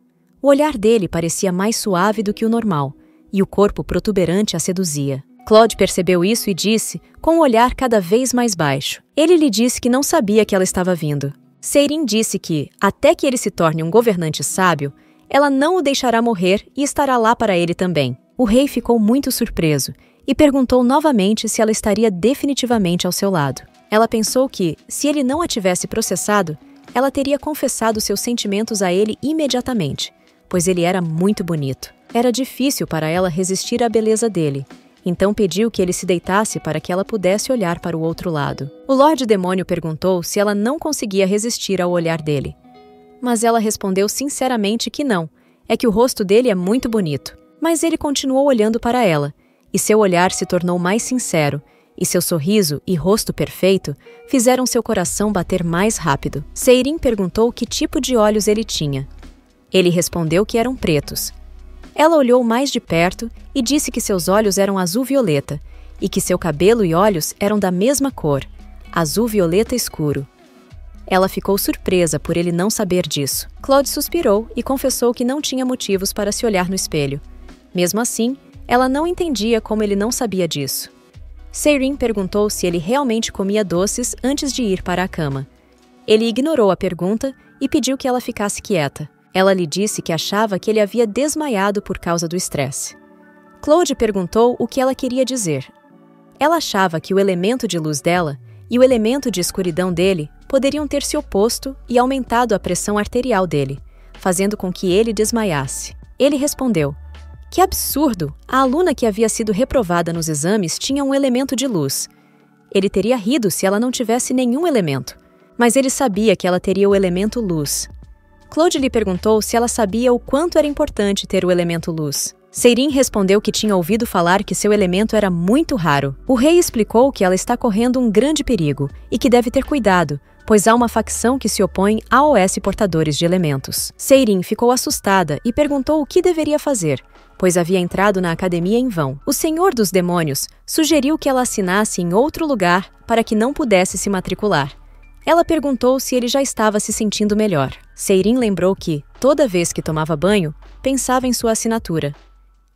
O olhar dele parecia mais suave do que o normal, e o corpo protuberante a seduzia. Claude percebeu isso e disse, com o olhar cada vez mais baixo. Ele lhe disse que não sabia que ela estava vindo. Seirin disse que, até que ele se torne um governante sábio, ela não o deixará morrer e estará lá para ele também. O rei ficou muito surpreso e perguntou novamente se ela estaria definitivamente ao seu lado. Ela pensou que, se ele não a tivesse processado, ela teria confessado seus sentimentos a ele imediatamente, pois ele era muito bonito. Era difícil para ela resistir à beleza dele, então pediu que ele se deitasse para que ela pudesse olhar para o outro lado. O Lorde Demônio perguntou se ela não conseguia resistir ao olhar dele. Mas ela respondeu sinceramente que não, é que o rosto dele é muito bonito. Mas ele continuou olhando para ela, e seu olhar se tornou mais sincero, e seu sorriso e rosto perfeito fizeram seu coração bater mais rápido. Seirin perguntou que tipo de olhos ele tinha. Ele respondeu que eram pretos. Ela olhou mais de perto e disse que seus olhos eram azul-violeta e que seu cabelo e olhos eram da mesma cor, azul-violeta escuro. Ela ficou surpresa por ele não saber disso. Claude suspirou e confessou que não tinha motivos para se olhar no espelho. Mesmo assim, ela não entendia como ele não sabia disso. Seirin perguntou se ele realmente comia doces antes de ir para a cama. Ele ignorou a pergunta e pediu que ela ficasse quieta. Ela lhe disse que achava que ele havia desmaiado por causa do estresse. Claude perguntou o que ela queria dizer. Ela achava que o elemento de luz dela e o elemento de escuridão dele poderiam ter se oposto e aumentado a pressão arterial dele, fazendo com que ele desmaiasse. Ele respondeu: "Que absurdo! A aluna que havia sido reprovada nos exames tinha um elemento de luz. Ele teria rido se ela não tivesse nenhum elemento, mas ele sabia que ela teria o elemento luz." Claude lhe perguntou se ela sabia o quanto era importante ter o elemento luz. Seirin respondeu que tinha ouvido falar que seu elemento era muito raro. O rei explicou que ela está correndo um grande perigo e que deve ter cuidado, pois há uma facção que se opõe aos portadores de elementos. Seirin ficou assustada e perguntou o que deveria fazer, pois havia entrado na academia em vão. O Senhor dos Demônios sugeriu que ela assinasse em outro lugar para que não pudesse se matricular. Ela perguntou se ele já estava se sentindo melhor. Seirin lembrou que, toda vez que tomava banho, pensava em sua assinatura.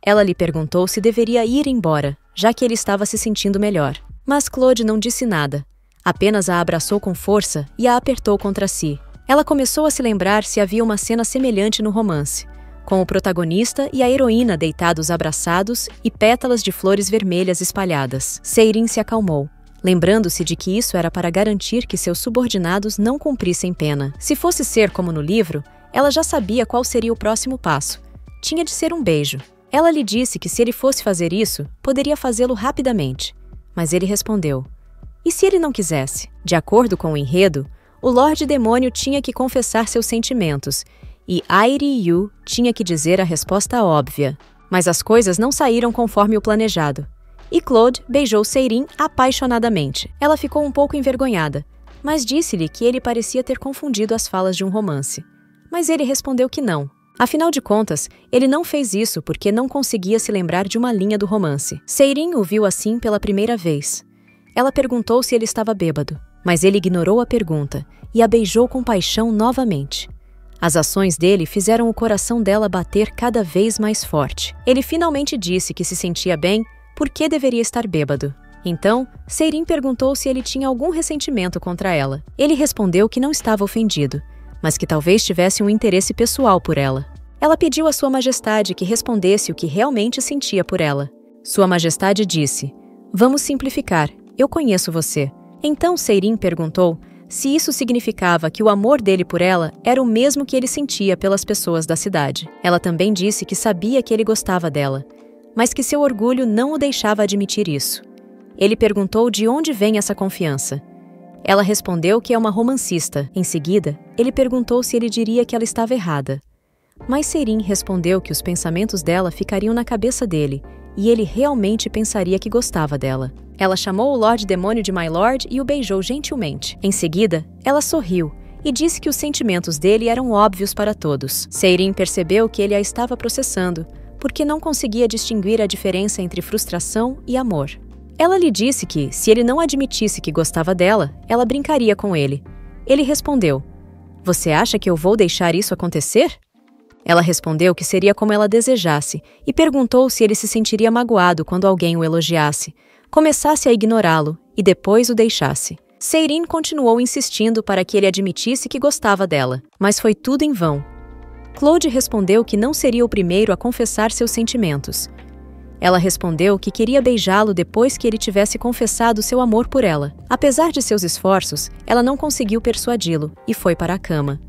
Ela lhe perguntou se deveria ir embora, já que ele estava se sentindo melhor. Mas Claude não disse nada. Apenas a abraçou com força e a apertou contra si. Ela começou a se lembrar se havia uma cena semelhante no romance, com o protagonista e a heroína deitados abraçados e pétalas de flores vermelhas espalhadas. Seirin se acalmou, lembrando-se de que isso era para garantir que seus subordinados não cumprissem pena. Se fosse ser como no livro, ela já sabia qual seria o próximo passo. Tinha de ser um beijo. Ela lhe disse que se ele fosse fazer isso, poderia fazê-lo rapidamente. Mas ele respondeu: "E se ele não quisesse?" De acordo com o enredo, o Lorde Demônio tinha que confessar seus sentimentos, e Airi Yu tinha que dizer a resposta óbvia. Mas as coisas não saíram conforme o planejado. E Claude beijou Seirin apaixonadamente. Ela ficou um pouco envergonhada, mas disse-lhe que ele parecia ter confundido as falas de um romance. Mas ele respondeu que não. Afinal de contas, ele não fez isso porque não conseguia se lembrar de uma linha do romance. Seirin o viu assim pela primeira vez. Ela perguntou se ele estava bêbado, mas ele ignorou a pergunta e a beijou com paixão novamente. As ações dele fizeram o coração dela bater cada vez mais forte. Ele finalmente disse que se sentia bem, por que deveria estar bêbado. Então, Seirin perguntou se ele tinha algum ressentimento contra ela. Ele respondeu que não estava ofendido, mas que talvez tivesse um interesse pessoal por ela. Ela pediu a Sua Majestade que respondesse o que realmente sentia por ela. Sua Majestade disse: "Vamos simplificar, eu conheço você." Então Seirin perguntou se isso significava que o amor dele por ela era o mesmo que ele sentia pelas pessoas da cidade. Ela também disse que sabia que ele gostava dela, mas que seu orgulho não o deixava admitir isso. Ele perguntou de onde vem essa confiança. Ela respondeu que é uma romancista. Em seguida, ele perguntou se ele diria que ela estava errada. mas Seirin respondeu que os pensamentos dela ficariam na cabeça dele, e ele realmente pensaria que gostava dela. Ela chamou o Lorde Demônio de My Lord e o beijou gentilmente. Em seguida, ela sorriu e disse que os sentimentos dele eram óbvios para todos. Seirin percebeu que ele a estava processando, porque não conseguia distinguir a diferença entre frustração e amor. Ela lhe disse que, se ele não admitisse que gostava dela, ela brincaria com ele. Ele respondeu: "Você acha que eu vou deixar isso acontecer?" Ela respondeu que seria como ela desejasse e perguntou se ele se sentiria magoado quando alguém o elogiasse, começasse a ignorá-lo e depois o deixasse. Seirin continuou insistindo para que ele admitisse que gostava dela, mas foi tudo em vão. Claude respondeu que não seria o primeiro a confessar seus sentimentos. Ela respondeu que queria beijá-lo depois que ele tivesse confessado seu amor por ela. Apesar de seus esforços, ela não conseguiu persuadi-lo e foi para a cama.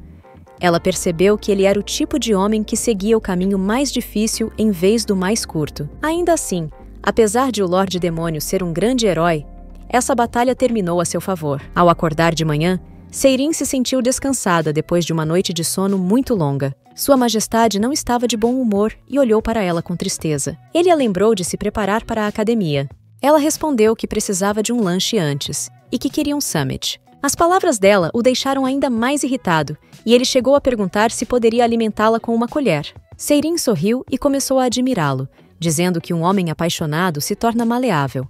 Ela percebeu que ele era o tipo de homem que seguia o caminho mais difícil em vez do mais curto. Ainda assim, apesar de o Lorde Demônio ser um grande herói, essa batalha terminou a seu favor. Ao acordar de manhã, Seirin se sentiu descansada depois de uma noite de sono muito longa. Sua Majestade não estava de bom humor e olhou para ela com tristeza. Ele a lembrou de se preparar para a academia. Ela respondeu que precisava de um lanche antes e que queria um summit. As palavras dela o deixaram ainda mais irritado, e ele chegou a perguntar se poderia alimentá-la com uma colher. Seirin sorriu e começou a admirá-lo, dizendo que um homem apaixonado se torna maleável.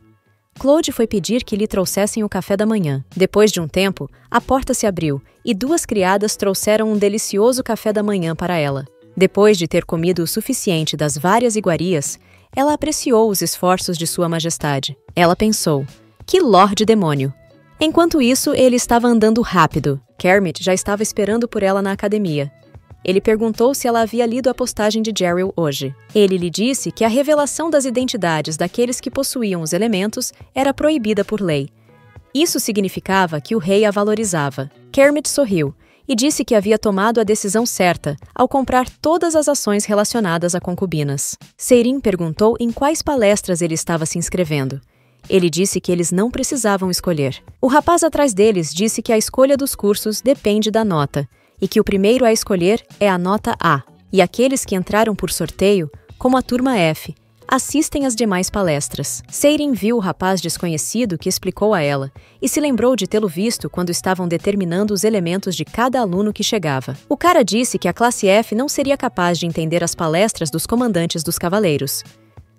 Claude foi pedir que lhe trouxessem o café da manhã. Depois de um tempo, a porta se abriu e 2 criadas trouxeram um delicioso café da manhã para ela. Depois de ter comido o suficiente das várias iguarias, ela apreciou os esforços de Sua Majestade. Ela pensou: "Que Lorde Demônio!" Enquanto isso, ele estava andando rápido. Kermit já estava esperando por ela na academia. Ele perguntou se ela havia lido a postagem de Jeriel hoje. Ele lhe disse que a revelação das identidades daqueles que possuíam os elementos era proibida por lei. Isso significava que o rei a valorizava. Kermit sorriu e disse que havia tomado a decisão certa ao comprar todas as ações relacionadas a concubinas. Seirin perguntou em quais palestras ele estava se inscrevendo. Ele disse que eles não precisavam escolher. O rapaz atrás deles disse que a escolha dos cursos depende da nota, e que o primeiro a escolher é a nota A, e aqueles que entraram por sorteio, como a turma F, assistem às demais palestras. Seirin viu o rapaz desconhecido que explicou a ela, e se lembrou de tê-lo visto quando estavam determinando os elementos de cada aluno que chegava. O cara disse que a classe F não seria capaz de entender as palestras dos comandantes dos cavaleiros.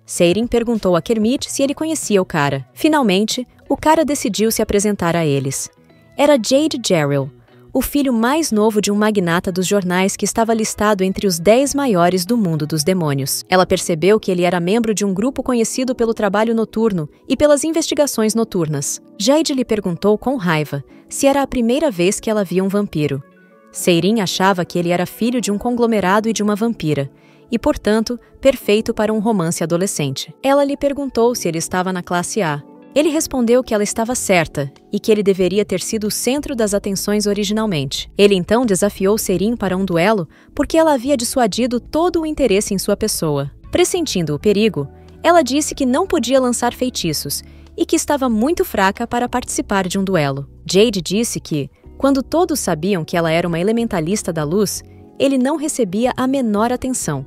Seirin perguntou a Kermit se ele conhecia o cara. Finalmente, o cara decidiu se apresentar a eles. Era Jade Jeriel, o filho mais novo de um magnata dos jornais que estava listado entre os 10 maiores do mundo dos demônios. Ela percebeu que ele era membro de um grupo conhecido pelo trabalho noturno e pelas investigações noturnas. Jade lhe perguntou com raiva se era a primeira vez que ela via um vampiro. Seirin achava que ele era filho de um conglomerado e de uma vampira, e, portanto, perfeito para um romance adolescente. Ela lhe perguntou se ele estava na classe A. Ele respondeu que ela estava certa e que ele deveria ter sido o centro das atenções originalmente. Ele então desafiou Seirin para um duelo porque ela havia dissuadido todo o interesse em sua pessoa. Pressentindo o perigo, ela disse que não podia lançar feitiços e que estava muito fraca para participar de um duelo. Jade disse que, quando todos sabiam que ela era uma elementalista da luz, ele não recebia a menor atenção.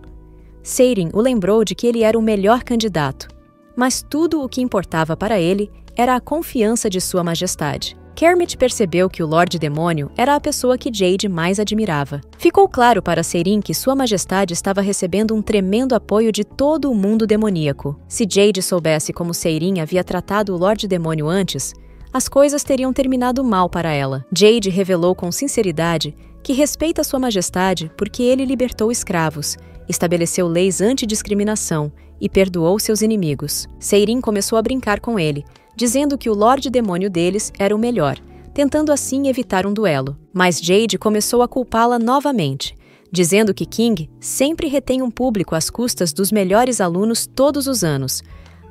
Seirin o lembrou de que ele era o melhor candidato, mas tudo o que importava para ele era a confiança de Sua Majestade. Kermit percebeu que o Lorde Demônio era a pessoa que Jade mais admirava. Ficou claro para Seirin que Sua Majestade estava recebendo um tremendo apoio de todo o mundo demoníaco. Se Jade soubesse como Seirin havia tratado o Lorde Demônio antes, as coisas teriam terminado mal para ela. Jade revelou com sinceridade que respeita Sua Majestade porque ele libertou escravos, estabeleceu leis antidiscriminação e perdoou seus inimigos. Seirin começou a brincar com ele, dizendo que o Lorde Demônio deles era o melhor, tentando assim evitar um duelo. Mas Jade começou a culpá-la novamente, dizendo que King sempre retém um público às custas dos melhores alunos todos os anos,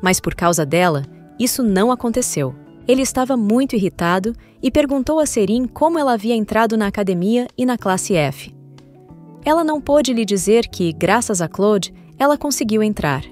mas por causa dela, isso não aconteceu. Ele estava muito irritado e perguntou a Seirin como ela havia entrado na academia e na classe F. Ela não pôde lhe dizer que, graças a Claude, ela conseguiu entrar.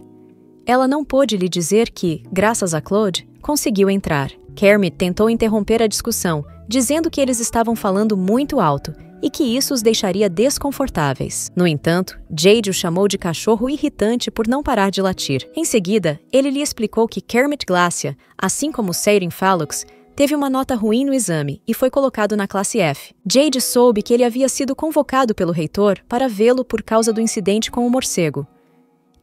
Ela não pôde lhe dizer que, graças a Claude, conseguiu entrar. Kermit tentou interromper a discussão, dizendo que eles estavam falando muito alto e que isso os deixaria desconfortáveis. No entanto, Jade o chamou de cachorro irritante por não parar de latir. Em seguida, ele lhe explicou que Kermit Glacia, assim como Sayrin Fallux, teve uma nota ruim no exame e foi colocado na classe F. Jade soube que ele havia sido convocado pelo reitor para vê-lo por causa do incidente com o morcego.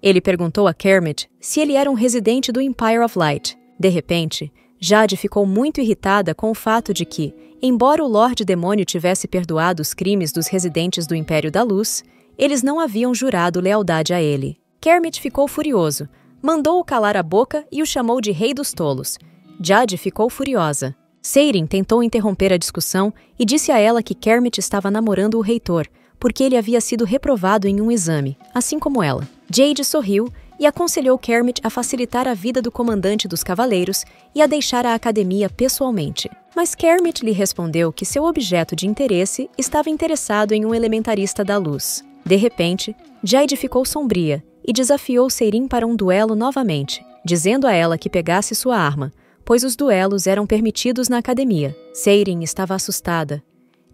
Ele perguntou a Kermit se ele era um residente do Empire of Light. De repente, Jade ficou muito irritada com o fato de que, embora o Lorde Demônio tivesse perdoado os crimes dos residentes do Império da Luz, eles não haviam jurado lealdade a ele. Kermit ficou furioso, mandou-o calar a boca e o chamou de Rei dos Tolos. Jade ficou furiosa. Sayrin tentou interromper a discussão e disse a ela que Kermit estava namorando o reitor, porque ele havia sido reprovado em um exame, assim como ela. Jade sorriu e aconselhou Kermit a facilitar a vida do comandante dos cavaleiros e a deixar a academia pessoalmente. Mas Kermit lhe respondeu que seu objeto de interesse estava interessado em um elementarista da luz. De repente, Jade ficou sombria e desafiou Sayrin para um duelo novamente, dizendo a ela que pegasse sua arma, pois os duelos eram permitidos na academia. Sayrin estava assustada.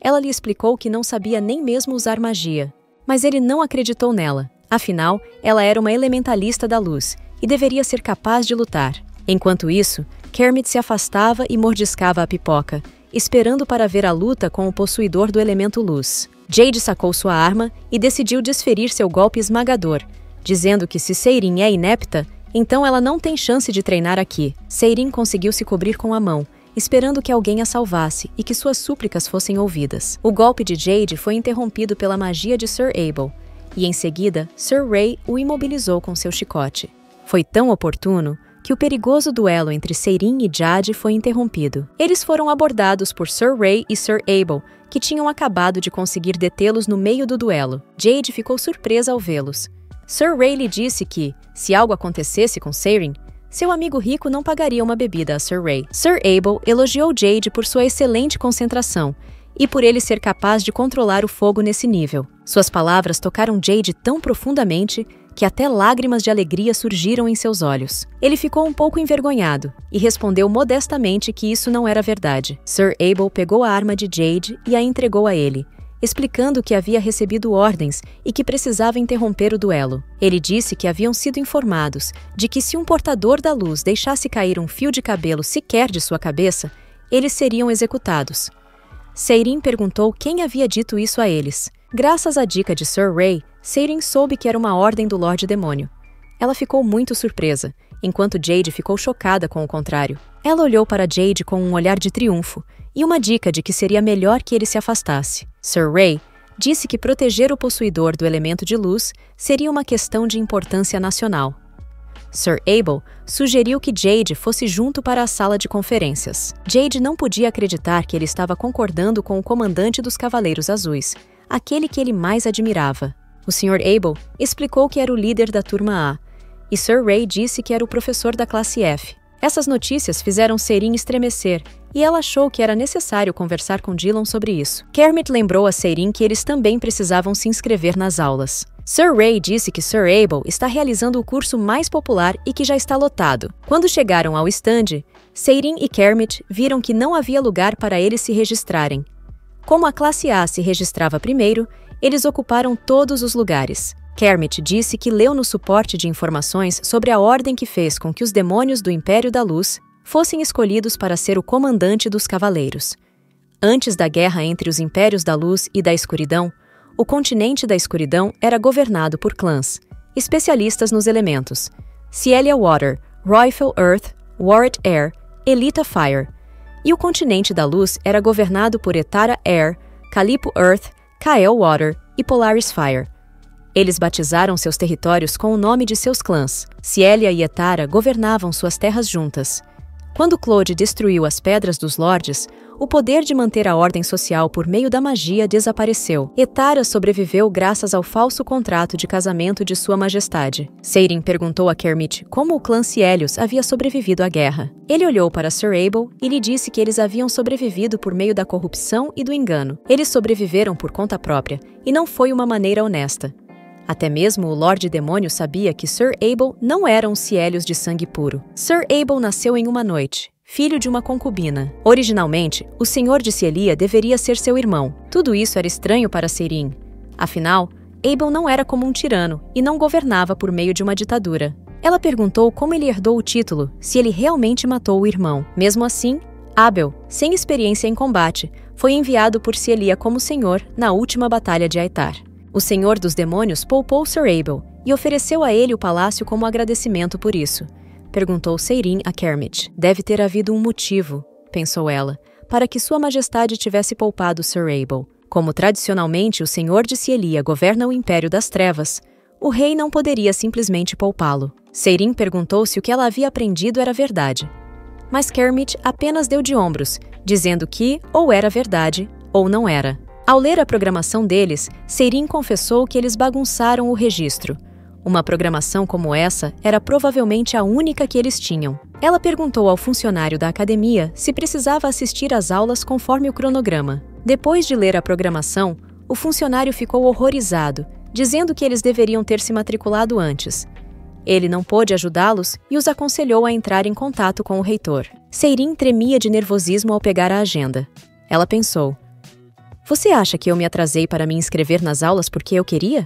Ela lhe explicou que não sabia nem mesmo usar magia, mas ele não acreditou nela. Afinal, ela era uma elementalista da luz e deveria ser capaz de lutar. Enquanto isso, Kermit se afastava e mordiscava a pipoca, esperando para ver a luta com o possuidor do elemento luz. Jade sacou sua arma e decidiu desferir seu golpe esmagador, dizendo que se Sayrin é inepta, então ela não tem chance de treinar aqui. Sayrin conseguiu se cobrir com a mão, esperando que alguém a salvasse e que suas súplicas fossem ouvidas. O golpe de Jade foi interrompido pela magia de Sir Abel, e em seguida, Sir Ray o imobilizou com seu chicote. Foi tão oportuno que o perigoso duelo entre Sayrin e Jade foi interrompido. Eles foram abordados por Sir Ray e Sir Abel, que tinham acabado de conseguir detê-los no meio do duelo. Jade ficou surpresa ao vê-los. Sir Ray lhe disse que, se algo acontecesse com Sayrin, seu amigo rico não pagaria uma bebida a Sir Ray. Sir Abel elogiou Jade por sua excelente concentração e por ele ser capaz de controlar o fogo nesse nível. Suas palavras tocaram Jade tão profundamente que até lágrimas de alegria surgiram em seus olhos. Ele ficou um pouco envergonhado e respondeu modestamente que isso não era verdade. Sir Abel pegou a arma de Jade e a entregou a ele, explicando que havia recebido ordens e que precisava interromper o duelo. Ele disse que haviam sido informados de que se um portador da luz deixasse cair um fio de cabelo sequer de sua cabeça, eles seriam executados. Sayrin perguntou quem havia dito isso a eles. Graças à dica de Sir Ray, Sayrin soube que era uma ordem do Lorde Demônio. Ela ficou muito surpresa, enquanto Jade ficou chocada com o contrário. Ela olhou para Jade com um olhar de triunfo e uma dica de que seria melhor que ele se afastasse. Sir Ray disse que proteger o possuidor do elemento de luz seria uma questão de importância nacional. Sir Abel sugeriu que Jade fosse junto para a sala de conferências. Jade não podia acreditar que ele estava concordando com o comandante dos Cavaleiros Azuis, aquele que ele mais admirava. O Sr. Abel explicou que era o líder da turma A, e Sir Ray disse que era o professor da classe F. Essas notícias fizeram Sayrin estremecer, e ela achou que era necessário conversar com Dillon sobre isso. Kermit lembrou a Sayrin que eles também precisavam se inscrever nas aulas. Sir Ray disse que Sir Abel está realizando o curso mais popular e que já está lotado. Quando chegaram ao estande, Sayrin e Kermit viram que não havia lugar para eles se registrarem. Como a classe A se registrava primeiro, eles ocuparam todos os lugares. Kermit disse que leu no suporte de informações sobre a ordem que fez com que os demônios do Império da Luz fossem escolhidos para ser o comandante dos Cavaleiros. Antes da guerra entre os Impérios da Luz e da Escuridão, o continente da Escuridão era governado por clãs, especialistas nos elementos: Cielia Water, Royfell Earth, Warret Air, Elita Fire. E o continente da Luz era governado por Etara Air, Calipo Earth, Kael Water e Polaris Fire. Eles batizaram seus territórios com o nome de seus clãs. Cielia e Etara governavam suas terras juntas. Quando Claude destruiu as Pedras dos Lordes, o poder de manter a ordem social por meio da magia desapareceu. Etara sobreviveu graças ao falso contrato de casamento de Sua Majestade. Sayrin perguntou a Kermit como o clã Cielios havia sobrevivido à guerra. Ele olhou para Sir Abel e lhe disse que eles haviam sobrevivido por meio da corrupção e do engano. Eles sobreviveram por conta própria, e não foi uma maneira honesta. Até mesmo o Lorde Demônio sabia que Sir Abel não era um Cielios de sangue puro. Sir Abel nasceu em uma noite, filho de uma concubina. Originalmente, o senhor de Cielia deveria ser seu irmão. Tudo isso era estranho para Seirin. Afinal, Abel não era como um tirano e não governava por meio de uma ditadura. Ela perguntou como ele herdou o título, se ele realmente matou o irmão. Mesmo assim, Abel, sem experiência em combate, foi enviado por Cielia como senhor na última batalha de Aitar. O senhor dos demônios poupou Sir Abel e ofereceu a ele o palácio como agradecimento por isso. Perguntou Seirin a Kermit. Deve ter havido um motivo, pensou ela, para que sua majestade tivesse poupado Sir Abel. Como tradicionalmente o senhor de Cielia governa o Império das Trevas, o rei não poderia simplesmente poupá-lo. Seirin perguntou se o que ela havia aprendido era verdade. Mas Kermit apenas deu de ombros, dizendo que ou era verdade ou não era. Ao ler a programação deles, Seirin confessou que eles bagunçaram o registro. Uma programação como essa era provavelmente a única que eles tinham. Ela perguntou ao funcionário da academia se precisava assistir às aulas conforme o cronograma. Depois de ler a programação, o funcionário ficou horrorizado, dizendo que eles deveriam ter se matriculado antes. Ele não pôde ajudá-los e os aconselhou a entrar em contato com o reitor. Seirin tremia de nervosismo ao pegar a agenda. Ela pensou: "Você acha que eu me atrasei para me inscrever nas aulas porque eu queria?"